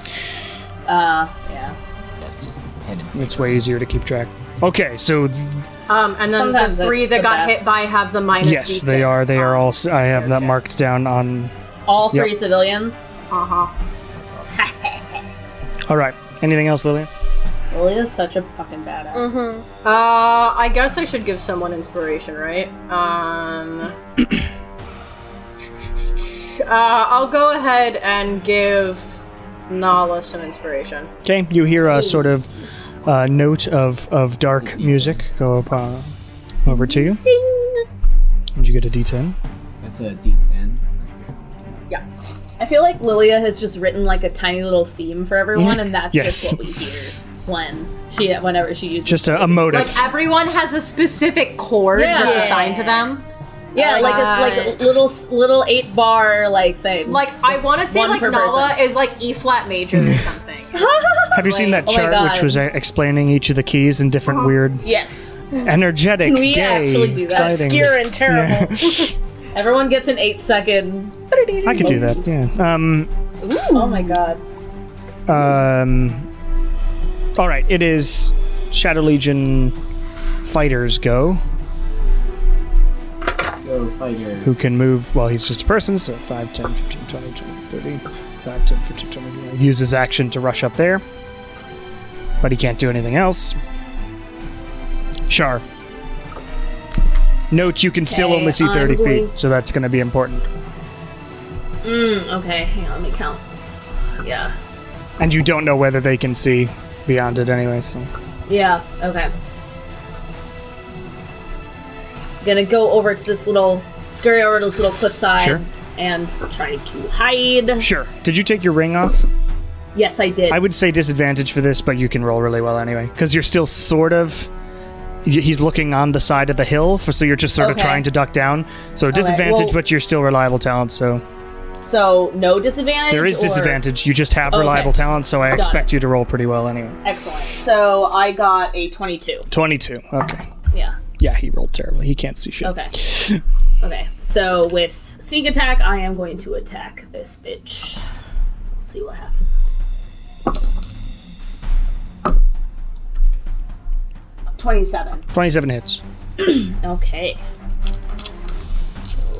Yeah. That's just a pen and It's way easier to keep track. Okay, so And then Sometimes the 3 it's that the got best. hit by have the minus yes, D6. they are. They are all. I have that marked down on. All 3 Yep. civilians. Uh-huh. All right. Anything else, Lillian? Lily is such a fucking badass. I guess I should give someone inspiration, right? I'll go ahead and give Nala some inspiration. Okay, you hear a sort of note of dark music go up over to you. Did you get a D10? That's a D10. Yeah. I feel like Lilia has just written like a tiny little theme for everyone, and that's Yes. just what we hear whenever she uses. Just a motive. Like everyone has a specific chord Yeah. that's assigned to them. yeah, like a little 8-bar like thing. Like I Just want to say one like per Nala person. is like E flat major or something. Have you seen that oh my chart which God. was explaining each of the keys in different weird, Yes. energetic, Can we gay, actually do that? exciting? Obscure and terrible. Everyone gets an 8-second. I could do that. Yeah. Oh my god. All right. It is Shadow Legion fighters go. Go, fighter. Who can move, well, he's just a person, so 5, 10, 15, 20, 20, 30, 5, 10, 15, 20, you know, use his action to rush up there. But he can't do anything else. Char. Note you can still Okay, only see I'm 30 going- feet, so that's going to be important. Okay, hang on, let me count. Yeah. And you don't know whether they can see beyond it anyway, so. Yeah, okay. Gonna go over to this little, scurry over to this little cliffside Sure. and try to hide. Sure. Did you take your ring off? Yes, I did. I would say disadvantage for this, but you can roll really well anyway. Because you're still sort of... He's looking on the side of the hill, so you're just sort of Okay. trying to duck down. So disadvantage, well- but you're still reliable talent, so... So, no disadvantage? There is or- disadvantage. You just have Okay. reliable talent, so I Got expect it. you to roll pretty well anyway. Excellent. So, I got a 22. 22. Okay. Yeah. Yeah, he rolled terribly. He can't see shit. Okay. Okay. So, with sneak attack, I am going to attack this bitch. We'll see what happens. 27. 27 hits. Okay.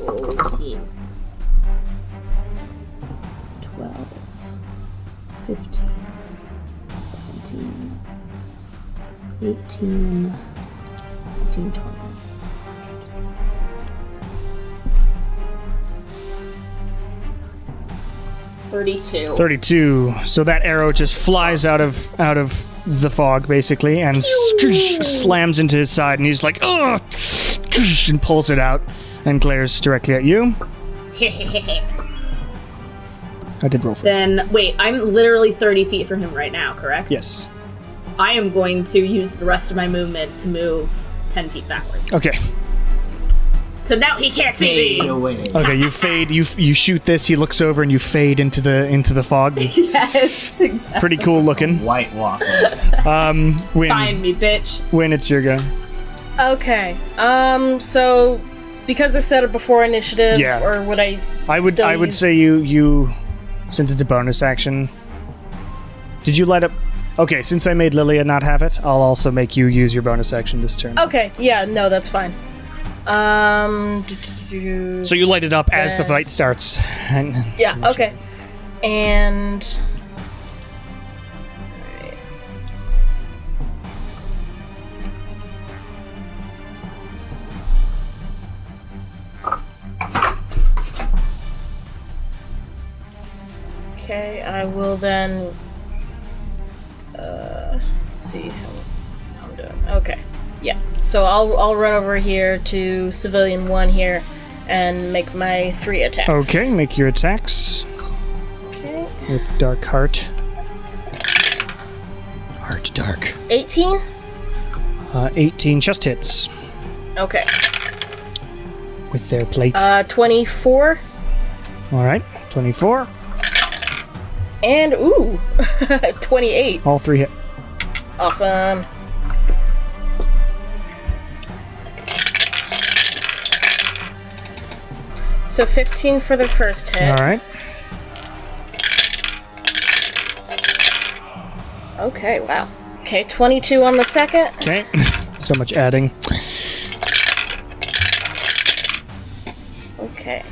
14. 12. 15. 17. 18. 19, 20. 6. 32. 32. So that arrow just flies out of the fog, basically, and slams into his side, and he's like, ugh! And pulls it out and glares directly at you. I did roll for it. Then, wait, I'm literally 30 feet from him right now, correct? Yes. I am going to use the rest of my movement to move 10 feet backward. Okay. So now he can't see Fade me! away. Okay, you fade, you shoot this, he looks over, and you fade into the fog. Yes, exactly. Pretty cool looking. White Walker. Win. Find me, bitch. Win, it's your go. Okay. So because I said it before initiative, Yeah. or would I? I would still I would use- say you since it's a bonus action. Did you light up? Okay, since I made Lilia not have it, I'll also make you use your bonus action this turn. Okay. Yeah. No, that's fine. So you light it up as the fight starts. Yeah. Okay. And. Okay, I will then. Let's see how I'm doing. Okay. Yeah. So I'll run over here to civilian 1 here and make my 3 attacks. Okay, make your attacks Okay. with Dark Heart. Heart Dark. 18? 18 just hits Okay. with their plate. 24. All right, 24. And, 28. All 3 hit. Awesome. So 15 for the first hit. All right. Okay, wow. Okay, 22 on the second. Okay. So much adding. Okay.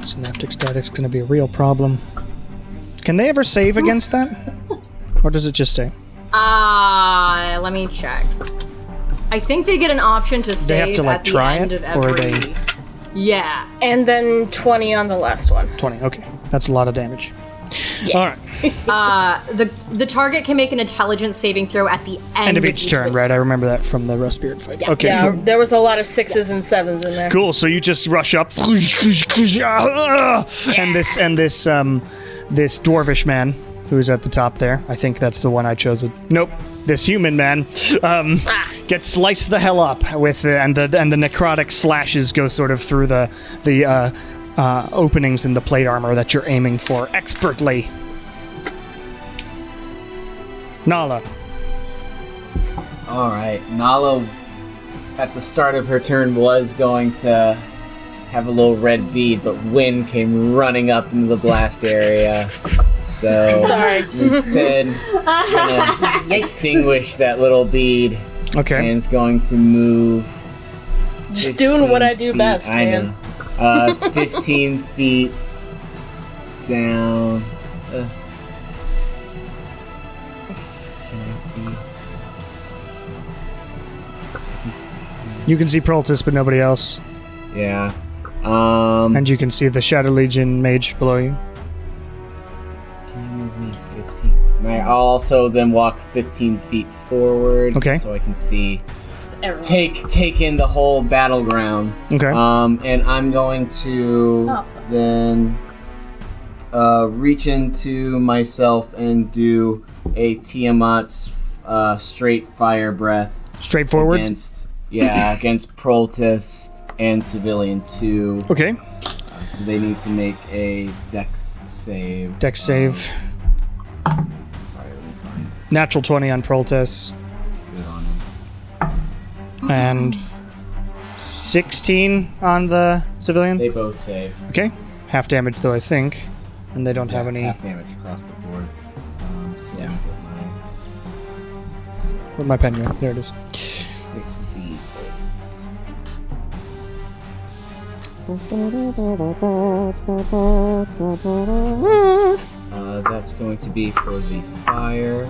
Synaptic static's going to be a real problem. Can they ever save against that? Or does it just stay? Let me check. I think they get an option to save have to, like, at the try end it, of or every... they- Yeah. And then 20 on the last one. 20. Okay. That's a lot of damage. All right. The target can make an intelligence saving throw at the end End of each turn, its right? I remember that from the Rust Spirit fight. Okay, Yeah, cool. there was a lot of 6s and 7s in there. Cool. So you just rush up, and this dwarvish man who's at the top there. I think that's the one I chose. Nope. This human man gets sliced the hell up with, and the necrotic slashes go sort of through the openings in the plate armor that you're aiming for expertly. Nala. Alright, Nala, at the start of her turn, was going to have a little red bead, but Wynn came running up into the blast area. So, Sorry. instead, gonna extinguish that little bead. Okay. And it's going to move. Just doing what I do feet- best, I man. know. 15 feet down. Can I see? You can see Proltus, but nobody else. Yeah. And you can see the Shadow Legion mage below you. Can you move me 15? I'll also then walk 15 feet forward. Okay. So I can see. Take in the whole battleground. Okay. And I'm going to then reach into myself and do a Tiamat's straight fire breath. Straight forward? Against Proltus and Civilian 2. Okay. So they need to make a dex save. Dex save. Sorry, let me find Natural 20 on Proltus. it on him. And 16 on the civilian. They both save. Okay. Half damage, though, I think. And they don't have any. Half damage across the board. So let me Where'd my pen go? There it is. get my 6d8. That's going to be for the fire.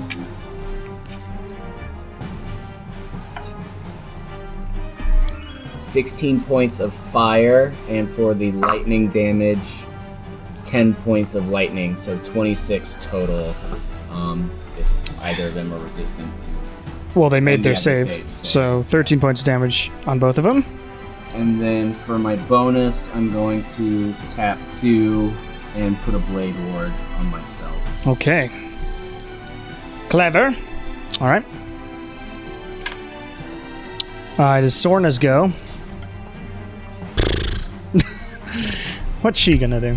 16 points of fire, and for the lightning damage, 10 points of lightning, so 26 total. If either of them are resistant to. Well, they made And their yeah, they save. save, so- So 13 points of damage on both of them. And then for my bonus, I'm going to tap 2 and put a blade ward on myself. Okay. Clever. All right. It is Sorna's go. What's she gonna do?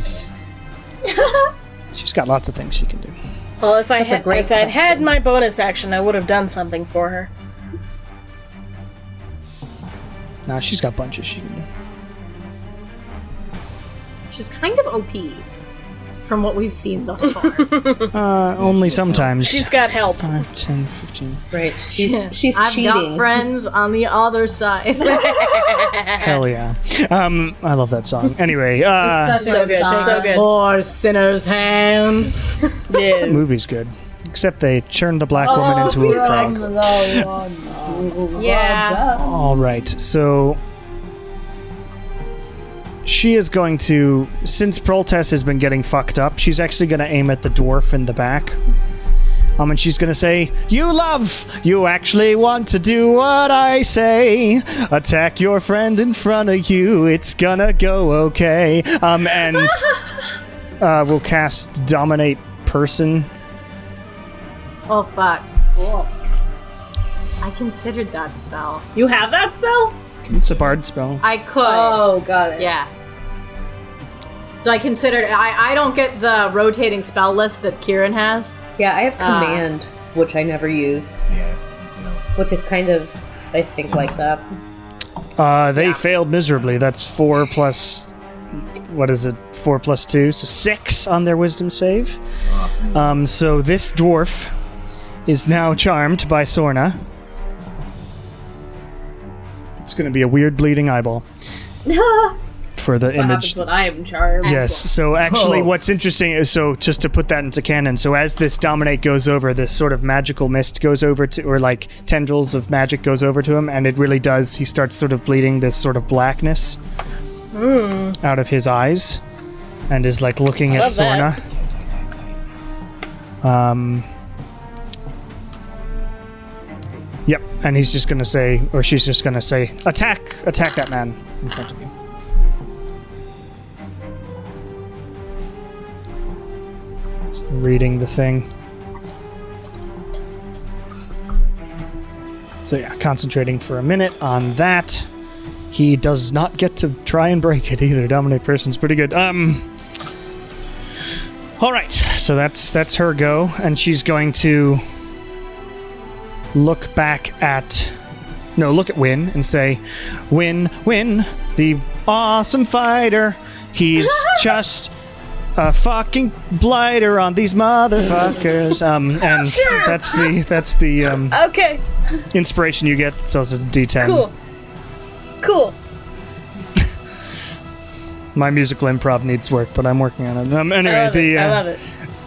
She's got lots of things she can do. Well, if I'd great had my bonus action, I would have done something for her. Nah, she's got bunches she can do. She's kind of OP from what we've seen thus far. Only sometimes. She's got help. 5, 10, 15. Right. She's I've cheating. got friends on the other side. Hell yeah. I love that song. Anyway, So good, so good. Or Sinner's Hand. Yes. movie's good. Except they turned the black woman into a frog. Yeah. All right, so she is going to, since Proltess has been getting fucked up, she's actually going to aim at the dwarf in the back. And she's gonna say, "You love, you actually want to do what I say. Attack your friend in front of you, it's gonna go okay." And we'll cast Dominate Person. Oh, fuck. Cool. I considered that spell. You have that spell? It's a bard spell. I could. Oh, got it. Yeah. So I considered. I don't get the rotating spell list that Kieran has. Yeah, I have command, which I never used, Yeah. which is kind of, I think, like that. They failed miserably. That's 4 plus... What is it? 4 plus 2, so 6 on their wisdom save. So this dwarf is now charmed by Sorna. It's going to be a weird bleeding eyeball for the What image. happens when I am charmed? Yes. So actually, Oh. what's interesting is, so just to put that into canon, so as this dominate goes over, this sort of magical mist goes over to, or like tendrils of magic goes over to him, and it really does. He starts sort of bleeding this sort of blackness out of his eyes, and is like looking at love Sorna. that. Yep, and he's just gonna say, or she's just gonna say, attack that man in front of you. So reading the thing. So yeah, concentrating for a minute on that. He does not get to try and break it either. Dominate Person's pretty good. All right, so that's her go, and she's going to look at Win and say, Win, the awesome fighter. He's just a fucking blighter on these motherfuckers. And that's the Okay, inspiration you get. So it's a D10. cool. My musical improv needs work, but I'm working on it. Anyway, I love it.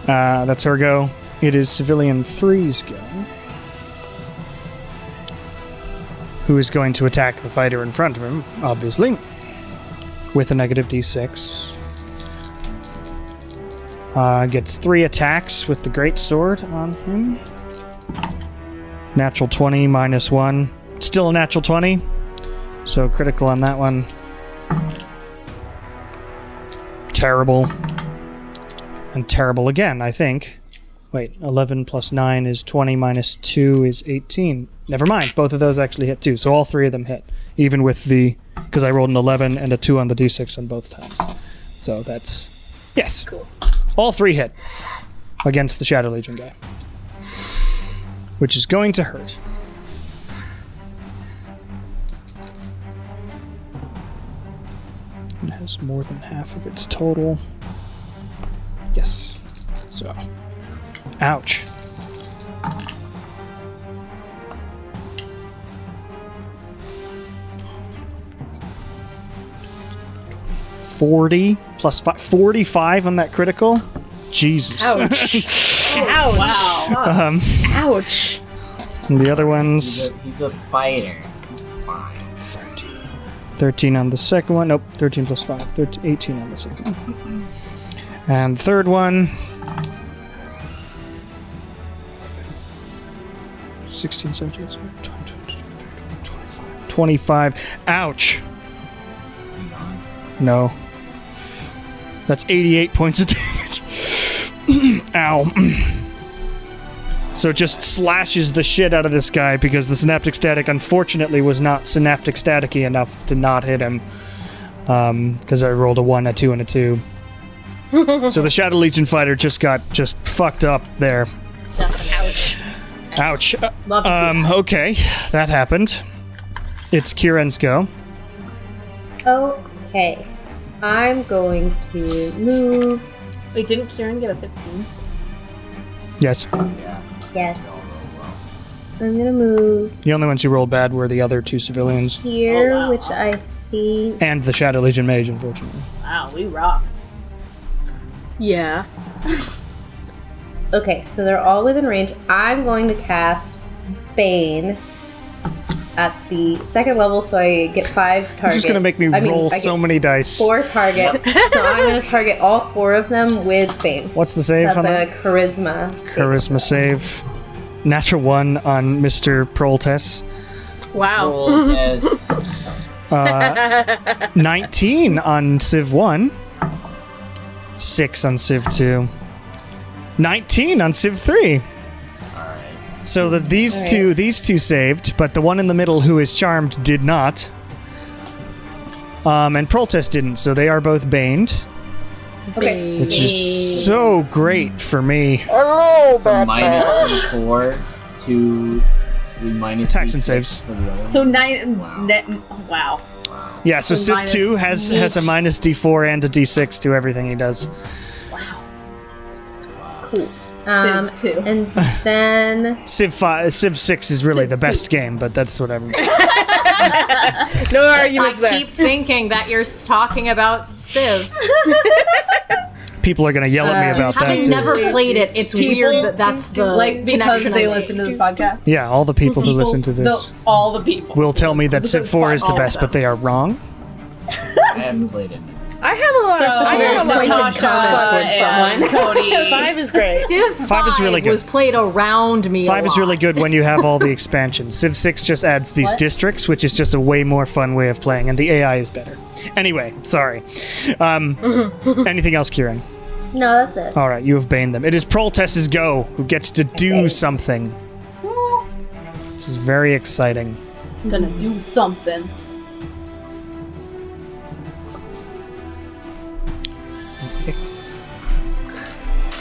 That's her go. It is Civilian 3's go. Who is going to attack the fighter in front of him, obviously, with a negative d6. Gets 3 attacks with the great sword on him. Natural 20 minus 1. Still a natural 20. So critical on that one. Terrible. And terrible again, I think. Wait, 11 plus 9 is 20 minus 2 is 18. Never mind, both of those actually hit too. So all 3 of them hit. Even with because I rolled an 11 and a 2 on the d6 on both times. So that's... Yes. Cool. All 3 hit against the Shadow Legion guy. Which is going to hurt. It has more than half of its total. Yes. So... Ouch. $40 plus 5, 45 on that critical. Jesus. Ouch. Ouch. Wow. Ouch. And the other ones, He's a fighter. He's fine. 13 on the second one. Nope, 13 plus 5, 18 on the second one. And the third one, 16, 17, 18, 20, 25. Ouch. No. That's 88 points of damage. Ow. So it just slashes the shit out of this guy because the synaptic static unfortunately was not synaptic staticky enough to not hit him. Because I rolled a 1, a 2, and a 2. So the Shadow Legion fighter just got fucked up there. Ouch. Ouch. Love to see that. Okay, that happened. It's Kieran's go. Okay. I'm going to move. Wait, didn't Kieran get a 15? Yes. Yeah. Yes. I'm gonna move The only ones who rolled bad were the other 2 civilians here, Oh, wow. which I think. and the Shadow Legion mage, unfortunately. Wow, we rock. Yeah. Okay, so they're all within range. I'm going to cast Bane at the second level, so I get 5 targets. You're just gonna make me roll so many dice. 4 targets. So I'm gonna target all 4 of them with Bane. What's the save on that? That's a charisma save. Charisma save. Natural 1 on Mr. Proltes. Wow. Roll as 19 on Civ 1. 6 on Civ 2. 19 on Civ 3. alright. So that these two saved, but the one in the middle who is charmed did not. And Proltes didn't, so they are both baned, Okay. which is so great for me. So minus D4 to the minus Attacks and D6 saves. for the other one. So 9. Wow. Yeah, so So Civ minus 2 has a minus D4 and a D6 to everything he does. Cool. Um, Civ 2. And then Civ 6 is really the best game, but that's whatever. No I arguments there. keep thinking that you're talking about Civ. People are gonna yell at me about that Having too. never played it, it's weird that that's the Like, because connection they I made. listen to this podcast? Yeah, all the people who listen to this All the people. will tell me that This Civ 4 is the all of best, them. but they are wrong. I haven't played it. I have a lot So, of. I have a lot of Natasha fun with and someone. Cody. 5 is great. Civ 5 is really good. was played around me. 5 a is really lot. good when you have all the expansions. Civ 6 just adds these What? districts, which is just a way more fun way of playing, and the AI is better. Anyway, sorry. Anything else, Kieran? no, that's it. All right, you have baned them. It is Proltes's go, who gets to do something. Which is very exciting. I'm gonna do something.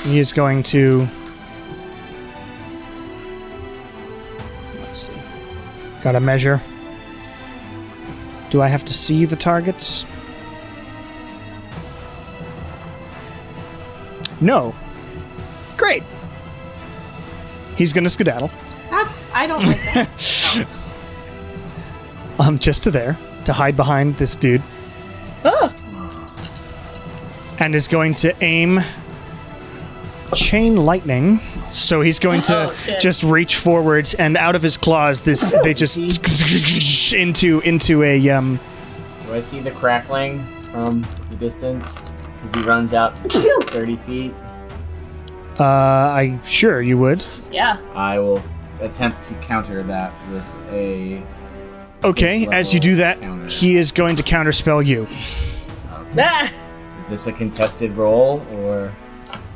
He is going to... Let's see. Gotta measure. Do I have to see the targets? No. Great. He's gonna skedaddle. I don't like that. Just to there, to hide behind this dude. And is going to aim chain lightning. So he's going to just reach forward, and out of his claws, they just into a Do I see the crackling from the distance? Because he runs out 30 feet. I sure you would. Yeah. I will attempt to counter that with a... Okay, as you do that, Counter. he is going to counterspell you. Ah! Is this a contested roll, or...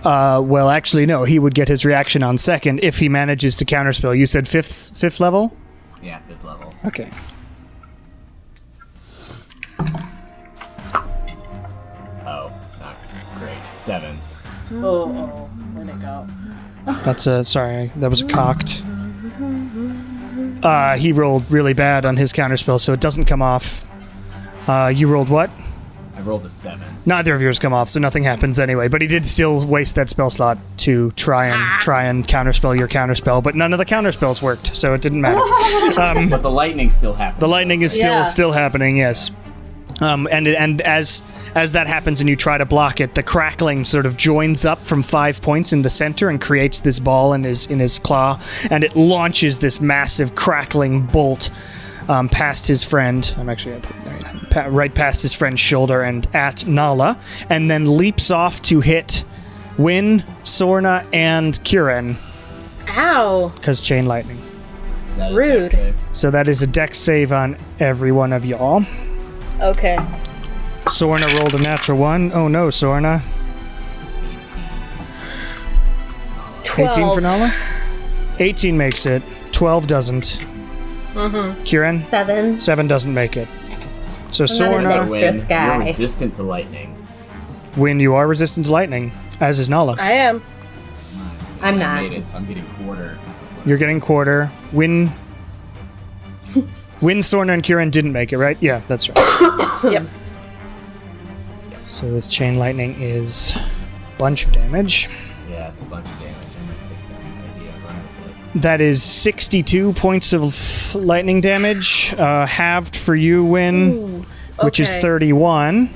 Well, actually, no. He would get his reaction on second if he manages to counterspell. You said fifth level? Yeah, 5th level. Okay. Oh, not great. 7. Oh, where'd it go? That's a... Sorry, that was a cocked. He rolled really bad on his counterspell, so it doesn't come off. You rolled what? I rolled a 7. Neither of yours come off, so nothing happens anyway. But he did still waste that spell slot to try and counterspell your counterspell, but none of the counterspells worked, so it didn't matter. But the lightning still happens. The lightning is Yeah. still happening, yes. And as that happens and you try to block it, the crackling sort of joins up from 5 points in the center and creates this ball in his claw, and it launches this massive crackling bolt past his friend. I'm actually gonna put it there, right past his friend's shoulder and at Nala, and then leaps off to hit Win, Sorna, and Kieran Ow! because chain lightning. Is that a Rude. dex save? So that is a dex save on every one of y'all. Okay. Sorna rolled a natural 1. Oh no, Sorna. 12. 18 for Nala? 18 makes it. 12 doesn't. Kieran? 7. 7 doesn't make it. So Another Sorna, dexterous Win, guy. you're resistant to lightning. when you are resistant to lightning, as is Nala. I am. I'm I not. made it, so I'm getting quarter. You're getting quarter. Win, Sorna, and Kieran didn't make it, right? Yeah, that's right. Yep. So this chain lightning is a bunch of damage. Yeah, it's a bunch of damage. I'm gonna take that idea and run with it. That is 62 points of lightning damage, halved for you, Win, which is okay. 31.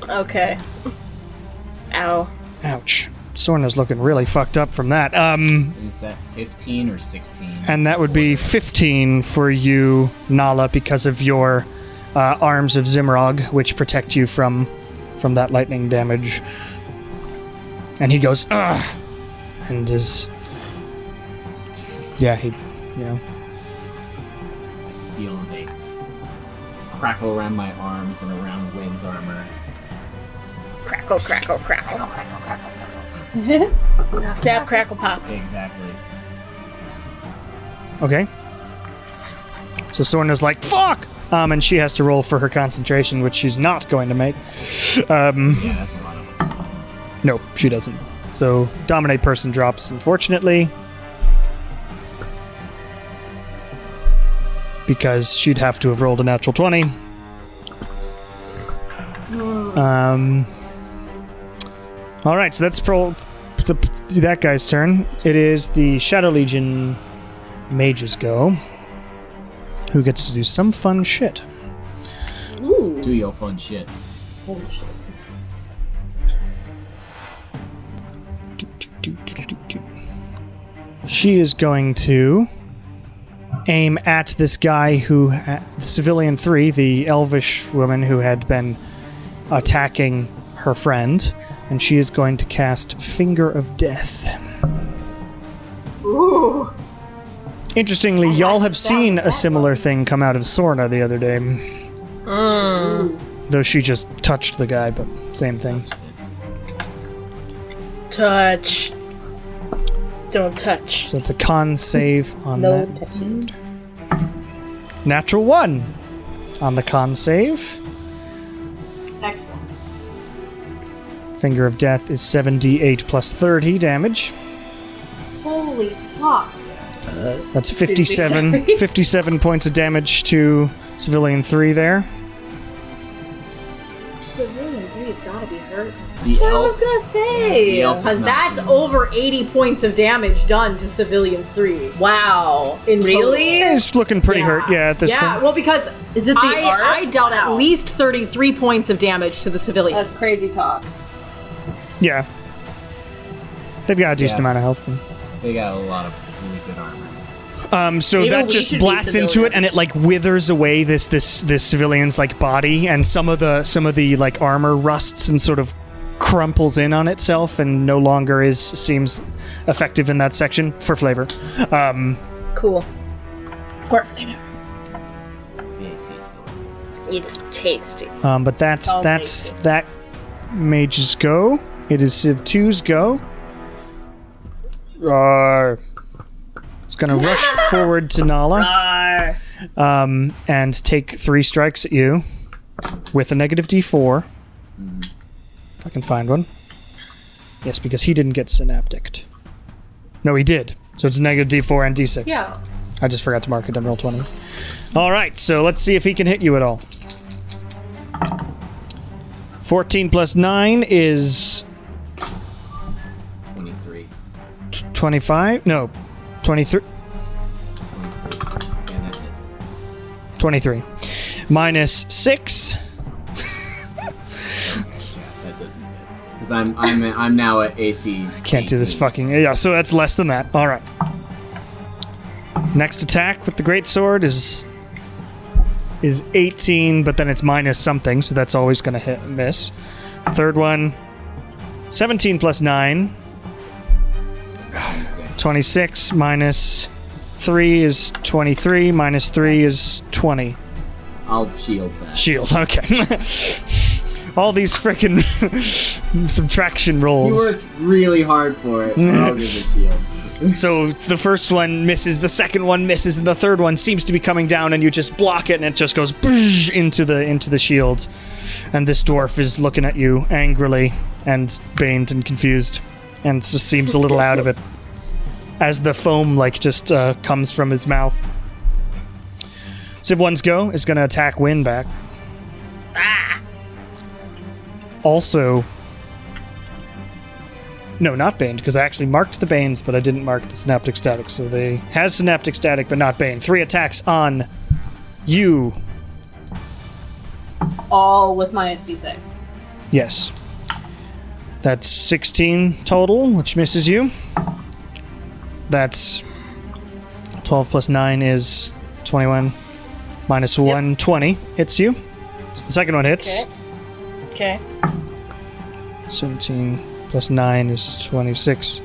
Okay. Ow. Ouch. Sorna's looking really fucked up from that. Is that 15 or 16? And that would be 15 for you, Nala, because of your arms of Zimrog, which protect you from that lightning damage. And he goes, ugh! And is... Yeah, he... Yeah. Feel they crackle around my arms and around Wayne's armor. Crackle, crackle, crackle. Crackle, crackle, crackle, crackle. Snap, crackle, pop. Exactly. Okay. So Sorna's like, fuck! And she has to roll for her concentration, which she's not going to make. Yeah, that's a lot of them. No, she doesn't. So Dominate Person drops, unfortunately. Because she'd have to have rolled a natural 20. Alright, so that's that guy's turn. It is the Shadow Legion mage's go. Who gets to do some fun shit. Ooh. Do your fun shit. Holy shit. She is going to aim at this guy who, Civilian 3, the elvish woman who had been attacking her friend, and she is going to cast Finger of Death. Ooh. Interestingly, y'all have seen a similar thing come out of Sorna the other day. Though she just touched the guy, but same thing. Touch. Don't touch. So it's a con save on No that. touching. Natural 1 on the con save. Excellent. Finger of Death is 7d8 plus 30 damage. Holy fuck. That's 57 points of damage to Civilian 3 there. Civilian 3's gotta be hurt. The That's what I was elf- gonna say. the elf is Because not that's doing over 80 points of damage done to Civilian 3. Wow. In Really? He's looking pretty hurt, yeah, at this Yeah, point. well, because Is it the art? I dealt at Wow. least 33 points of damage to the civilians. That's crazy talk. Yeah. They've got a decent Yeah. amount of health. They got a lot of really good armor. So Maybe that we just should be blasts into it, and it civilians. like withers away this civilian's like body, and some of the like armor rusts and sort of crumples in on itself, and no longer seems effective in that section for flavor. Cool. For flavor. The AC is still It's tasty. But that's I'll take it. that mage's go. It is Civ 2's go. It's gonna rush forward to Nala. And take 3 strikes at you with a negative D4. If I can find one. Yes, because he didn't get synapticed. No, he did. So it's negative D4 and D6. Yeah. I just forgot to mark it on roll 20. All right, so let's see if he can hit you at all. 14 plus 9 is 23. 25. No, 23. 23. Yeah, that hits. 23. Minus 6. Yeah, that doesn't hit. Because I'm now at AC. Can't do this 18. fucking. Yeah, so that's less than that. All right. Next attack with the greatsword is 18, but then it's minus something, so that's always going to hit and miss. Third one, 17 plus 9, 26 minus 3 is 23, minus 3 is 20. I'll shield that. Shield, okay. All these frickin' subtraction rolls. You worked really hard for it. I'll give it a shield. So the first one misses, the second one misses, and the third one seems to be coming down, and you just block it, and it just goes into the shield. And this dwarf is looking at you angrily and baned and confused, and just seems a little out of it as the foam just comes from his mouth. Civ 1's go is going to attack Win back. Also. No, not Bane, because I actually marked the Banes, but I didn't mark the Synaptic Static. So they has Synaptic Static, but not Bane. 3 attacks on you. All with minus D6. Yes. That's 16 total, which misses you. That's 12 plus 9 is 21. Minus 1, 20 hits you. So the second one hits. Okay. 17 plus 9 is 26.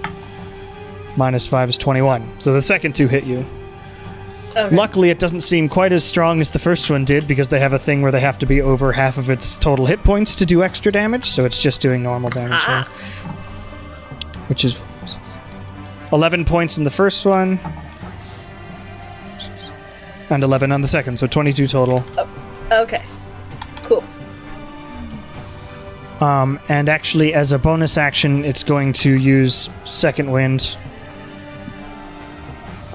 Minus 5 is 21. So the second two hit you. Okay. Luckily, it doesn't seem quite as strong as the first one did because they have a thing where they have to be over half of its total hit points to do extra damage, so it's just doing normal damage there. Which is 11 points in the first one, and 11 on the second, so 22 total. Okay. Cool. And actually, as a bonus action, it's going to use Second Wind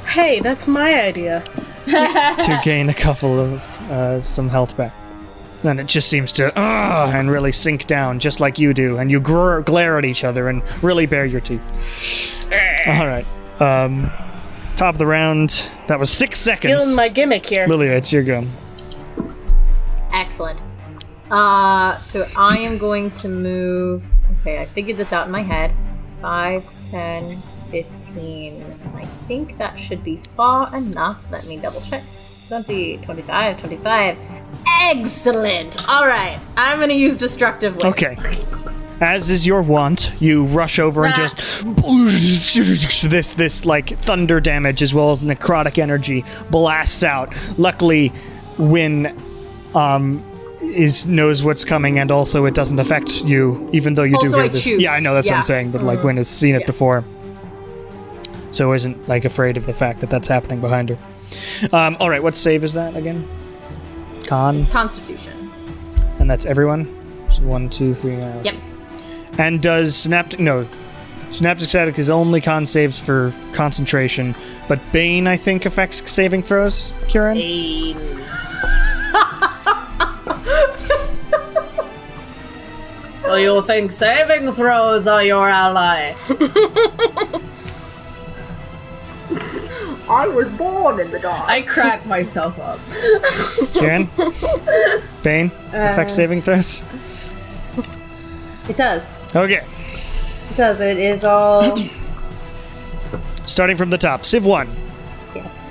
Hey, that's my idea. to gain a couple of some health back. And it just seems to and really sink down, just like you do, and you glare at each other and really bare your teeth. All right. Top of the round. That was 6 seconds. Stealing my gimmick here. Lilia, it's your go. Excellent. So I am going to move. Okay, I figured this out in my head. 5, 10, 15. I think that should be far enough. Let me double check. 20, 25, 25. Excellent! Alright, I'm gonna use Destructive Wave. Okay. As is your wont, you rush over and just this like thunder damage as well as necrotic energy blasts out. Luckily, Wynn knows what's coming, and also it doesn't affect you, even though you Also, do hear I this. choose. Yeah, I know that's what Yeah. I'm saying, but like Wynn has seen it before, so isn't like afraid of the fact that that's happening behind her. All right, what save is that again? Con, Constitution. and that's everyone. So 1, 2, 3. Yep. And does Synaptic Static is only con saves for concentration, but Bane, I think, affects saving throws, Kieran? So you think saving throws are your ally? I was born in the dark. I crack myself up. Kieran? Bane affects saving throws? It does. Okay, It does. It is all. starting from the top. Civ 1. Yes.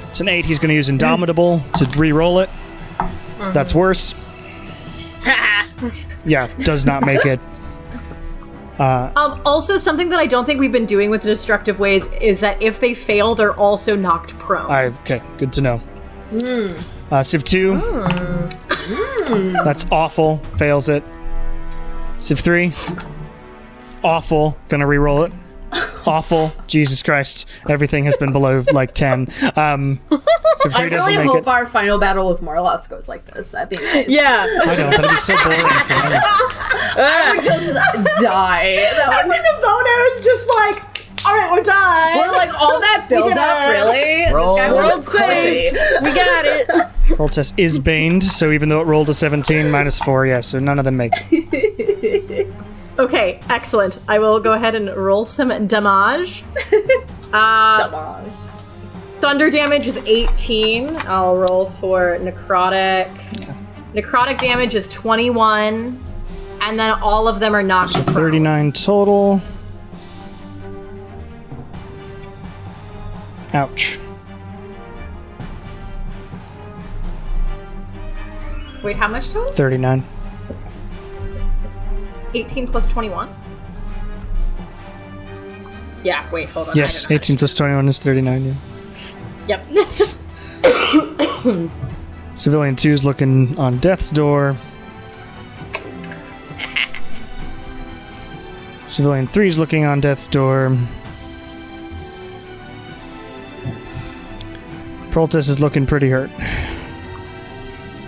It's an 8. He's going to use Indomitable to re-roll it. That's worse. Yeah, does not make it. Also, something that I don't think we've been doing with the Destructive Ways is that if they fail, they're also knocked prone. Okay, good to know. Civ 2. That's awful. Fails it. Civ 3. Awful. Gonna re-roll it. Awful. Jesus Christ. Everything has been below like 10. Civ 3 I doesn't really make hope it. our final battle with Morlots goes like this. That'd be nice. Yeah. I know, that'd be so boring for me. I would just die. That And then the boner is just like, alright, we're done. We're like all that build did up, it. really? Roll. This guy World was a pussy. saved. We got it. Roll test is baned, so even though it rolled a 17, minus 4, yeah, so none of them make it. Okay, excellent. I will go ahead and roll some damage. Damage. Thunder damage is 18. I'll roll for necrotic. Necrotic damage is 21. And then all of them are knocked prone. 39 total. Ouch. Wait, how much total? 39. 18 plus 21? Yeah, wait, hold on. Yes, I don't know. 18 plus 21 is 39, yeah. Yep. Civilian 2 is looking on death's door. Civilian 3 is looking on death's door. Proltus is looking pretty hurt.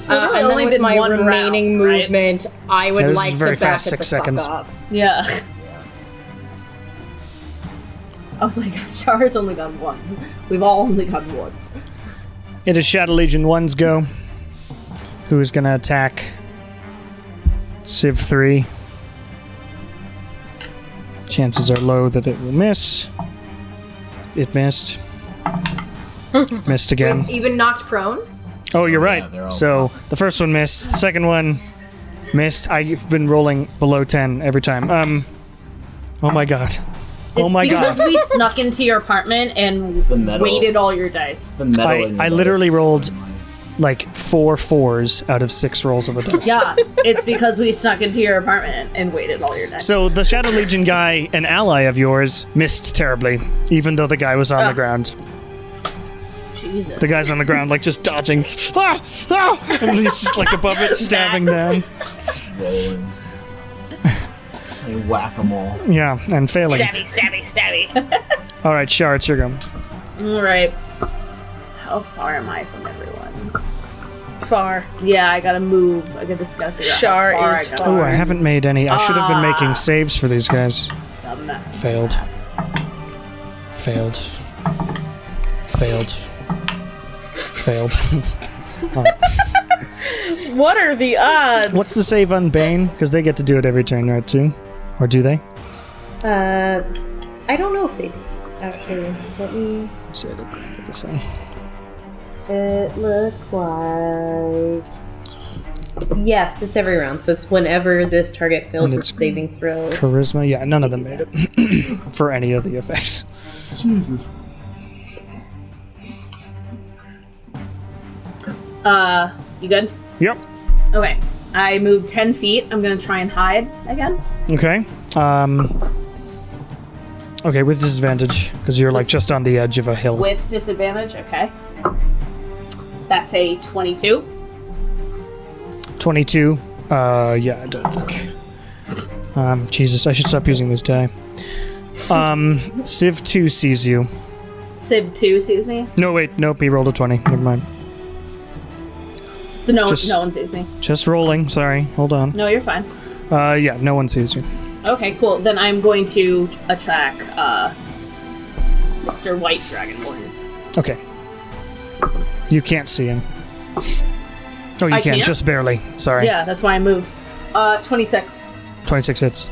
So really and only then with been my one remaining round, right? movement, I would Yeah, this like is very to back fast, it 6 the fuck seconds. up. Yeah. I was like, Char's only gone once. We've all only gone once. It is Shadow Legion 1's go. Who is going to attack Civ 3. Chances are low that it will miss. It missed. Missed again. Even knocked prone? Oh, you're Yeah, they're right. all So the first one missed. The second one Missed. I've been rolling below 10 every time. Oh my god. Oh my god. Because we snuck into your apartment and the metal. weighted all your dice. The metal in your I dice. literally rolled like 4 4s out of 6 rolls of a dice. Yeah, it's because we snuck into your apartment and weighted all your dice. So the Shadow Legion guy, an ally of yours, missed terribly, even though the guy was on the ground. Jesus. The guy's on the ground, like, just dodging. Ah! Ah! And he's just, like, above it, stabbing down. Rolling. Like whack-a-mole. Yeah, and failing. Stabby. All right, Shar, it's your go. All right. How far am I from everyone? Far. Yeah, I gotta move. I just gotta figure Shar out how far is I gotta far. Oh, I haven't made any. I should have been making saves for these guys. Failed. Failed. Failed. Failed. What are the odds? What's the save on Bane? Because they get to do it every turn, right, too? Or do they? I don't know if they do. Actually, let me. Say the brand of the thing. It looks like. Yes, it's every round. So it's whenever this target fails And its it's saving throw. Charisma? Yeah, none of them made it. For any of the effects. Jesus. You good? Yep. Okay. I moved 10 feet. I'm gonna try and hide again. Okay. Okay, with disadvantage, because you're like just on the edge of a hill. With disadvantage, okay. That's a 22. 22. Yeah, I don't think. Jesus, I should stop using this die. Civ 2 sees you. Civ 2 sees me. No, wait, nope, he rolled a 20. Never mind. So no Just- one sees me. Just rolling, sorry. Hold on. No, you're fine. Yeah, no one sees you. Okay, cool. Then I'm going to attack Mr. White Dragonborn. Okay. You can't see him. Oh, you I can, can't? just barely. Sorry. Yeah, that's why I moved. 26. 26 hits.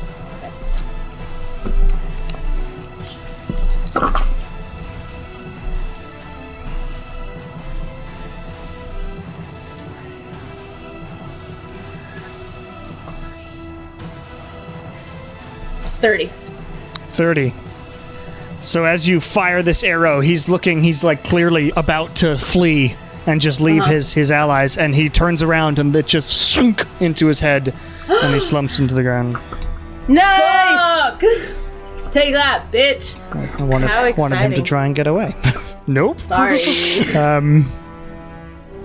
$30. 30. So as you fire this arrow, he's like clearly about to flee and just leave his allies, and he turns around and it just sunk into his head and he slumps into the ground. Nice! Fuck! Take that, bitch! I wanted him to exciting. try and get away. Nope. Sorry.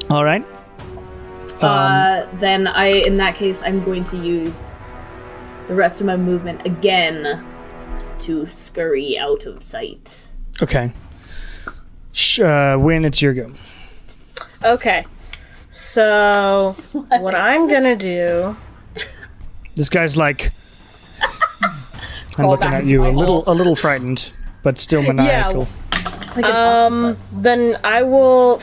All right. Then in that case, I'm going to use the rest of my movement again to scurry out of sight. Okay. Win, it's your go. Okay. So, what I'm gonna do... This guy's like... I'm Crawl looking back at into you my a hole. little frightened, but still maniacal. It's like an octopus. Then I will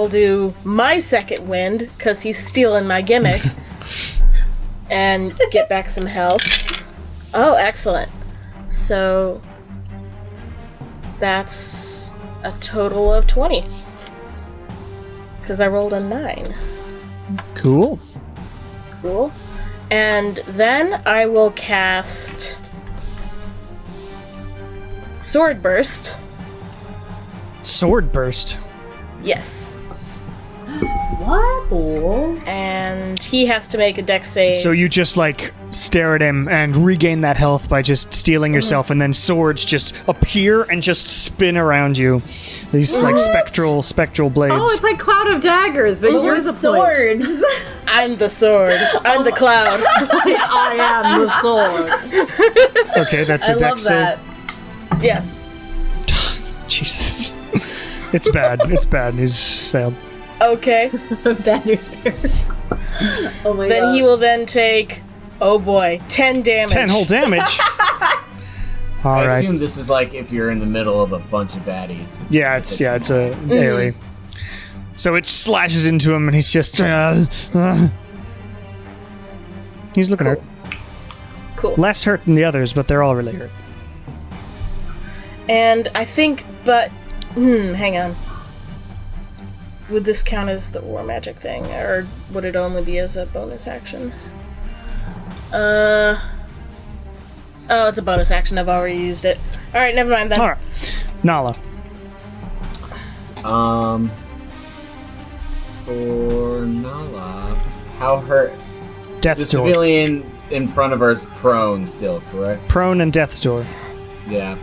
do my second wind, because he's stealing my gimmick, and get back some health. Oh, excellent. So, that's a total of 20. Because I rolled a 9. Cool. Cool. And then I will cast Sword Burst. Sword burst. Yes. What? Cool. And he has to make a dex save. So you just like stare at him and regain that health by just stealing yourself, and then swords just appear and just spin around you. These like spectral blades. Oh, it's like Cloud of Daggers, but yours a point. Swords! I'm the sword. I'm the cloud. I am the sword. Okay, that's I a love dex that. save. Yes. Jesus. It's bad. It's bad. He's failed. Okay. Bad news bears. Oh my god. Then he will then take, oh boy, 10 damage. 10 whole damage. All I right. assume this is like if you're in the middle of a bunch of baddies. Yeah, it's a AoE. So it slashes into him, and he's just he's looking hurt. Cool. Less hurt than the others, but they're all really hurt. And I think, hang on. Would this count as the war magic thing, or would it only be as a bonus action? Oh, it's a bonus action. I've already used it. All right, never mind then. All right. Nala. For Nala, how hurt? Death's The door. civilian in front of her is prone still, correct? Prone and death's door. Yeah.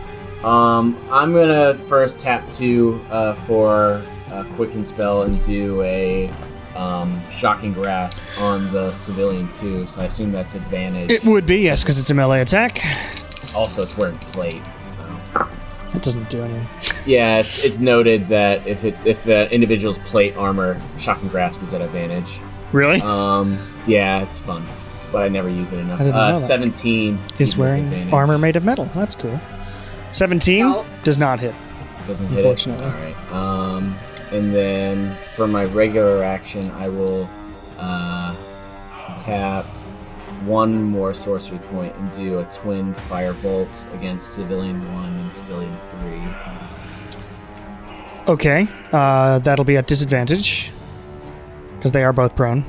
I'm gonna first tap 2 for a quicken spell and do a shocking grasp on the civilian too. So I assume that's advantage. It would be, yes, because it's a melee attack. Also, it's wearing plate. So It doesn't do anything. yeah, it's noted that if the individual's plate armor, shocking grasp is at advantage. Really? Yeah, it's fun, but I never use it enough. I didn't know that. 17 Is with wearing advantage. armor made of metal. That's cool. 17 No. does not hit. Doesn't hit Unfortunately. it. All right. And then for my regular action, I will tap 1 more sorcery point and do a twin firebolt against civilian 1 and civilian 3. Okay. That'll be at disadvantage. Because they are both prone.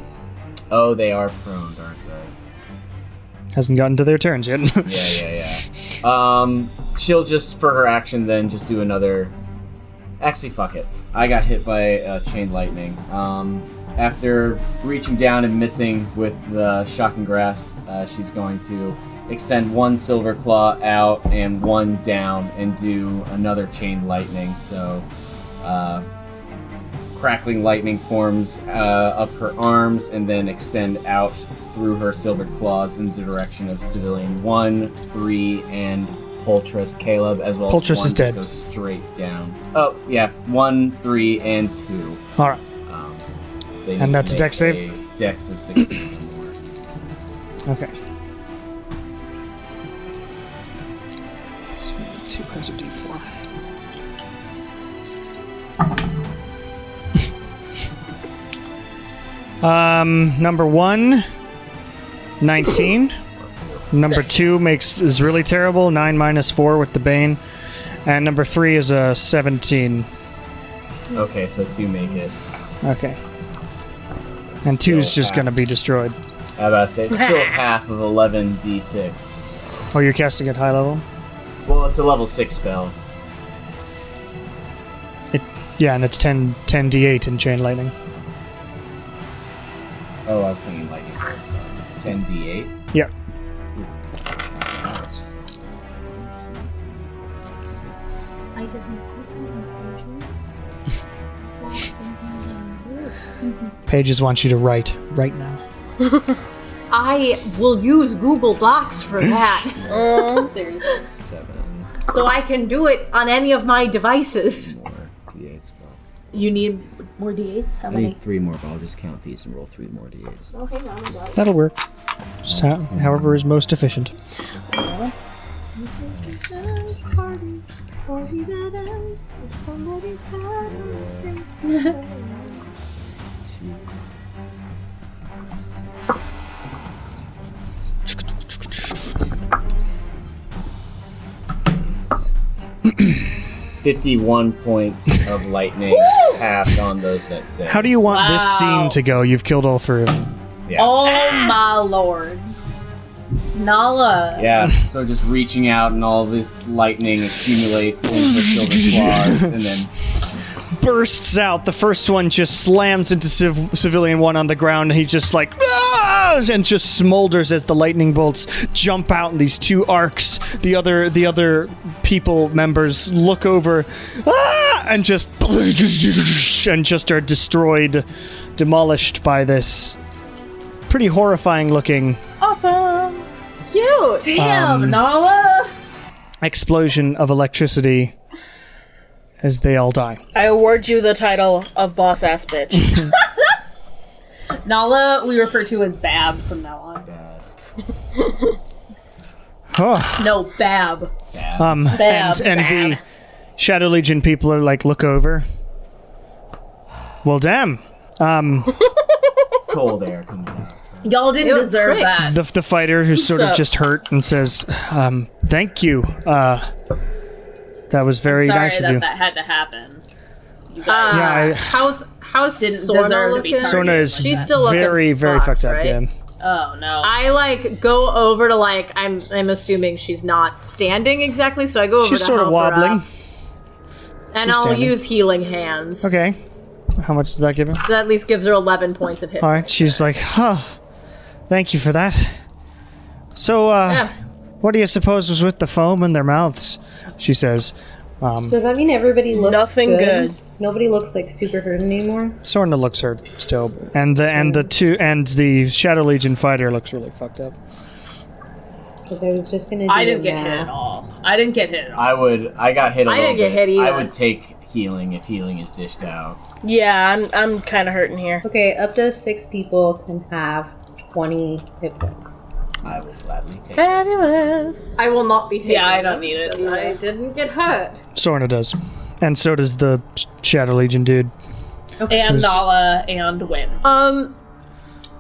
Oh, they are prone, aren't they? Hasn't gotten to their turns yet. Yeah. She'll just, for her action, then just do another. Actually, fuck it. I got hit by chain lightning. After reaching down and missing with the shocking grasp, she's going to extend 1 silver claw out and 1 down and do another chain lightning. So, crackling lightning forms up her arms and then extend out through her silver claws in the direction of civilian 1, 3, and Poltrus Caleb, as well Poltrus as 1 is dead. just goes straight down. Oh, yeah, 1, 3, and 2. All right. So they And need that's to a dex make save? a dex of 16 or more. Okay. So 2 has a d4. Number 1, 19. Number 2 is really terrible, 9 minus 4 with the Bane. And number 3 is a 17. Okay, so 2 make it. Okay. And 2 is Still just half. going to be destroyed. I was about to say, it's still half of 11d6. Oh, you're casting at high level? Well, it's a level 6 spell. Yeah, and it's 10d8 in Chain Lightning. Oh, I was thinking lightning bolt. Sorry. 10d8. Yeah. I didn't click on the pages. Stop thinking that I did. Pages want you to write right now. I will use Google Docs for that. Seriously. 7 So I can do it on any of my devices. more d8s. You need more d8s? How I many? need 3 more, but I'll just count these and roll 3 more d8s. Okay, round about. That'll work. Just however is most efficient. $51 points of lightning halved on those that say. How do you want this Wow. scene to go? You've killed all 3 of them. Yeah. Oh my lord. Nala. Yeah, so just reaching out and all this lightning accumulates into the silver claws and then Bursts out. The first one just slams into civilian 1 on the ground, and he just like, "Ah!" and just smolders as the lightning bolts jump out in these 2 arcs. The other people members look over, "Ah!" and just are destroyed, demolished by this pretty horrifying looking Awesome. Cute. Damn, Nala. explosion of electricity as they all die. I award you the title of boss ass bitch. Nala, we refer to as Bab from now on. Oh. No, Bab. And the Shadow Legion people are like, look over. Well, damn. cold air comes out. Y'all didn't Ew, deserve pricks. that. The fighter who's sort of So- just hurt and says, thank you. That was very Sorry nice of you. that had to happen. You guys. Yeah, How's Didn't Sorna deserve to be looking? targeted. Sorna is She's still looking very, very fucked, fucked up, right? yeah. Oh no. I like go over to like I'm assuming she's not standing exactly, so I go over She's to sort of help her wobbling. up, and She's I'll standing. use healing hands. Okay. How much does that give her? So that at least gives her 11 points of hit. All right. She's like, thank you for that. So, what do you suppose was with the foam in their mouths? She says. Does that mean everybody looks Nothing good. Nobody looks like super hurt anymore? Sorna looks hurt still, and the Shadow Legion fighter looks really fucked up. Because I was just gonna do I didn't a get hit at mass. all. I didn't get hit at all. I got hit a I little didn't get bit. hit either. I would take healing if healing is dished out. Yeah, I'm kind of hurting here. Okay, up to 6 people can have 20 hit points. I will gladly take it. Fabulous. I will not be taking. Yeah, I don't need it. I didn't get hurt. Sorna does, and so does the Shadow Legion dude. And Nala and Win.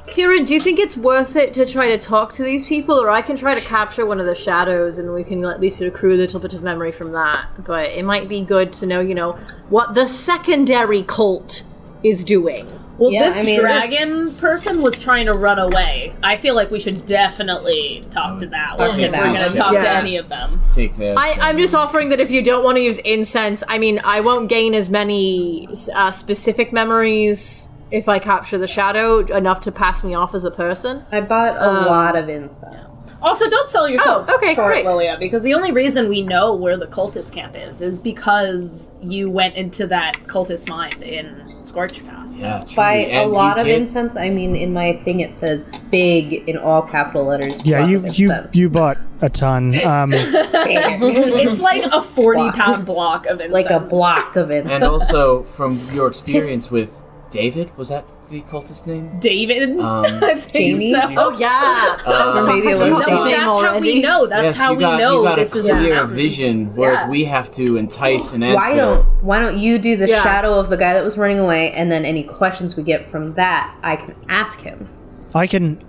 Kieran, do you think it's worth it to try to talk to these people, or I can try to capture one of the shadows and we can at least accrue a little bit of memory from that? But it might be good to know, what the secondary cult is doing. Well, Yeah, this I mean- dragon person was trying to run away. I feel like we should definitely talk to that one Talk to if we're that going to one. talk to Yeah. any of them. Take that. I'm just offering that if you don't want to use incense, I mean, I won't gain as many specific memories if I capture the shadow, enough to pass me off as a person. I bought a lot of incense. Also, don't sell yourself Oh, okay, short, great. Lilia, because the only reason we know where the cultist camp is because you went into that cultist mine in Scorch Pass. Yeah, truly. By a And lot you of did- incense, I mean in my thing it says big in all capital letters. Yeah, lot you of you incense. you bought a ton. It's like a 40-pound block of incense. like a block of incense. And also, from your experience with David, was that the cultist name? David? I think Jamie? so. Oh, yeah. Or maybe it was No, His Jamie. name that's how already. we know. That's Yes, how you we got, know you got this a is in the clear mountains. vision, whereas Yeah. we have to entice and answer. Why don't you do the Yeah. shadow of the guy that was running away, and then any questions we get from that, I can ask him. I can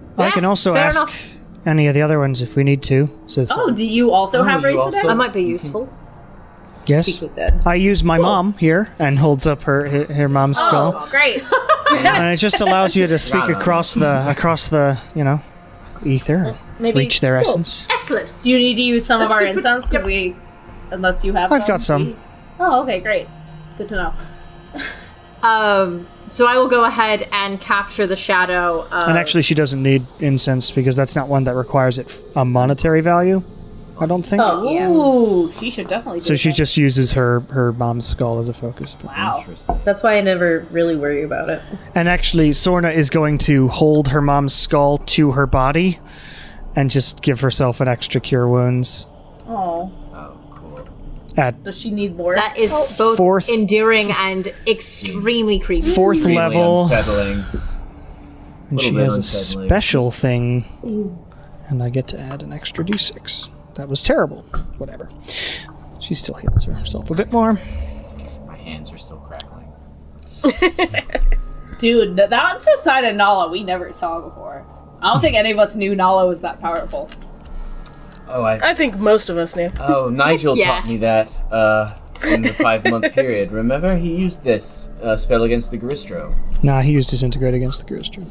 also fair ask enough. any of the other ones if we need to. So Oh, do you also have you rates also- today? That might be useful. yes, Speak with Dead. I use my mom here and holds up her mom's skull, Oh, great. and it just allows you to speak across the ether, Maybe- reach their cool. essence. Excellent. Do you need to use some of That's our super- incense? Because unless you have I've got some. Oh, okay, great. Good to know. So I will go ahead and capture the shadow. And actually, she doesn't need incense because that's not one that requires a monetary value. I don't think. Oh, yeah. Ooh, she should definitely do So she that. just uses her mom's skull as a focus. Wow. Interesting. That's why I never really worry about it. And actually, Sorna is going to hold her mom's skull to her body and just give herself an extra cure wounds Oh. Oh, cool. at Does she need more? That is both Fourth- endearing and extremely creepy. 4th Extremely level. unsettling. And she Little bit has a unsettling. special thing. And I get to add an extra d6. That was terrible. Whatever. She still heals herself a bit more. My hands are still crackling. Dude, that's a side of Nala we never saw before. I don't think any of us knew Nala was that powerful. Oh, I think most of us knew. Nigel Yeah. taught me that in the 5-month period. Remember, he used this spell against the Gristro. Nah, he used Disintegrate against the Gristro.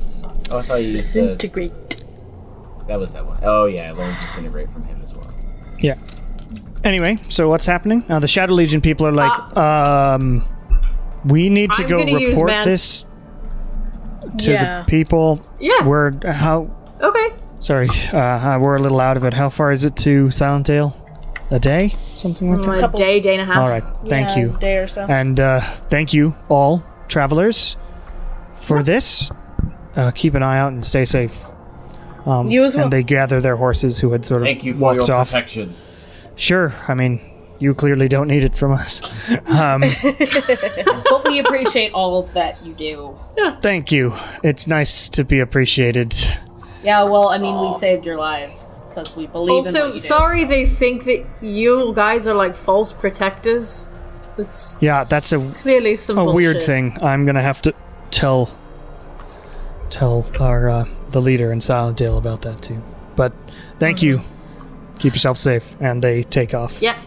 Oh, I thought you used Disintegrate. that was that one. Oh yeah, I learned Disintegrate from him as well. Yeah. Anyway, so what's happening? The Shadow Legion people are like, we need to I'm go gonna use report man- this to Yeah. the people. Yeah. We're Okay. sorry, we're a little out of it. How far is it to Silent Dale? A day? Something like that? A day and a half. All right, thank Yeah, you. a day or so. And thank you all, travelers, for this. Keep an eye out and stay safe. You as well. And they gather their horses who had sort of Thank you for walked your off. protection. Sure, I mean, you clearly don't need it from us. But we appreciate all that you do. Thank you. It's nice to be appreciated. Yeah, well, I mean, we saved your lives because we believe in what Also, you do. sorry they think that you guys are like false protectors. It's Yeah, that's a clearly some weird bullshit. thing. I'm gonna have to tell our the leader in Silent Dale about that too. But thank you. Keep yourself safe. And they take off. Yeah.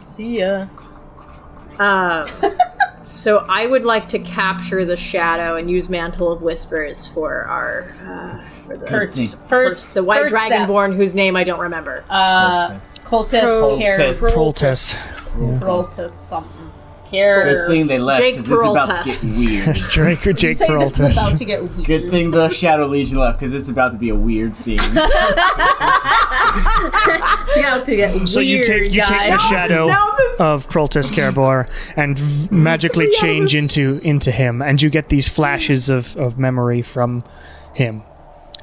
See ya. So I would like to capture the shadow and use Mantle of Whispers for our for the First the white first step. dragonborn whose name I don't remember. Cultist cares. Proltus. Proltus something. Cares. Good thing they left, Jake because it's about to Peraltas. get weird. It's Drake or Jake Say this is about Peraltus. to get weird. Good thing the Shadow Legion left, because it's about to be a weird scene. It's about to get weird, So you take the guys. shadow of Proltus Kerbor and magically change into him, and you get these flashes of memory from him.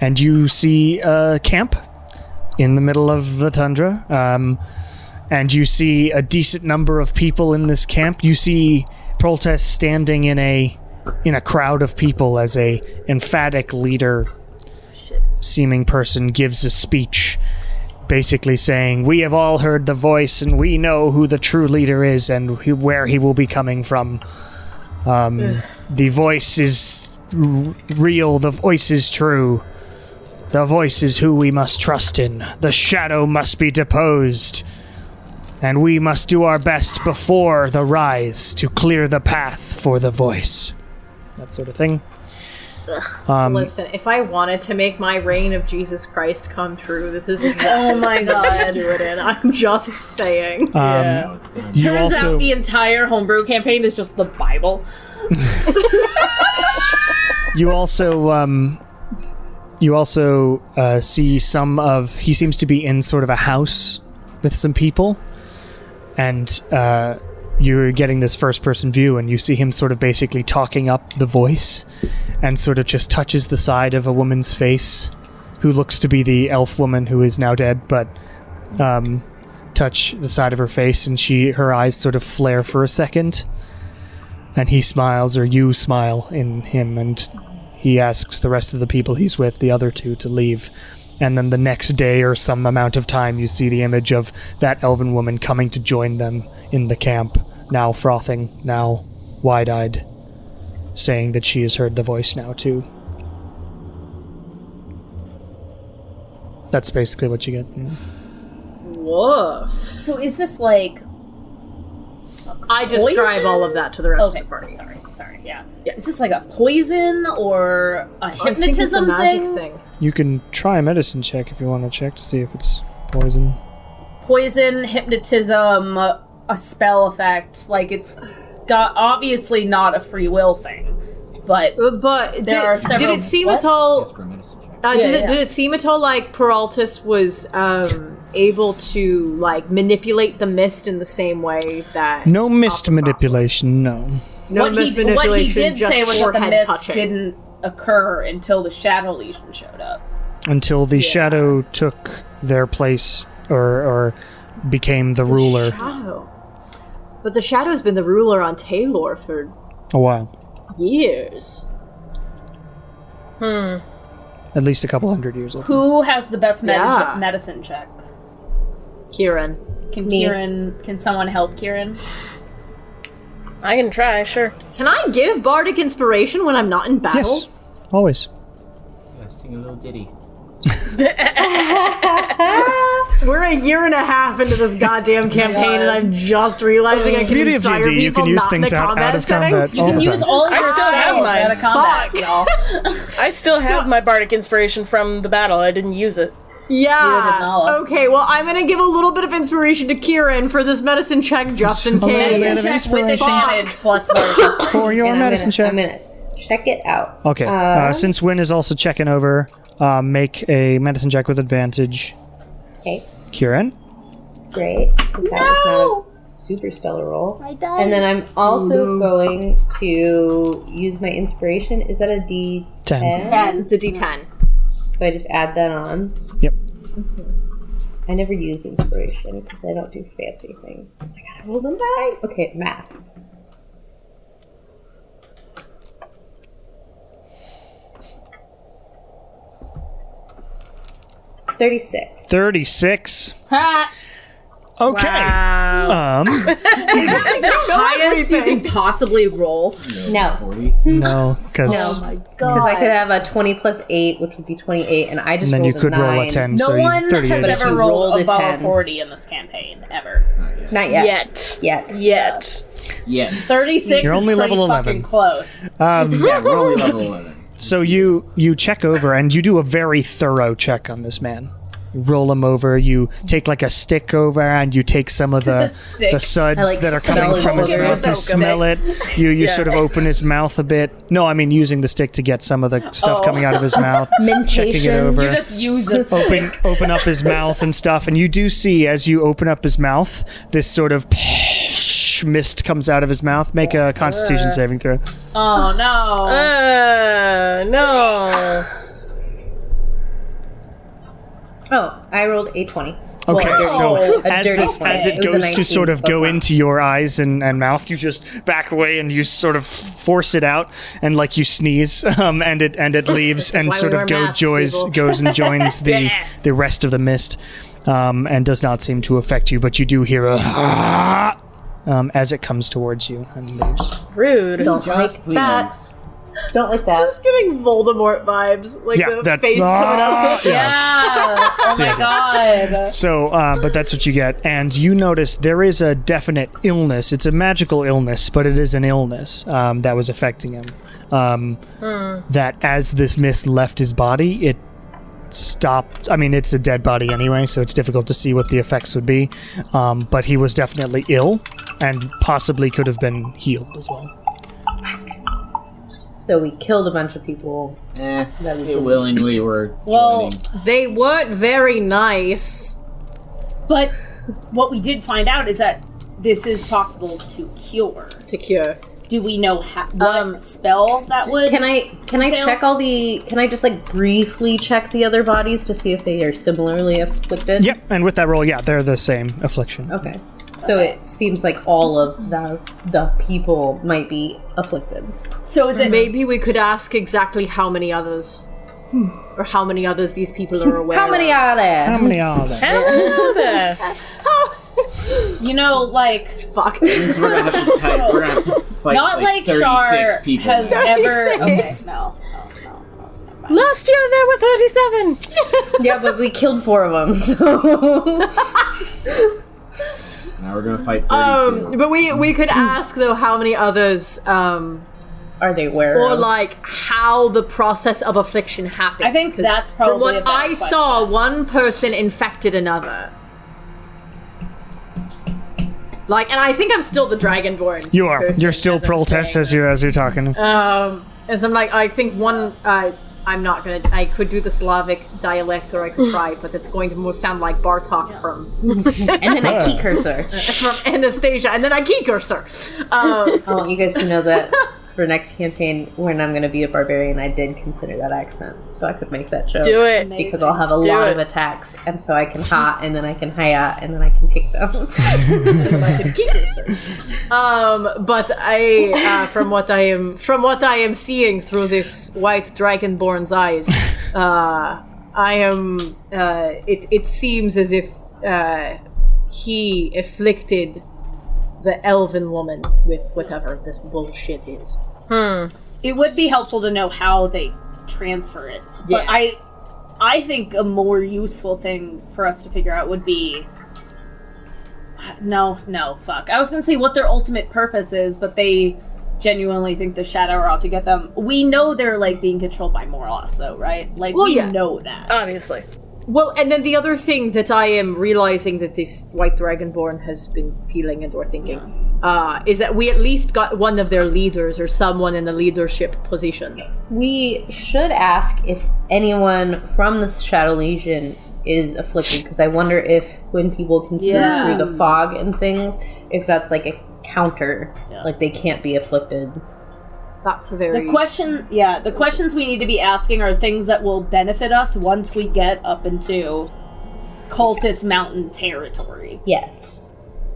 And you see a camp in the middle of the tundra, and you see a decent number of people in this camp. You see Proltus standing in a crowd of people as a emphatic leader seeming person gives a speech basically saying, "We have all heard the voice and we know who the true leader is and where he will be coming from. The voice is real, the voice is true. The voice is who we must trust in. The shadow must be deposed. And we must do our best before the rise to clear the path for the voice." That sort of thing. Listen, if I wanted to make my reign of Jesus Christ come true, this is exactly Oh my god. do it in. I'm just saying. You Turns also out the entire homebrew campaign is just the Bible. You also see some of... He seems to be in sort of a house with some people. And you're getting this first-person view, and you see him sort of basically talking up the voice and sort of just touches the side of a woman's face who looks to be the elf woman who is now dead, but touch the side of her face, and her eyes sort of flare for a second. And he smiles, or you smile in him, and he asks the rest of the people he's with, the other two, to leave. And then the next day or some amount of time, you see the image of that elven woman coming to join them in the camp, now frothing, now wide-eyed, saying that she has heard the voice now, too. That's basically what you get. Yeah. Woof. So is this like... I describe Poison? all of that to the rest Okay, of the party. sorry, yeah. Yeah. Is this like a poison or a I think it's a hypnotism magic thing. You can try a medicine check if you want to check to see if it's poison. Poison, hypnotism, a spell effect. Like, it's got obviously not a free will thing, but But there are did several... it seem What? at all? For a medicine check. Did it seem at all like Peraltus was able to like manipulate the mist in the same way that No mist Optifrost manipulation, no. was? No what mist he manipulation. did just say was that the forehead mist touching. didn't occur until the Shadow Legion showed up. Until the shadow took their place, or became the ruler Shadow. But the Shadow's been the ruler on Talor for a while. years. At least a couple hundred years old. Who has the best Yeah. medicine check? Kieran. Can someone help Kieran? I can try, sure. Can I give Bardic Inspiration when I'm not in battle? Yes, always. Yeah, sing a little ditty. We're a year and a half into this goddamn campaign, and I'm just realizing I The can beauty of inspire D&D, you people can use not in things a out combat of setting. combat You all can the use time. all your I still have spells mine. out of combat, Fuck. y'all. I still have my bardic inspiration from the battle. I didn't use it. Yeah. know. Okay, well, I'm gonna give a little bit of inspiration to Kieran for this medicine check just in A little bit case. of Medicine check with inspiration. advantage plus more. For your And medicine check. I'm gonna check it out. Okay, since Wynn is also checking over, make a medicine check with advantage. Okay, Kieran? great. Because that was not a super stellar roll. And then I'm also going to use my inspiration. Is that a D10? 10. It's a D10. So I just add that on. Yep. I never use inspiration because I don't do fancy things. I gotta roll them die. Okay, math. $36. 36. Ha! Okay. Highest you can possibly roll. No. 40s. No, because Because I could have a 20 plus 8, which would be 28, and I just then rolled you could a 9. roll a 10, No so one you 38. has But if ever you rolled rolled a above 10. 40 in this campaign, ever. Not yet. Yet. Yeah. 36 You're is only pretty level fucking 11. close. Yeah, we're only level 11. So you check over and you do a very thorough check on this man. You roll him over. You take like a stick over and you take some of the stick. the suds I, like, that are smell coming his from his odor. mouth. You smell it. You sort of open his mouth a bit. No, I mean using the stick to get some of the stuff coming out of his mouth. Checking it Mentation. over. You just use a stick. Open up his mouth and stuff, and you do see as you open up his mouth, this sort of mist comes out of his mouth. Make a Constitution saving throw. Oh no. No. Oh, I rolled a 20. Okay, Well, so a as dirty this 20. as it was a goes to 19 sort of plus go 1. into your eyes and mouth, you just back away and you sort of force it out, and like you sneeze, and it leaves and why we sort of wear masks, people. goes and joins the rest of the mist, and does not seem to affect you, but you do hear a as it comes towards you and leaves. Rude. Don't like Just please. that. Don't like that. Just getting Voldemort vibes, like Yeah, the that- face coming out. Yeah. Oh my god. So, but that's what you get. And you notice there is a definite illness. It's a magical illness, but it is an illness that was affecting him. That as this mist left his body, it stopped. I mean, it's a dead body anyway, so it's difficult to see what the effects would be. But he was definitely ill and possibly could have been healed as well. So we killed a bunch of people. They willingly were Well, joining. They weren't very nice. but what we did find out is that this is possible to cure. To cure. Do we know what spell that would? Can I entail? check all the? Can I just like briefly check the other bodies to see if they are similarly afflicted? Yep, and with that roll, yeah, they're the same affliction. Okay. So it seems like all of the people might be afflicted. So is it Maybe we could ask exactly how many others. Or how many others these people are aware How many of. are there? How many are there? you know, like Fuck. We're gonna have to type. We're gonna have to fight not like 36 Char people. has now. ever. Okay, 36. no. Last year there were 37. Yeah, but we killed 4 of them. So Now we're gonna fight 32. But we could ask though how many others are they aware? or of? like how the process of affliction happens. I think 'cause that's from probably what a better I question. saw, one person infected another. Like, and I think I'm still the Dragonborn. You are. person You're still as I'm protest saying as this. you're talking. And so I'm like, I think one. I'm not gonna. I could do the Slavic dialect, or I could try, but it's going to more sound like Bartok from And then a key cursor. Anastasia, and then I key cursor. I want you guys to know that for next campaign, when I'm going to be a barbarian, I did consider that accent, so I could make that joke. Do it. Because I'll have a lot of attacks, and so I can ha, and then I can hiya, and then I can kick them. But I, from what I am seeing through this white dragonborn's eyes, I am. It seems as if he afflicted the elven woman with whatever this bullshit is. It would be helpful to know how they transfer it. But Yeah. I think a more useful thing for us to figure out would be no, fuck. I was gonna say what their ultimate purpose is, but they genuinely think the shadow are out to get them. We know they're like being controlled by Morlos though, right? Like Well, we yeah. know that. Obviously. Well, and then the other thing that I am realizing that this white dragonborn has been feeling and or thinking is that we at least got one of their leaders or someone in a leadership position. We should ask if anyone from the Shadow Legion is afflicted, because I wonder if when people can see through the fog and things, if that's like a counter, like they can't be afflicted. That's a very... The questions we need to be asking are things that will benefit us once we get up into Cultist Mountain territory. Yes.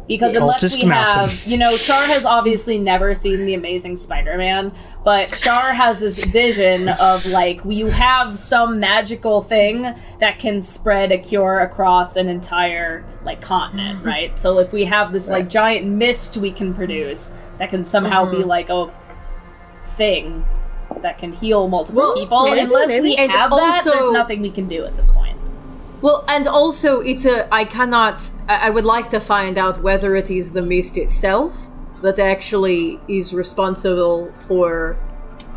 Because unless Cultist we Mountain. have, Char has obviously never seen The Amazing Spider-Man, but Char has this vision of, like, you have some magical thing that can spread a cure across an entire, like, continent, right? So if we have this, like, giant mist we can produce that can somehow be, like, a thing that can heal multiple people, and unless we and have that, also- there's nothing we can do at this point. Well, and also, I would like to find out whether it is the mist itself, that actually is responsible for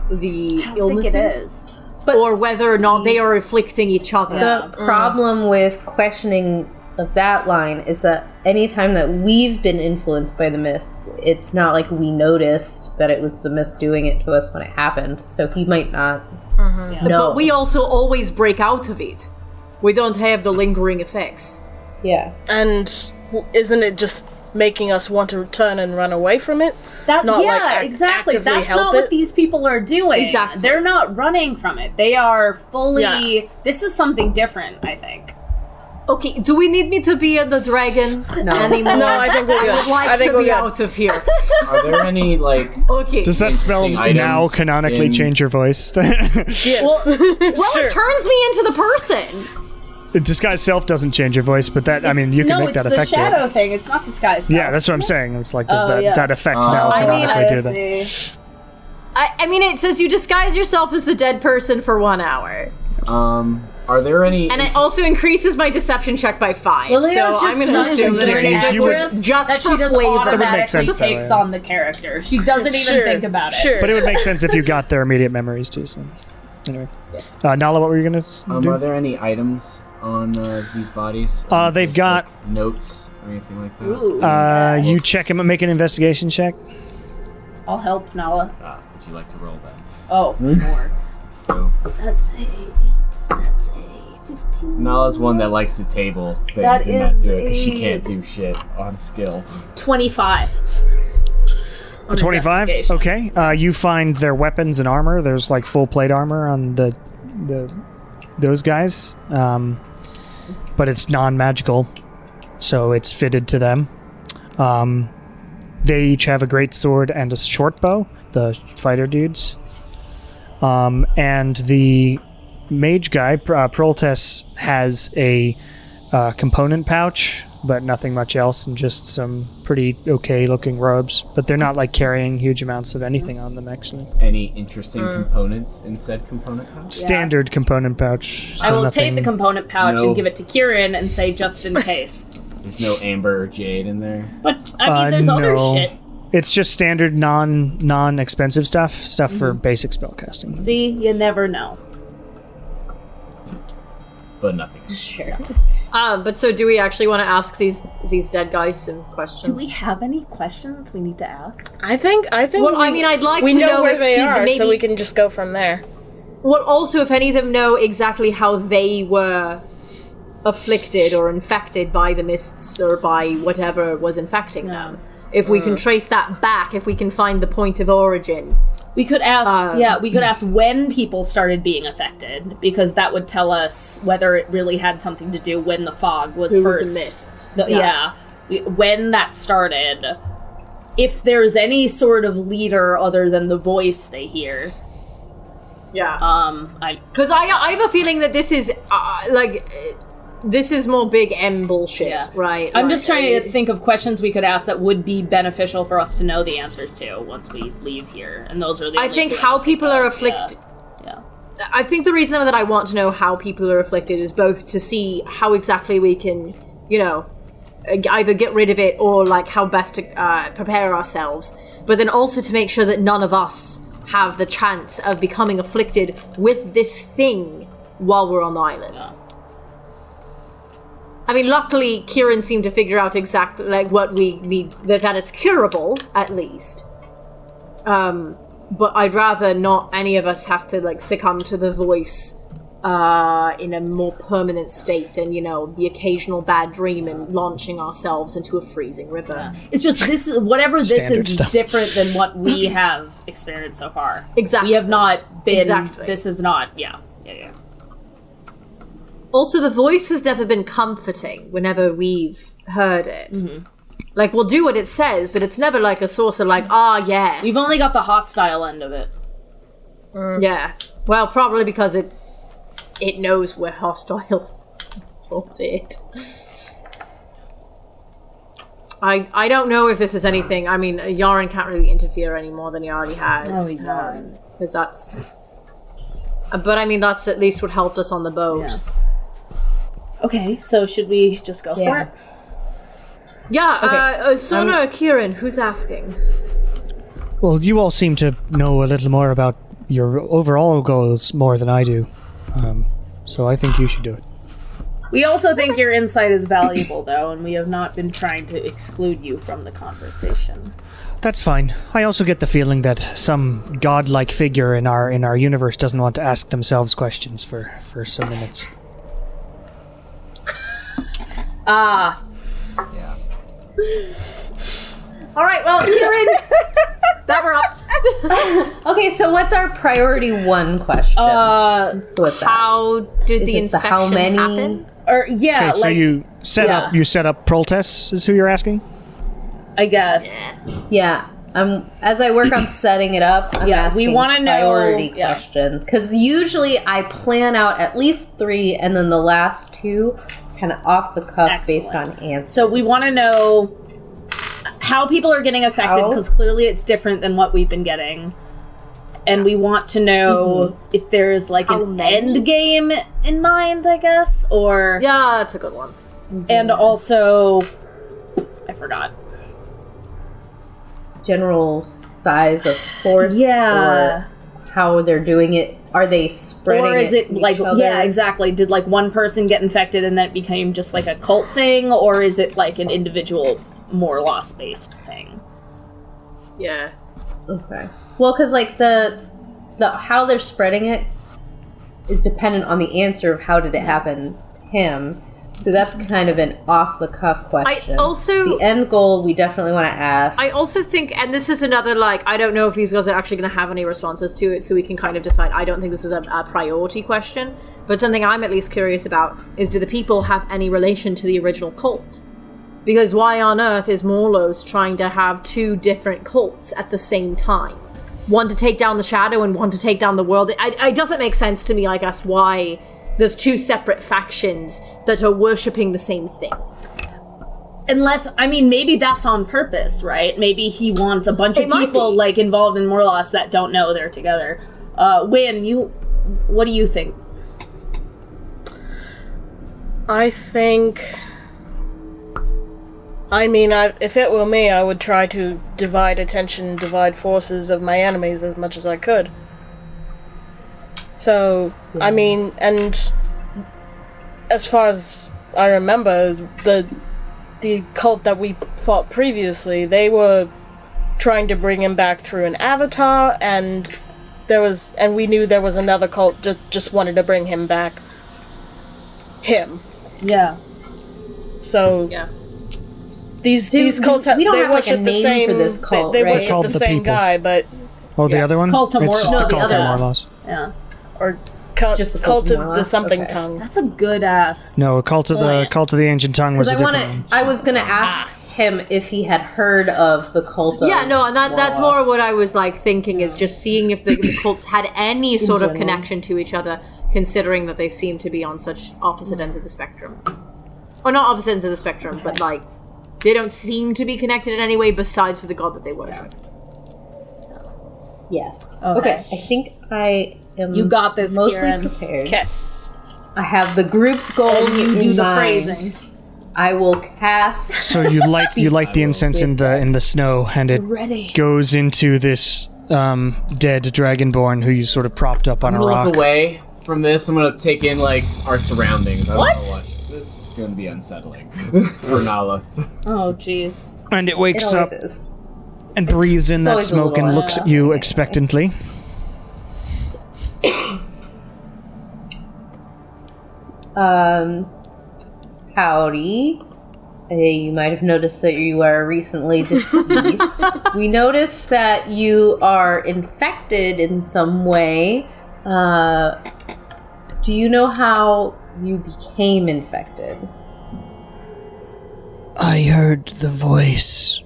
the illnesses, think it is. But or whether or not they are afflicting each other. the problem with questioning of that line is that anytime that we've been influenced by the mists, it's not like we noticed that it was the mist doing it to us when it happened. So he might not know. But we also always break out of it. We don't have the lingering effects. Yeah. And isn't it just making us want to turn and run away from it? That, Not, yeah, like, exactly. actively That's help not it? what these people are doing. Exactly. They're not running from it. They are fully... Yeah. This is something different, I think. Okay, do we need me to be in the dragon anymore? No, I think we're good. I would like I think to we're be good. out of here. Are there any, like... Okay. Does that spell Interesting now items canonically in- change your voice? Yes. Well, Sure. it turns me into the person. Disguise self doesn't change your voice, but that, I mean, you can make that it's the effective. shadow thing. It's not disguise. Yeah, that's what I'm saying. It's like, does Oh, yeah. that affect now I mean, canonically do that? see. I mean, it says you disguise yourself as the dead person for 1 hour. Are there any... And it also increases my deception check by 5. Lilia's so just I'm going to such assume a that good if you were- actress just that for she just flavor. That would make automatically sense, though, takes yeah. on the character. She doesn't even Sure, think about it. Sure. But it would make sense if you got their immediate memories too. So, anyway, Nala, what were you gonna do? are there any items on these bodies? They've Just, got- like, notes or anything like that? Ooh. You check him, make an investigation check. I'll help Nala. Would you like to roll that? Oh, more. So, That's a 8. That's a 15. Nala's one that likes to table things That and not is do it because she a- can't do shit on skill. 25. On 25. investigation. Okay. You find their weapons and armor. There's like full plate armor on those guys, but it's non-magical, so it's fitted to them. They each have a great sword and a short bow. The fighter dudes, and the mage guy Proltes has a component pouch, but nothing much else, and just some pretty okay looking robes. But they're not like carrying huge amounts of anything on them actually. Any interesting components in said component pouch? Standard component pouch. I so will nothing- take the component pouch No. and give it to Kieran and say just in case. There's no amber or jade in there. But I mean, there's other no. shit. It's just standard non-expensive stuff for basic spellcasting. See, you never know. But nothing. Sure. But so do we actually want to ask these dead guys some questions? Do we have any questions we need to ask? I think. Well, I mean, I'd like we to know know where if they he- are, maybe- so we can just go from there. Well, also, if any of them know exactly how they were afflicted or infected by the mists or by whatever was infecting them. If we can trace that back, if we can find the point of origin. We could ask, we could ask when people started being affected, because that would tell us whether it really had something to do when the fog was Who was first. the mists. When that started. If there's any sort of leader other than the voice they hear. Yeah. Because I have a feeling that this is, this is more Big M bullshit, right? I'm just trying to think of questions we could ask that would be beneficial for us to know the answers to once we leave here. And those are the I only think two how can people think are of. afflicted... Yeah. I think the reason that I want to know how people are afflicted is both to see how exactly we can, either get rid of it or like how best to prepare ourselves, but then also to make sure that none of us have the chance of becoming afflicted with this thing while we're on the island. Yeah. I mean, luckily, Kieran seemed to figure out exactly like what we need, that it's curable at least. But I'd rather not any of us have to like succumb to the voice in a more permanent state than the occasional bad dream and launching ourselves into a freezing river. It's just this Standard is stuff. different than what we have experienced so far. Exactly. We have not been. Exactly. This is not. Yeah. Also, the voice has never been comforting whenever we've heard it. Like, we'll do what it says, but it's never like a source of like, yes. We've only got the hostile end of it. Yeah. Well, probably because it knows we're hostile. That's it. I don't know if this is anything. I mean, Yaren can't really interfere any more than he already has. Oh, Yaren. Because that's... But I mean, that's at least what helped us on the boat. Yeah. Okay, so should we just go for it? Yeah, Sona or Kieran, who's asking? Well, you all seem to know a little more about your overall goals more than I do. So I think you should do it. We also think your insight is valuable, though, and we have not been trying to exclude you from the conversation. That's fine. I also get the feeling that some godlike figure in our universe doesn't want to ask themselves questions for some minutes. Ah. Yeah. All right, well, Kieran, that we're up. Okay, so what's our priority one question? Let's go with that. How did Is the it the infection how many? happen? Or yeah, Okay, so like you set up Proltess is who you're asking? I guess. Yeah. As I work on setting it up, I'm Yeah, asking we wanna know- priority yeah. question. Because usually I plan out at least 3, and then the last 2 kind of off the cuff based on answers. So we want to know how people are getting affected, How? because clearly it's different than what we've been getting. And we want to know if there's like an end game in mind, I guess, or Yeah, that's a good one. and also I forgot. General size of force, Yeah. or how they're doing it. Are they spreading Or is it each like other? yeah, exactly. Did like one person get infected and then it became just like a cult thing, or is it like an individual more loss based thing? Yeah. Okay. Well, because like the how they're spreading it is dependent on the answer of how did it happen to him. So that's kind of an off-the-cuff question. also- the end goal we definitely want to ask. I also think, and this is another, like, I don't know if these guys are actually going to have any responses to it, so we can kind of decide. I don't think this is a priority question, but something I'm at least curious about is, do the people have any relation to the original cult? Because why on earth is Morlos trying to have 2 different cults at the same time? One to take down the shadow and one to take down the world. It doesn't make sense to me, I guess, why there's 2 separate factions that are worshipping the same thing. Unless, I mean, maybe that's on purpose, right? Maybe he wants a bunch It of might people be. like involved in Morlos that don't know they're together. Win, what do you think? I think. I mean, if it were me, I would try to divide attention, divide forces of my enemies as much as I could. So, I mean, and as far as I remember, the cult that we fought previously, they were trying to bring him back through an avatar, and we knew there was another cult just wanted to bring him back. Yeah. So Yeah. these cults we don't they have, like, a worship the name same for this cult, they right? worship Called the the same people. guy, but Oh, the other one? Cult of It's just Morlos. the No, the cult of other one. Morlos. Yeah. or cult, Just the cult cult of of the Morlos? something Okay. tongue. That's a good ass. No, a cult of the ancient tongue was a Because different one. I was gonna ask him if he had heard of the cult of Yeah, no, and that's more Morlos. what I was like thinking is just seeing if the cults had any sort of general. connection to each other, considering that they seem to be on such opposite ends of the spectrum. Or not opposite ends of the spectrum, but like they don't seem to be connected in any way besides for the god that they worship. Yes. Okay. Okay. I think I am. You got this, mostly Kieran. prepared. Okay. I have the group's goals. And you in do the mind. phrasing. I will cast. So you light the incense in the snow, and it Ready. goes into this dead dragonborn who you sort of propped up on I'm a gonna rock. look away from this. I'm gonna take in like our surroundings. I don't know what. This is gonna be unsettling for Nala. Oh, jeez. And it wakes It up always is. and breathes in that always a smoke little and looks at you expectantly. Howdy. You might have noticed that you are recently deceased. We noticed that you are infected in some way. Do you know how you became infected? I heard the voice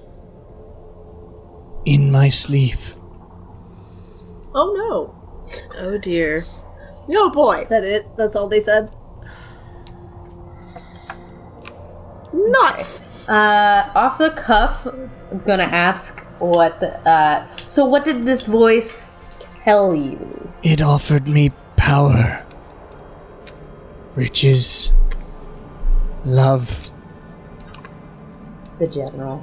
in my sleep. Oh no. Oh dear. No boy. Is that it? That's all they said? Nuts. Off the cuff, I'm gonna ask what the, so what did this voice tell you? It offered me power, riches, love, The general.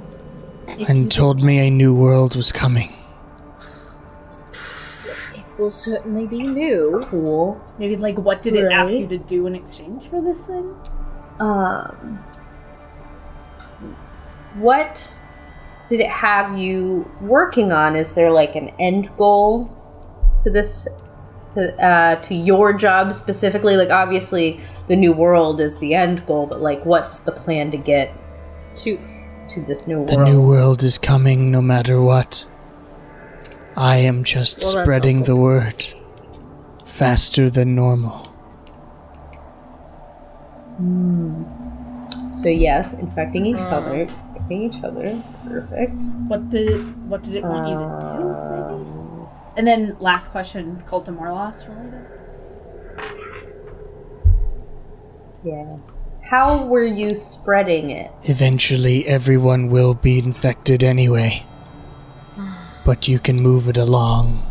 And told me a new world was coming. It will certainly be new. Cool. Maybe, like, what did it ask Right. you to do in exchange for this thing? What did it have you working on? Is there like an end goal to this, to your job specifically? Like, obviously, the new world is the end goal, but like, what's the plan to get to this new world? The new world is coming no matter what. I am just Well, that's spreading helpful. the word. Faster than normal. So yes, infecting each other. Perfect. What did it want you to do, maybe? And then, last question, Cult of Morlos related? Yeah. How were you spreading it? Eventually, everyone will be infected anyway. But you can move it along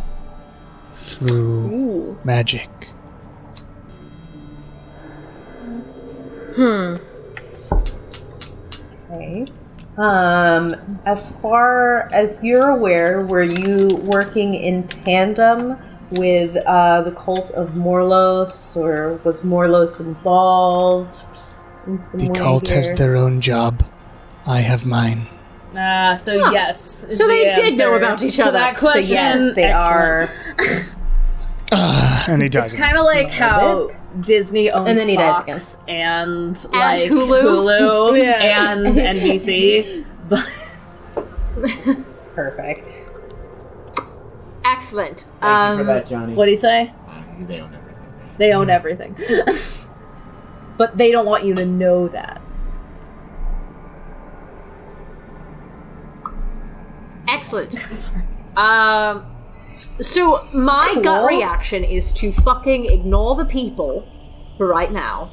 through magic. Okay. As far as you're aware, were you working in tandem with the cult of Morlos, or was Morlos involved in some The way cult has here? their own job. I have mine. So yes. is So they the did know answer about each to other. that So question. yes, they Excellent. are. And he dies. It's kind of like how Disney owns And then he dies Fox and like Hulu. Yeah. and NBC. But Perfect. Excellent. Thank you for that, Johnny. what do you say? They own everything. They own everything. But they don't want you to know that. Excellent. So my gut reaction is to fucking ignore the people for right now.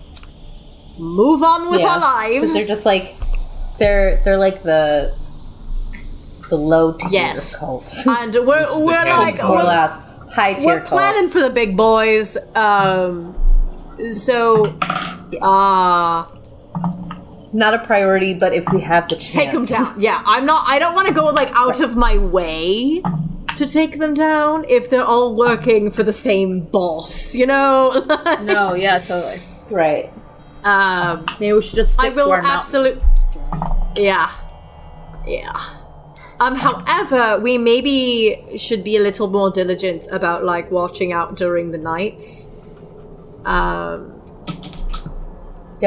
Move on with our lives. Because they're just like they're like the low tier Yes. cult. and This is we're the like cannibal. More or we're, less high tier we're cult. planning for the big boys. So Not a priority, but if we have the chance. take them down. Yeah, I don't want to go like out of my way to take them down if they're all working for the same boss, you know? No, yeah, totally. Right. Maybe we should just stick I will to our absolutely. Yeah. However, we maybe should be a little more diligent about like watching out during the nights. Yeah,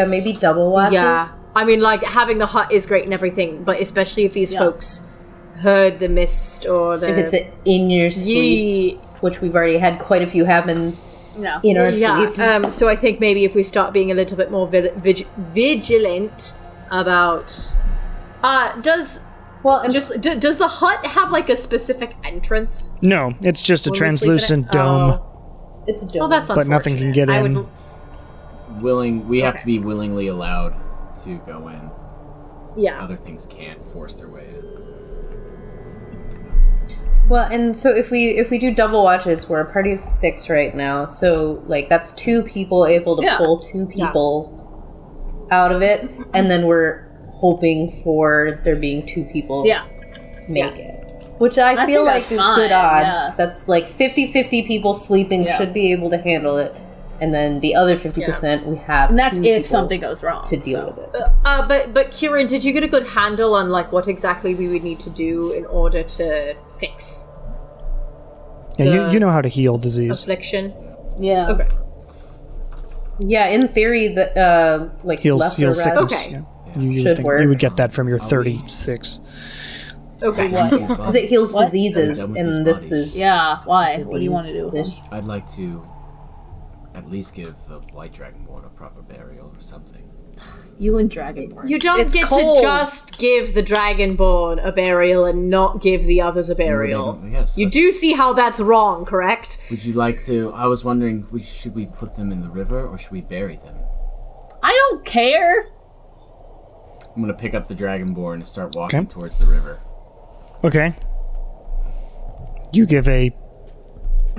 maybe double watches. Yeah. I mean, like having the hut is great and everything, but especially if these folks heard the mist or the. If it's in your sleep, which we've already had quite a few happen No. in our Yeah. sleep. So I think maybe if we start being a little bit more vigilant about. Does the hut have like a specific entrance? No, it's just a when we sleep in it? translucent dome, Oh. It's a dome. Well, that's but nothing can unfortunate. get I in. would, We have to be willingly allowed to go in. yeah. Other things can't force their way in. Well, and so if we do double watches, we're a party of 6 right now. So like that's 2 people able to pull 2 people out of it, and then we're hoping for there being 2 people make it. Which I feel think like that's is fine, good odds. yeah. That's like 50-50 people sleeping should be able to handle it. And then the other 50% we have. And that's 2 if people something goes wrong. to deal with it. But Kieran, did you get a good handle on like what exactly we would need to do in order to fix Yeah, you know how to heal disease. affliction? Yeah. Okay. Yeah, in theory, the like Heals lesser rest. sickness. Okay. Yeah. You Should think work. you would get that from your 36. Okay. Because it heals What? diseases, Done with and his this body. is Yeah, why? What do you want to do? disease-ish. I'd like to at least give the White Dragonborn a proper burial or something. You and Dragonborn. You don't It's get cold. to just give the Dragonborn a burial and not give the others a burial. Yes. You do see how that's wrong, correct? Would you like to? I was wondering, should we put them in the river or should we bury them? I don't care. I'm gonna pick up the Dragonborn and start walking Okay. towards the river. Okay. You give a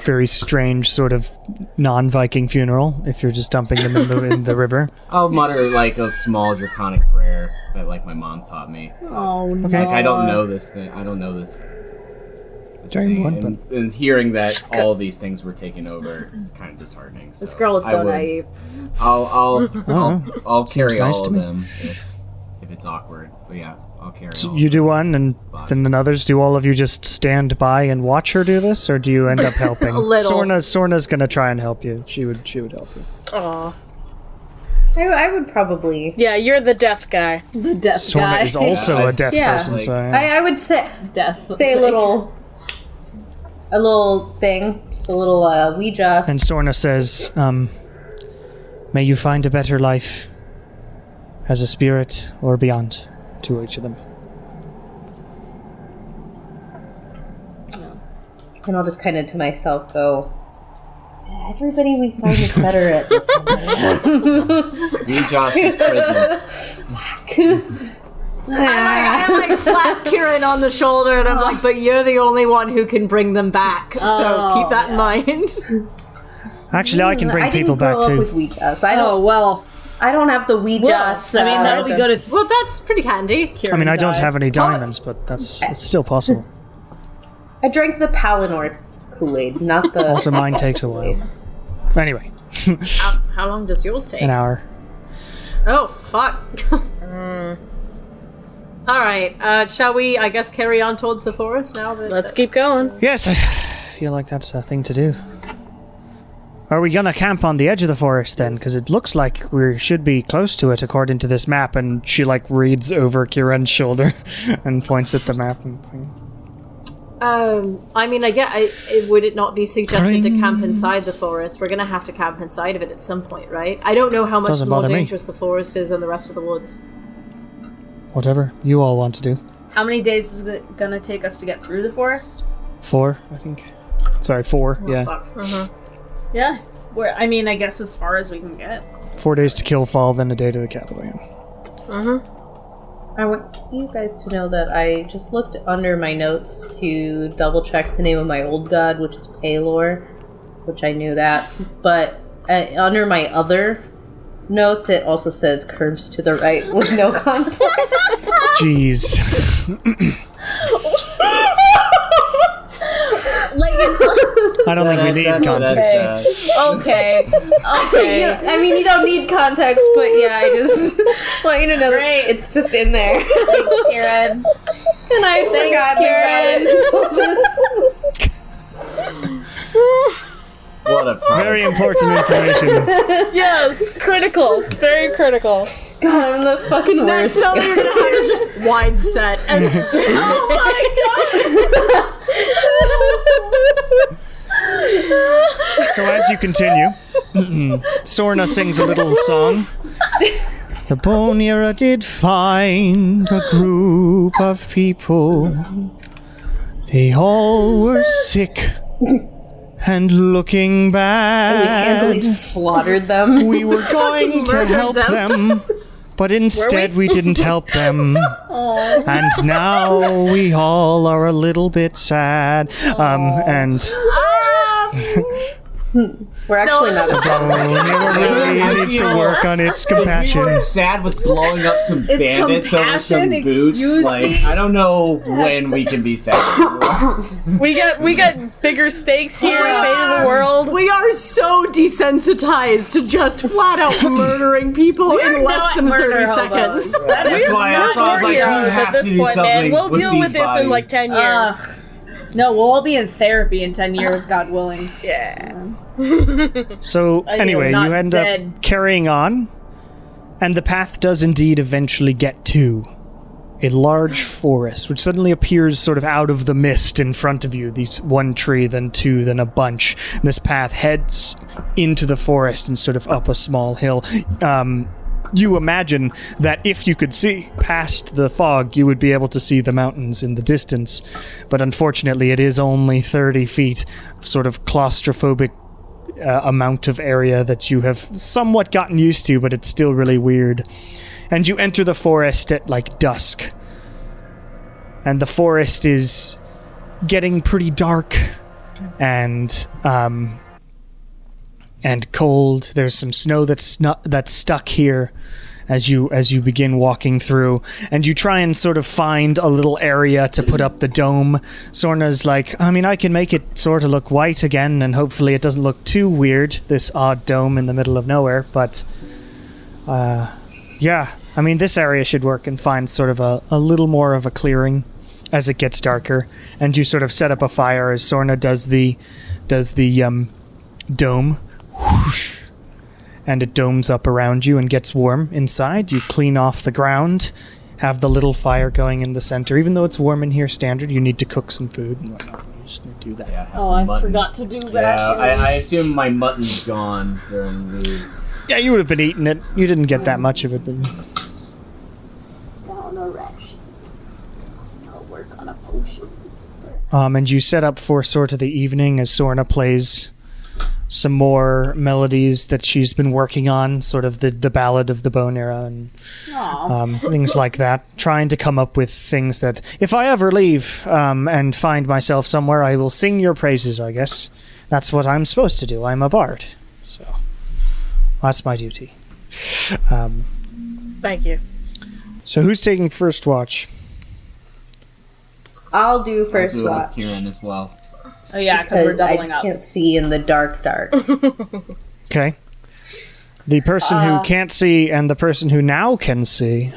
very strange sort of non-Viking funeral if you're just dumping them in the river. I'll mutter like a small draconic prayer that like my mom taught me. Oh no. Okay. Like I don't know this thing. I don't know this During thing. one, And hearing that all these things were taken over is kind of disheartening. So This girl is so naive. I'll carry nice all to of me. them if it's awkward. But yeah, I'll carry all. You do one, and then the others. Do all of you just stand by and watch her do this, or do you end up helping? A little. Sorna's gonna try and help you. She would help you. Aw. I would probably. Yeah, you're the deaf guy. The death Sorna guy. is also Yeah, a deaf yeah. person, so I would say death. a little thing, just a little Ouija. And Sorna says, "May you find a better life as a spirit or beyond." To each of them. And I'll just kind of to myself go, everybody we find is better at this than Me, Josh's presence. I like slap Kieran on the shoulder and I'm like, but you're the only one who can bring them back. So keep that in mind. Actually, I can bring I people didn't grow back up too. with Ouija, so I Oh don't. well. I don't have the Ouija. I mean, that'll be good if Well, that's pretty handy. I mean, I don't dies. have any diamonds, but it's still possible. I drank the Palinor Kool-Aid, not the. Also, mine takes a while. Anyway, How long does yours take? an hour. Oh, fuck. Alright, shall we, I guess, carry on towards the forest now? Let's keep going. Yes, I feel like that's a thing to do. Are we gonna camp on the edge of the forest then? Because it looks like we should be close to it according to this map. And she like reads over Kieran's shoulder and points at the map. I mean, would it not be suggested to camp inside the forest? We're gonna have to camp inside of it at some point, right? I don't know how much Doesn't more bother me. dangerous the forest is than the rest of the woods. Whatever you all want to do. How many days is it gonna take us to get through the forest? 4, I think. Sorry, 4. Yeah, Fuck. Yeah. I mean, I guess as far as we can get. 4 days to kill fall, then a day to the capital. Yeah. I want you guys to know that I just looked under my notes to double check the name of my old god, which is Talor, which I knew that. But under my other notes, it also says curves to the right with no context. Jeez. Like it's I don't think we need context. okay. I mean, you don't need context, but yeah, I just want you to know that it's just in there. Thanks, Kieran. And I forgot Kieran. about it. What a problem. Very important information. Yes, critical. Very critical. God, I'm the fucking worst. So you're gonna have just wide set. And So as you continue, Sorna sings a little song. The Bonera did find a group of people. They all were sick and looking Handily bad. slaughtered them. We were going to help them, but instead we didn't help them. And now we all are a little bit sad. We're actually not a Bonera really needs to work on its If we compassion. were sad with blowing up some bandits over some compassion, boots, excuse like me? I don't know when we can be sad. We got bigger stakes here. Fate of the world. we are so desensitized to just flat out murdering people in less not than 30 murder seconds. That's why I was like, you Heroes have at this to do point, man. something We'll with deal these with this in like bodies. 10 years. No, we'll all be in therapy in 10 years, God willing. Yeah. So anyway, not you end dead. up carrying on, and the path does indeed eventually get to a large forest, which suddenly appears sort of out of the mist in front of you. These one tree, then two, then a bunch. And this path heads into the forest and sort of up a small hill. You imagine that if you could see past the fog, you would be able to see the mountains in the distance. But unfortunately, it is only 30 feet, sort of claustrophobic amount of area that you have somewhat gotten used to, but it's still really weird. And you enter the forest at like dusk. And the forest is getting pretty dark and cold. There's some snow that's stuck here, as you begin walking through, and you try and sort of find a little area to put up the dome. Sorna's like, I mean, I can make it sort of look white again, and hopefully it doesn't look too weird, this odd dome in the middle of nowhere, but yeah, I mean, this area should work, and find sort of a little more of a clearing as it gets darker. And you sort of set up a fire as Sorna does the dome. Whoosh, and it domes up around you and gets warm inside. You clean off the ground, have the little fire going in the center. Even though it's warm in here standard, you need to cook some food and whatnot. You just need to do that. Yeah, have Oh, some I mutton. forgot to do that. Yeah, I assume my mutton's gone during the... Yeah, you would have been eating it. You didn't get that much of it, but... Down a ration. I'll work on a potion. And you set up for sort of the evening as Sorna plays some more melodies that she's been working on, sort of the Ballad of the Bone Era and things like that, trying to come up with things that, if I ever leave and find myself somewhere, I will sing your praises, I guess. That's what I'm supposed to do. I'm a bard. So, that's my duty. Thank you. So who's taking first watch? I'll do first I'll do it watch. with Kieran as well. Oh yeah, because we're Because doubling I up. can't see in the dark. Okay. The person who can't see and the person who now can see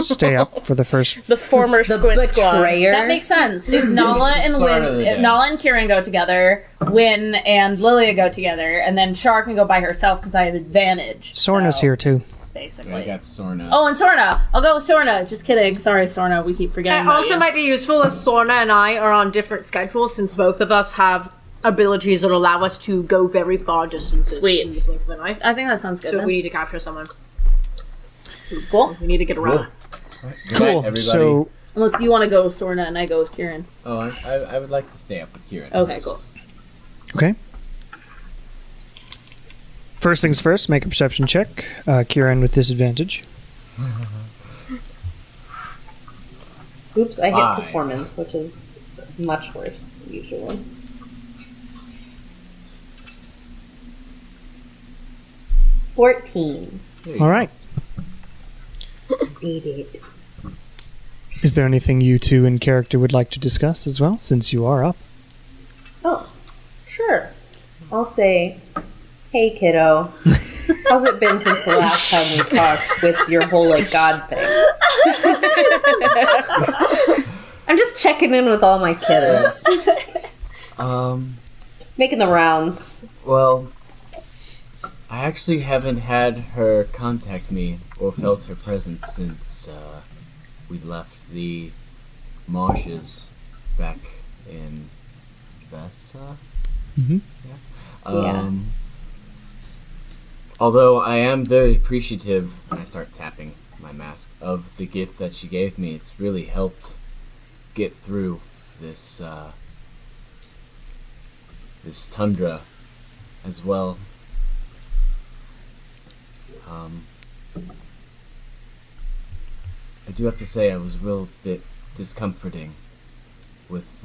stay up for the first. The former The Squid Squad. betrayer. That makes sense. If Nala and Start of Win, the if day. Nala and Kieran go together, Win and Lilia go together, and then Char can go by herself because I have advantage. Sorna's so, here too. basically. I got Sorna. Oh, and Sorna. I'll go with Sorna. Just kidding. Sorry, Sorna. We keep forgetting. It about also you. might be useful if Sorna and I are on different schedules, since both of us have abilities that allow us to go very far distances. Sweet. In the blink of an eye. I think that sounds good. So if then. we need to capture someone, Cool. we need to get around. Good night, Cool. everybody. So Unless you want to go with Sorna and I go with Kieran. Oh, I would like to stay up with Kieran. Okay, first. cool. okay. First things first, make a perception check. Kieran with disadvantage. Oops, I hit 5. performance, which is much worse usually. $14. All right. 88. Is there anything you two in character would like to discuss as well, since you are up? Oh, sure. I'll say, hey kiddo, how's it been since the last time we talked with your whole like God thing? I'm just checking in with all my kiddos. Making the rounds. Well, I actually haven't had her contact me or felt her presence since we left the marshes back in Vessa. Mhm. Yeah. Although I am very appreciative, and I start tapping my mask, of the gift that she gave me. It's really helped get through this this tundra as well. I do have to say I was a real bit discomforting with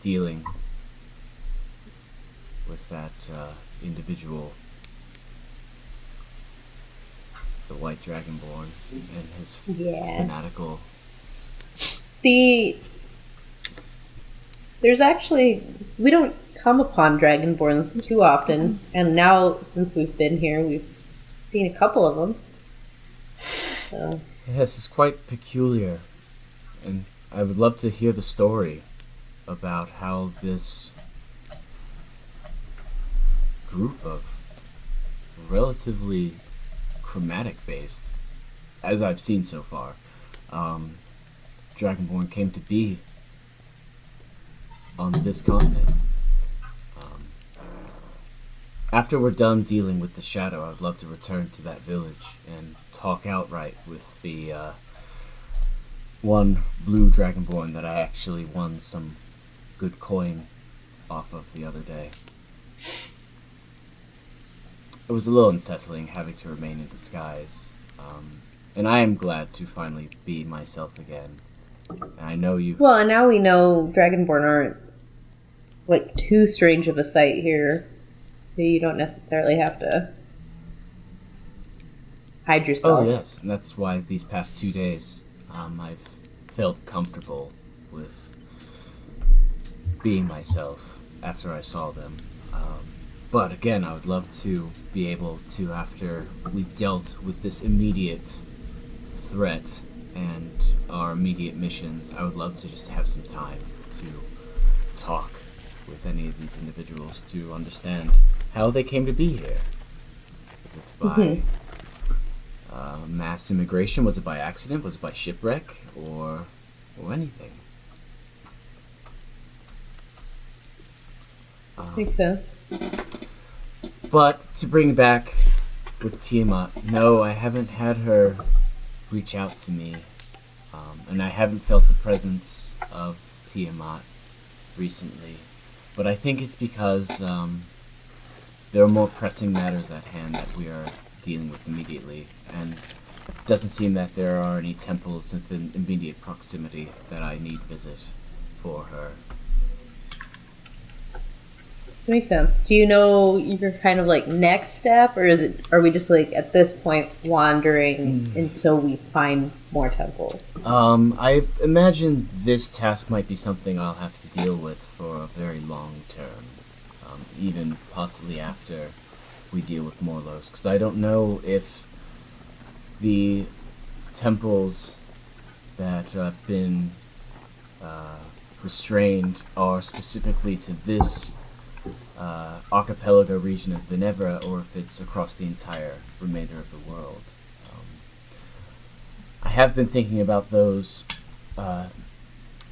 dealing with that individual, the White Dragonborn, and his fanatical. There's actually, we don't come upon Dragonborns too often, and now since we've been here, we've seen a couple of them. So. Yes, it's quite peculiar, and I would love to hear the story about how this group of relatively chromatic based, as I've seen so far, Dragonborn came to be on this continent. After we're done dealing with the shadow, I'd love to return to that village and talk outright with the one blue Dragonborn that I actually won some good coin off of the other day. It was a little unsettling having to remain in disguise, and I am glad to finally be myself again. And I know you. Well, and now we know Dragonborn aren't like too strange of a sight here, so you don't necessarily have to hide yourself. Oh, yes. And that's why these past 2 days I've felt comfortable with being myself after I saw them. But again, I would love to be able to, after we've dealt with this immediate threat and our immediate missions, I would love to just have some time to talk with any of these individuals to understand how they came to be here. Was it by mass immigration? Was it by accident? Was it by shipwreck? Or anything? Makes sense. But to bring back with Tiamat, no, I haven't had her reach out to me, and I haven't felt the presence of Tiamat recently. But I think it's because there are more pressing matters at hand that we are dealing with immediately, and it doesn't seem that there are any temples within immediate proximity that I need visit for her. Makes sense. Do you know your kind of like next step, or are we just like at this point wandering until we find more temples? I imagine this task might be something I'll have to deal with for a very long term, even possibly after we deal with Morlos, because I don't know if the temples that have been restrained are specifically to this archipelago region of Venevra, or if it's across the entire remainder of the world. I have been thinking about those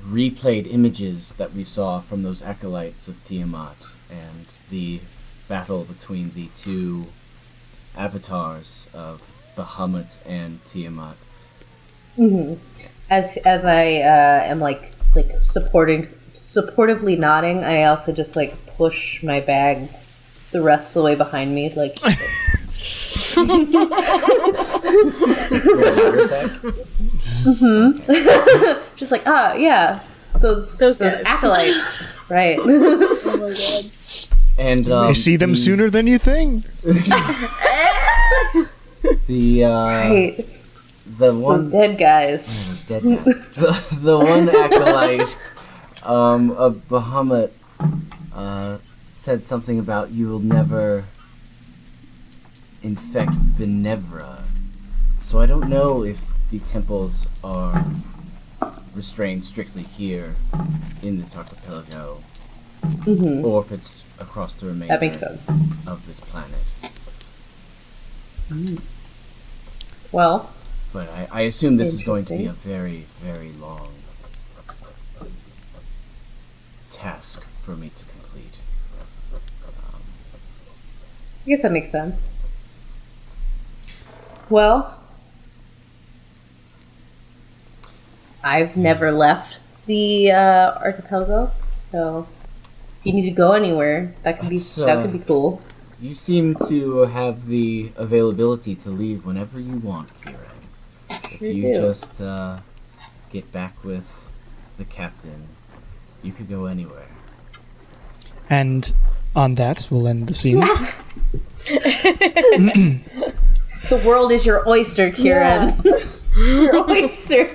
replayed images that we saw from those acolytes of Tiamat and the battle between the two avatars of Bahamut and Tiamat. Mm-hmm. As I am like supportively nodding, I also just like push my bag the rest of the way behind me, like. Just like yeah, those acolytes, right? Oh my god. And I see them sooner than you think. Right. The one Those dead guys. the one acolyte of Bahamut said something about you will never infect Venevra. So I don't know if the temples are restrained strictly here in this archipelago, or if it's across the remainder That makes sense. of this planet. Well, But I assume this is going to be a very, very long task for me to complete. I guess that makes sense. Well, I've never left the archipelago, so if you need to go anywhere, that could be cool. You seem to have the availability to leave whenever you want, Kieran. If you just get back with the captain, you could go anywhere. And on that, we'll end the scene. The world is your oyster, Kieran. Yeah. Your oyster.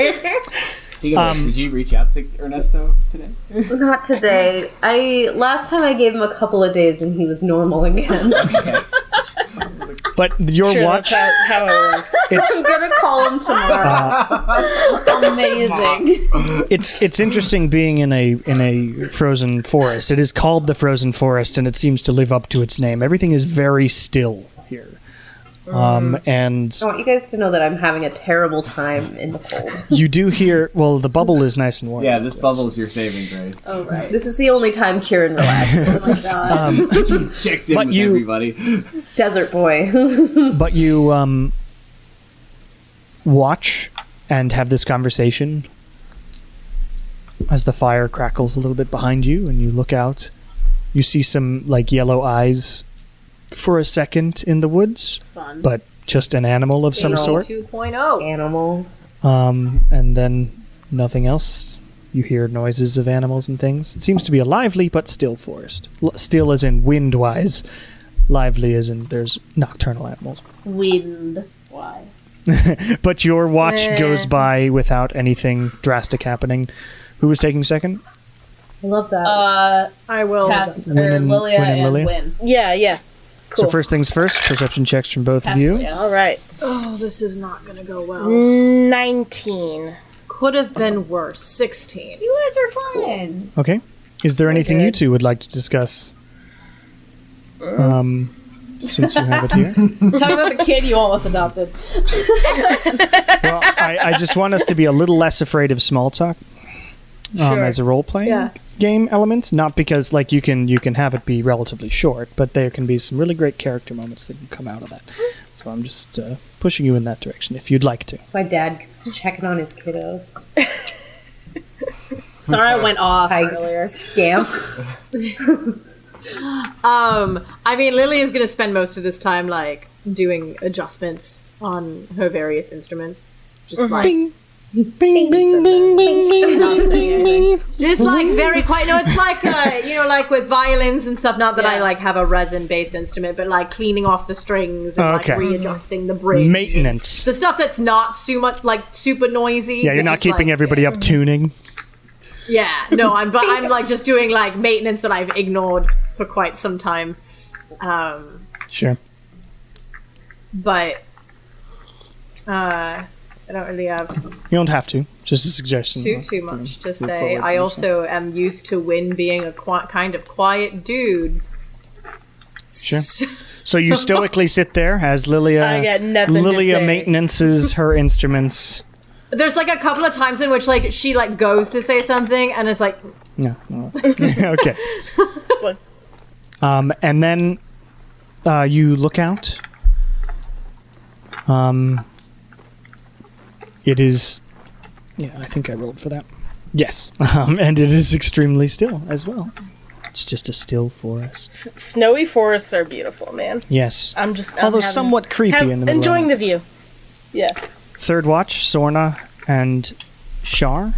Speaking of which, did you reach out to Ernesto today? Not today. Last time I gave him a couple of days and he was normal again. Okay. But your Sure, watch, that's how it works. I'm gonna call him tomorrow. Amazing. it's interesting being in a frozen forest. It is called the Frozen Forest, and it seems to live up to its name. Everything is very still here. And I want you guys to know that I'm having a terrible time in the cold. you do hear, well, the bubble is nice and warm. Yeah, this bubble is your saving grace. Oh, right. This is the only time Kieran relaxes. Oh my god. Checks in But with you- everybody. Desert boy. But you watch and have this conversation as the fire crackles a little bit behind you, and you look out. You see some like yellow eyes for a second in the woods, Fun. but just an animal of some sort. 2.0. Animals. And then nothing else. You hear noises of animals and things. It seems to be a lively but still forest. Still as in wind-wise. Lively as in there's nocturnal animals. Wind. Well, why. But your watch goes by without anything drastic happening. Who was taking second? I love that. I will. Tess, Win or and- Lilia Win and and Lilia? Win. Yeah. Cool. So first things first, perception checks from both of you. Teslia. All right. Oh, this is not gonna go well. 19. Could have been worse. 16. You guys are fine. Okay. Is there anything you good. two would like to discuss? Since you have it here. Talk about the kid you almost adopted. Well, I just want us to be a little less afraid of small talk Sure. as a role playing game element. Not because like you can have it be relatively short, but there can be some really great character moments that can come out of that. So I'm just pushing you in that direction if you'd like to. My dad's checking on his kiddos. Sorry I went off Hi, earlier. Scamp. I mean, Lily is gonna spend most of this time like doing adjustments on her various instruments, just like Bing, bing, bing, bing, bing, Not saying anything. just like very quiet. No, it's like like with violins and stuff. Not that I Yeah. like have a resin-based instrument, but like cleaning off the strings and Okay. like readjusting the bridge. maintenance. The stuff that's not so much like super noisy. Yeah, you're but not just, keeping like, everybody up tuning. Yeah, no, I'm like just doing like maintenance that I've ignored for quite some time. Sure. But I don't really have You don't have to. Just a suggestion. too much to say. forward I and also am used to Win being a kind of quiet dude. Sure. So you stoically sit there as Lilia. I got nothing to Lilia say. maintenances her instruments. There's like a couple of times in which like she like goes to say something and it's like No. Okay. And then you look out. It is. Yeah, I think I rolled for that. Yes. And it is extremely still as well. It's just a still forest. Snowy forests are beautiful, man. Yes. I'm Although having- somewhat creepy in the middle. enjoying of the view. Yeah. Third watch, Sorna and Shar.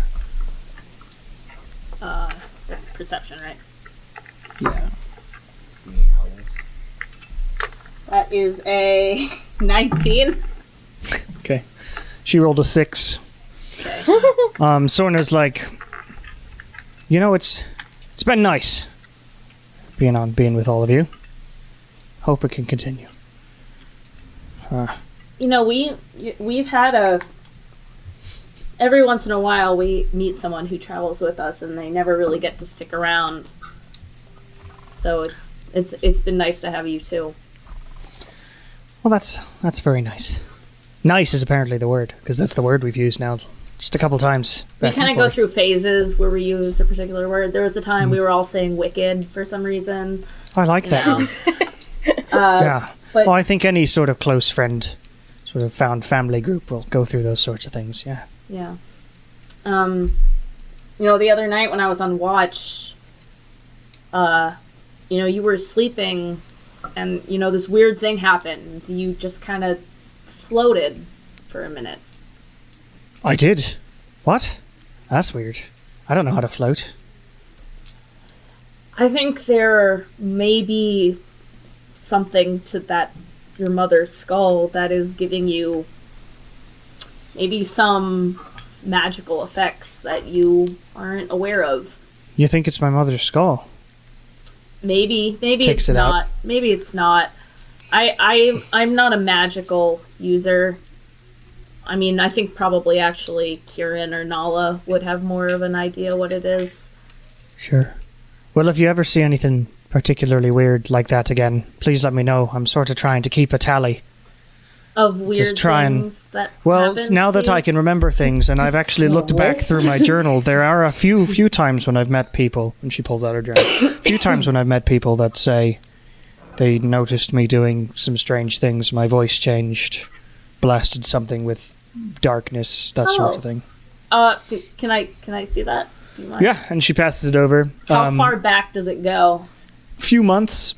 Perception, right? Yeah. That is a 19. Okay. She rolled a 6. Sorna's like, you know, it's been nice being with all of you. Hope it can continue. You know, we've had every once in a while we meet someone who travels with us and they never really get to stick around. So it's been nice to have you too. Well, that's very nice. Nice is apparently the word, because that's the word we've used now just a couple times. We back kind and of go forth. through phases where we use a particular word. There was the time we were all saying wicked for some reason. I like that. know. Yeah. but- Well, I think any sort of close friend, sort of found family group will go through those sorts of things. Yeah. Yeah. You know, the other night when I was on watch, you know, you were sleeping and, you know, this weird thing happened. You just kind of floated for a minute. I did. What? That's weird. I don't know how to float. I think there may be something to that, your mother's skull, that is giving you maybe some magical effects that you aren't aware of. You think it's my mother's skull? Maybe Takes it's it out. not. Maybe it's not. I'm not a magical user. I mean, I think probably actually Kieran or Nala would have more of an idea what it is. Sure. Well, if you ever see anything particularly weird like that again, please let me know. I'm sort of trying to keep a tally. Of weird Just try and- things that Well, happen now to that you. I can remember things, and I've actually looked back through my journal, there are a few times when I've met people, and she pulls out her journal, a few times when I've met people that say they noticed me doing some strange things, my voice changed, blasted something with darkness, that sort Oh. of thing. Can I see that? Do you mind? Yeah, and she passes it over. How far back does it go? Few months,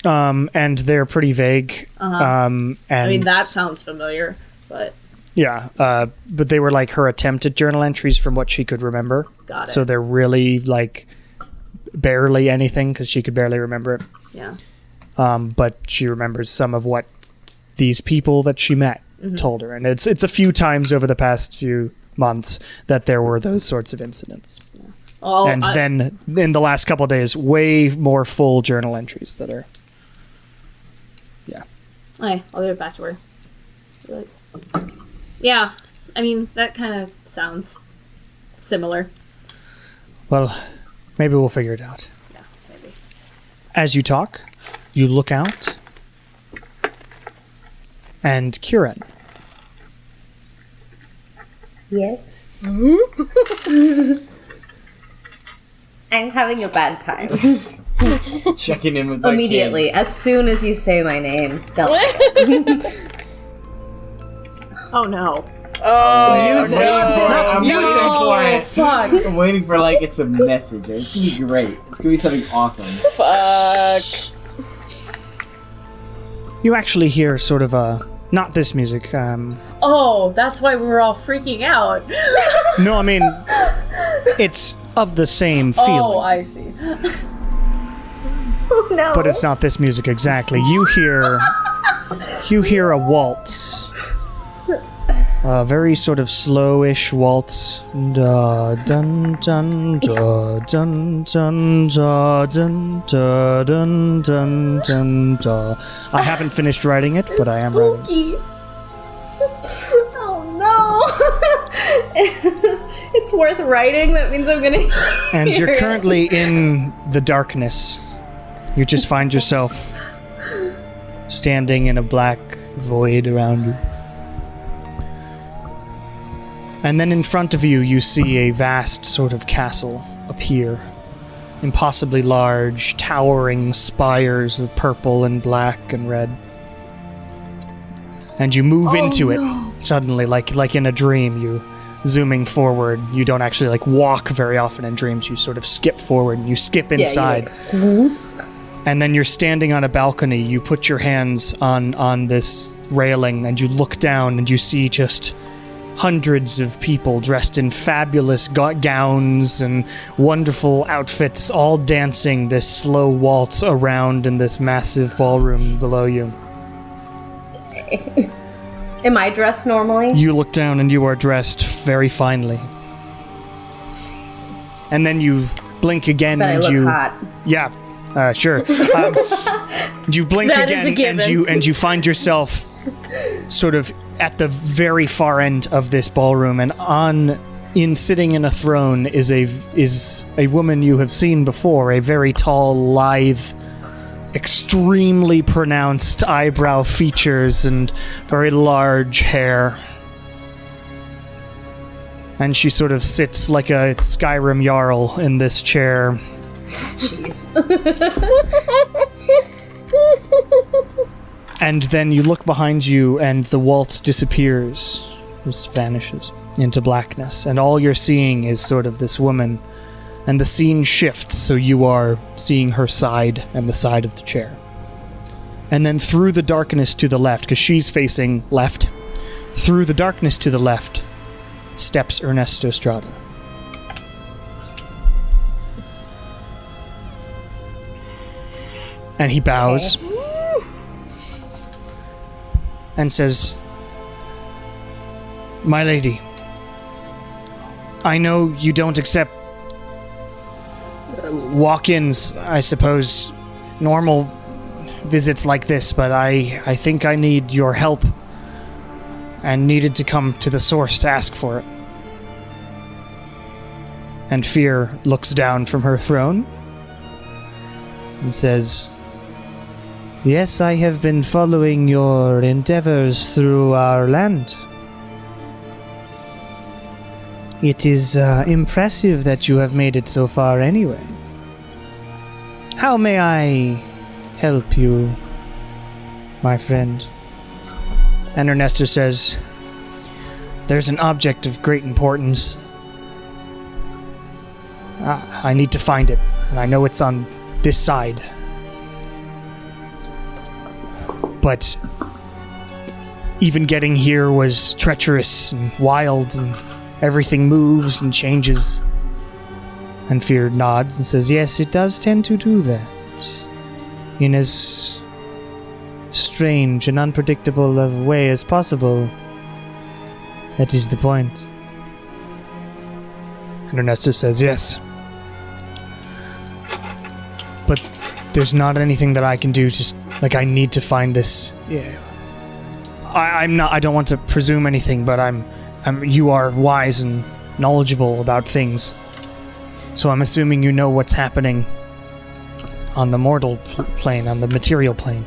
and they're pretty vague. And I mean, that sounds familiar, but yeah, but they were like her attempted journal entries from what she could remember. got it. So they're really like barely anything because she could barely remember it. yeah. But she remembers some of what these people that she met told her. And it's a few times over the past few months that there were those sorts of incidents. Then in the last couple of days, way more full journal entries that are... Yeah. Okay, I'll give it back to her. Yeah, I mean, that kind of sounds similar. Well, maybe we'll figure it out. Yeah, maybe. As you talk, you look out, and Kieran. Yes. I'm having a bad time. Checking in with my Immediately, kids. as soon as you say my name. Oh no. Oh, Use it. I'm Use waiting it. for it. Fuck. I'm waiting for it's a message. It's gonna be great. It's gonna be something awesome. fuck. You actually hear sort of not this music. Oh, that's why we were all freaking out. No, I mean, it's of the same feeling. Oh, I see. Oh no. But it's not this music exactly. You hear a waltz. A very sort of slowish waltz. Da dun dun da dun dun da dun da dun dun dun da. I haven't finished writing it, but I am writing. Spooky. Oh no. It's worth writing. That means I'm gonna. And hear you're it. currently in the darkness. You just find yourself standing in a black void around you. And then in front of you, you see a vast sort of castle appear. Impossibly large, towering spires of purple and black and red. And you move into it suddenly, like in a dream. You zooming forward. You don't actually walk very often in dreams. You sort of skip forward and you skip inside. And then you're standing on a balcony. You put your hands on this railing and you look down and you see just hundreds of people dressed in fabulous gowns and wonderful outfits, all dancing this slow waltz around in this massive ballroom below you. Am I dressed normally? You look down and you are dressed very finely. And then you blink again But I and look you... hot. Yeah, sure. You blink That is a again given. and you find yourself sort of at the very far end of this ballroom, and sitting in a throne is a woman you have seen before, a very tall, lithe, extremely pronounced eyebrow features and very large hair. And she sort of sits like a Skyrim Jarl in this chair. Jeez. And then you look behind you and the waltz disappears, just vanishes into blackness. And all you're seeing is sort of this woman. And the scene shifts, so you are seeing her side and the side of the chair. And then through the darkness to the left, because she's facing left, through the darkness to the left steps Ernesto Estrada. And he bows and says, "My lady, I know you don't accept walk-ins, I suppose, normal visits like this, but I think I need your help and needed to come to the source to ask for it." And Fear looks down from her throne and says, "Yes, I have been following your endeavors through our land. It is impressive that you have made it so far anyway. How may I help you, my friend?" And Ernesto says, "There's an object of great importance. I need to find it, and I know it's on this side. But even getting here was treacherous and wild, and everything moves and changes." And Fear nods and says, "Yes, it does tend to do that. In as strange and unpredictable of a way as possible. That is the point. And Ernesto says, yes. But there's not anything that I can do, just, like, I need to find this. Yeah. I don't want to presume anything, but you are wise and knowledgeable about things. So I'm assuming you know what's happening on the mortal plane, on the material plane.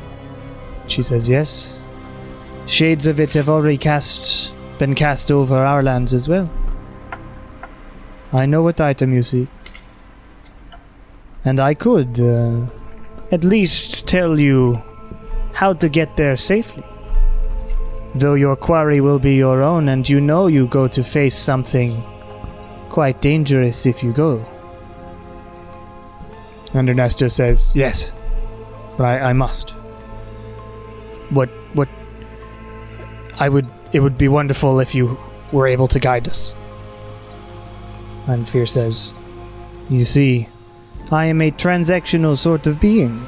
She says, yes. Shades of it have already been cast over our lands as well. I know what item you seek. And I could, at least tell you how to get there safely. Though your quarry will be your own, and you know you go to face something quite dangerous if you go. And Ernesto says, yes, but I must. It would be wonderful if you were able to guide us. And Fear says, you see, I am a transactional sort of being.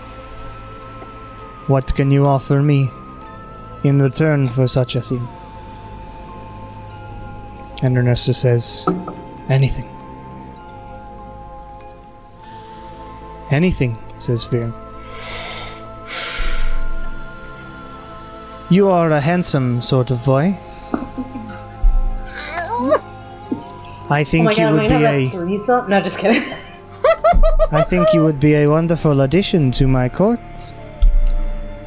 What can you offer me in return for such a thing? And Ernesto says, anything. Anything, says Fear. You are a handsome sort of boy. I think you would be a... threesome? No, just kidding. I think you would be a wonderful addition to my court.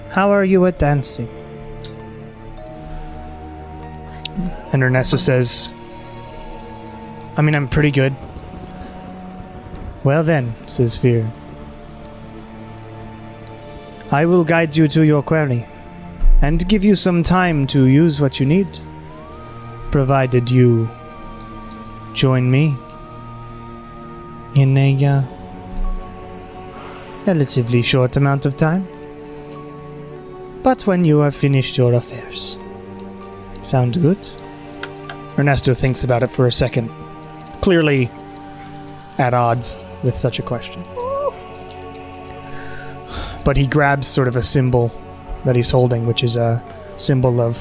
How are you at dancing? And Ernesto says, I'm pretty good. Well then, says Fear. I will guide you to your quarry, and give you some time to use what you need, provided you join me in a relatively short amount of time. But when you have finished your affairs. Sound good? Ernesto thinks about it for a second, clearly at odds with such a question. But he grabs sort of a symbol that he's holding, which is a symbol of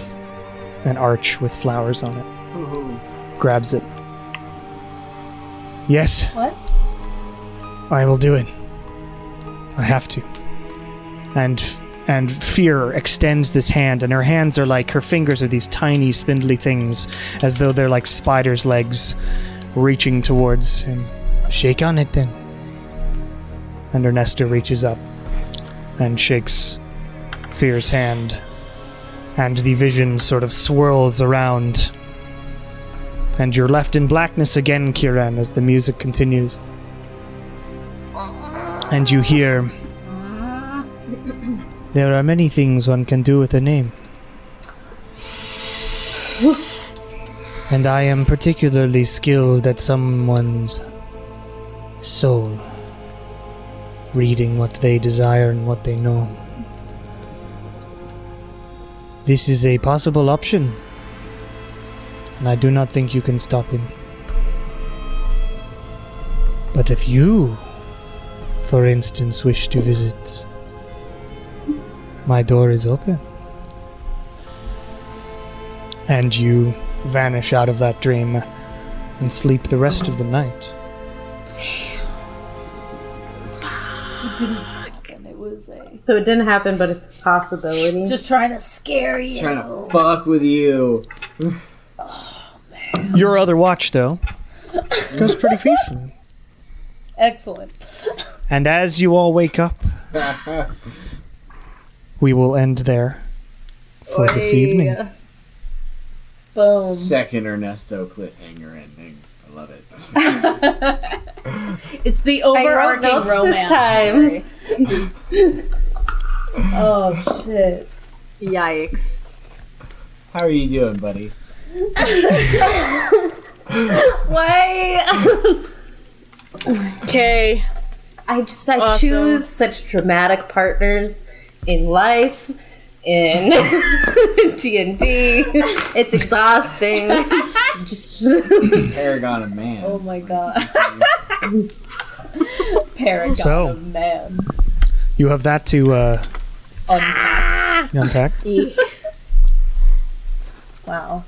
an arch with flowers on it. Grabs it. Yes. What? I will do it. I have to. And Fear extends this hand, and her hands are like, her fingers are these tiny, spindly things, as though they're like spider's legs reaching towards him. Shake on it then. And Ernesto reaches up and shakes Fear's hand, and the vision sort of swirls around, and you're left in blackness again, Kieran, as the music continues. And you hear, there are many things one can do with a name. And I am particularly skilled at someone's soul, reading what they desire and what they know. This is a possible option, and I do not think you can stop him. But if you, for instance, wish to visit, my door is open. And you vanish out of that dream and sleep the rest of the night. So it didn't happen, but it's a possibility. Just trying to scare you. Trying to fuck with you. Your other watch, though, goes pretty peacefully. Excellent. And as you all wake up, we will end there for this evening. Boom. Second Ernesto cliffhanger ending. I love it. It's the I wrote overarching notes romance this time. story. Oh shit. Yikes. How are you doing, buddy? Why? Okay. I Awesome. choose such dramatic partners in life, in D&D. It's exhausting. Just Paragon of man. Oh my god. Paragon So- of man. You have that to Unpack. unpack. Wow.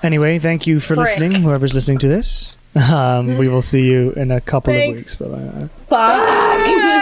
Anyway, thank you for Frick. listening, whoever's listening to this. We will see you in a couple Thanks. of weeks. Bye-bye. Fuck.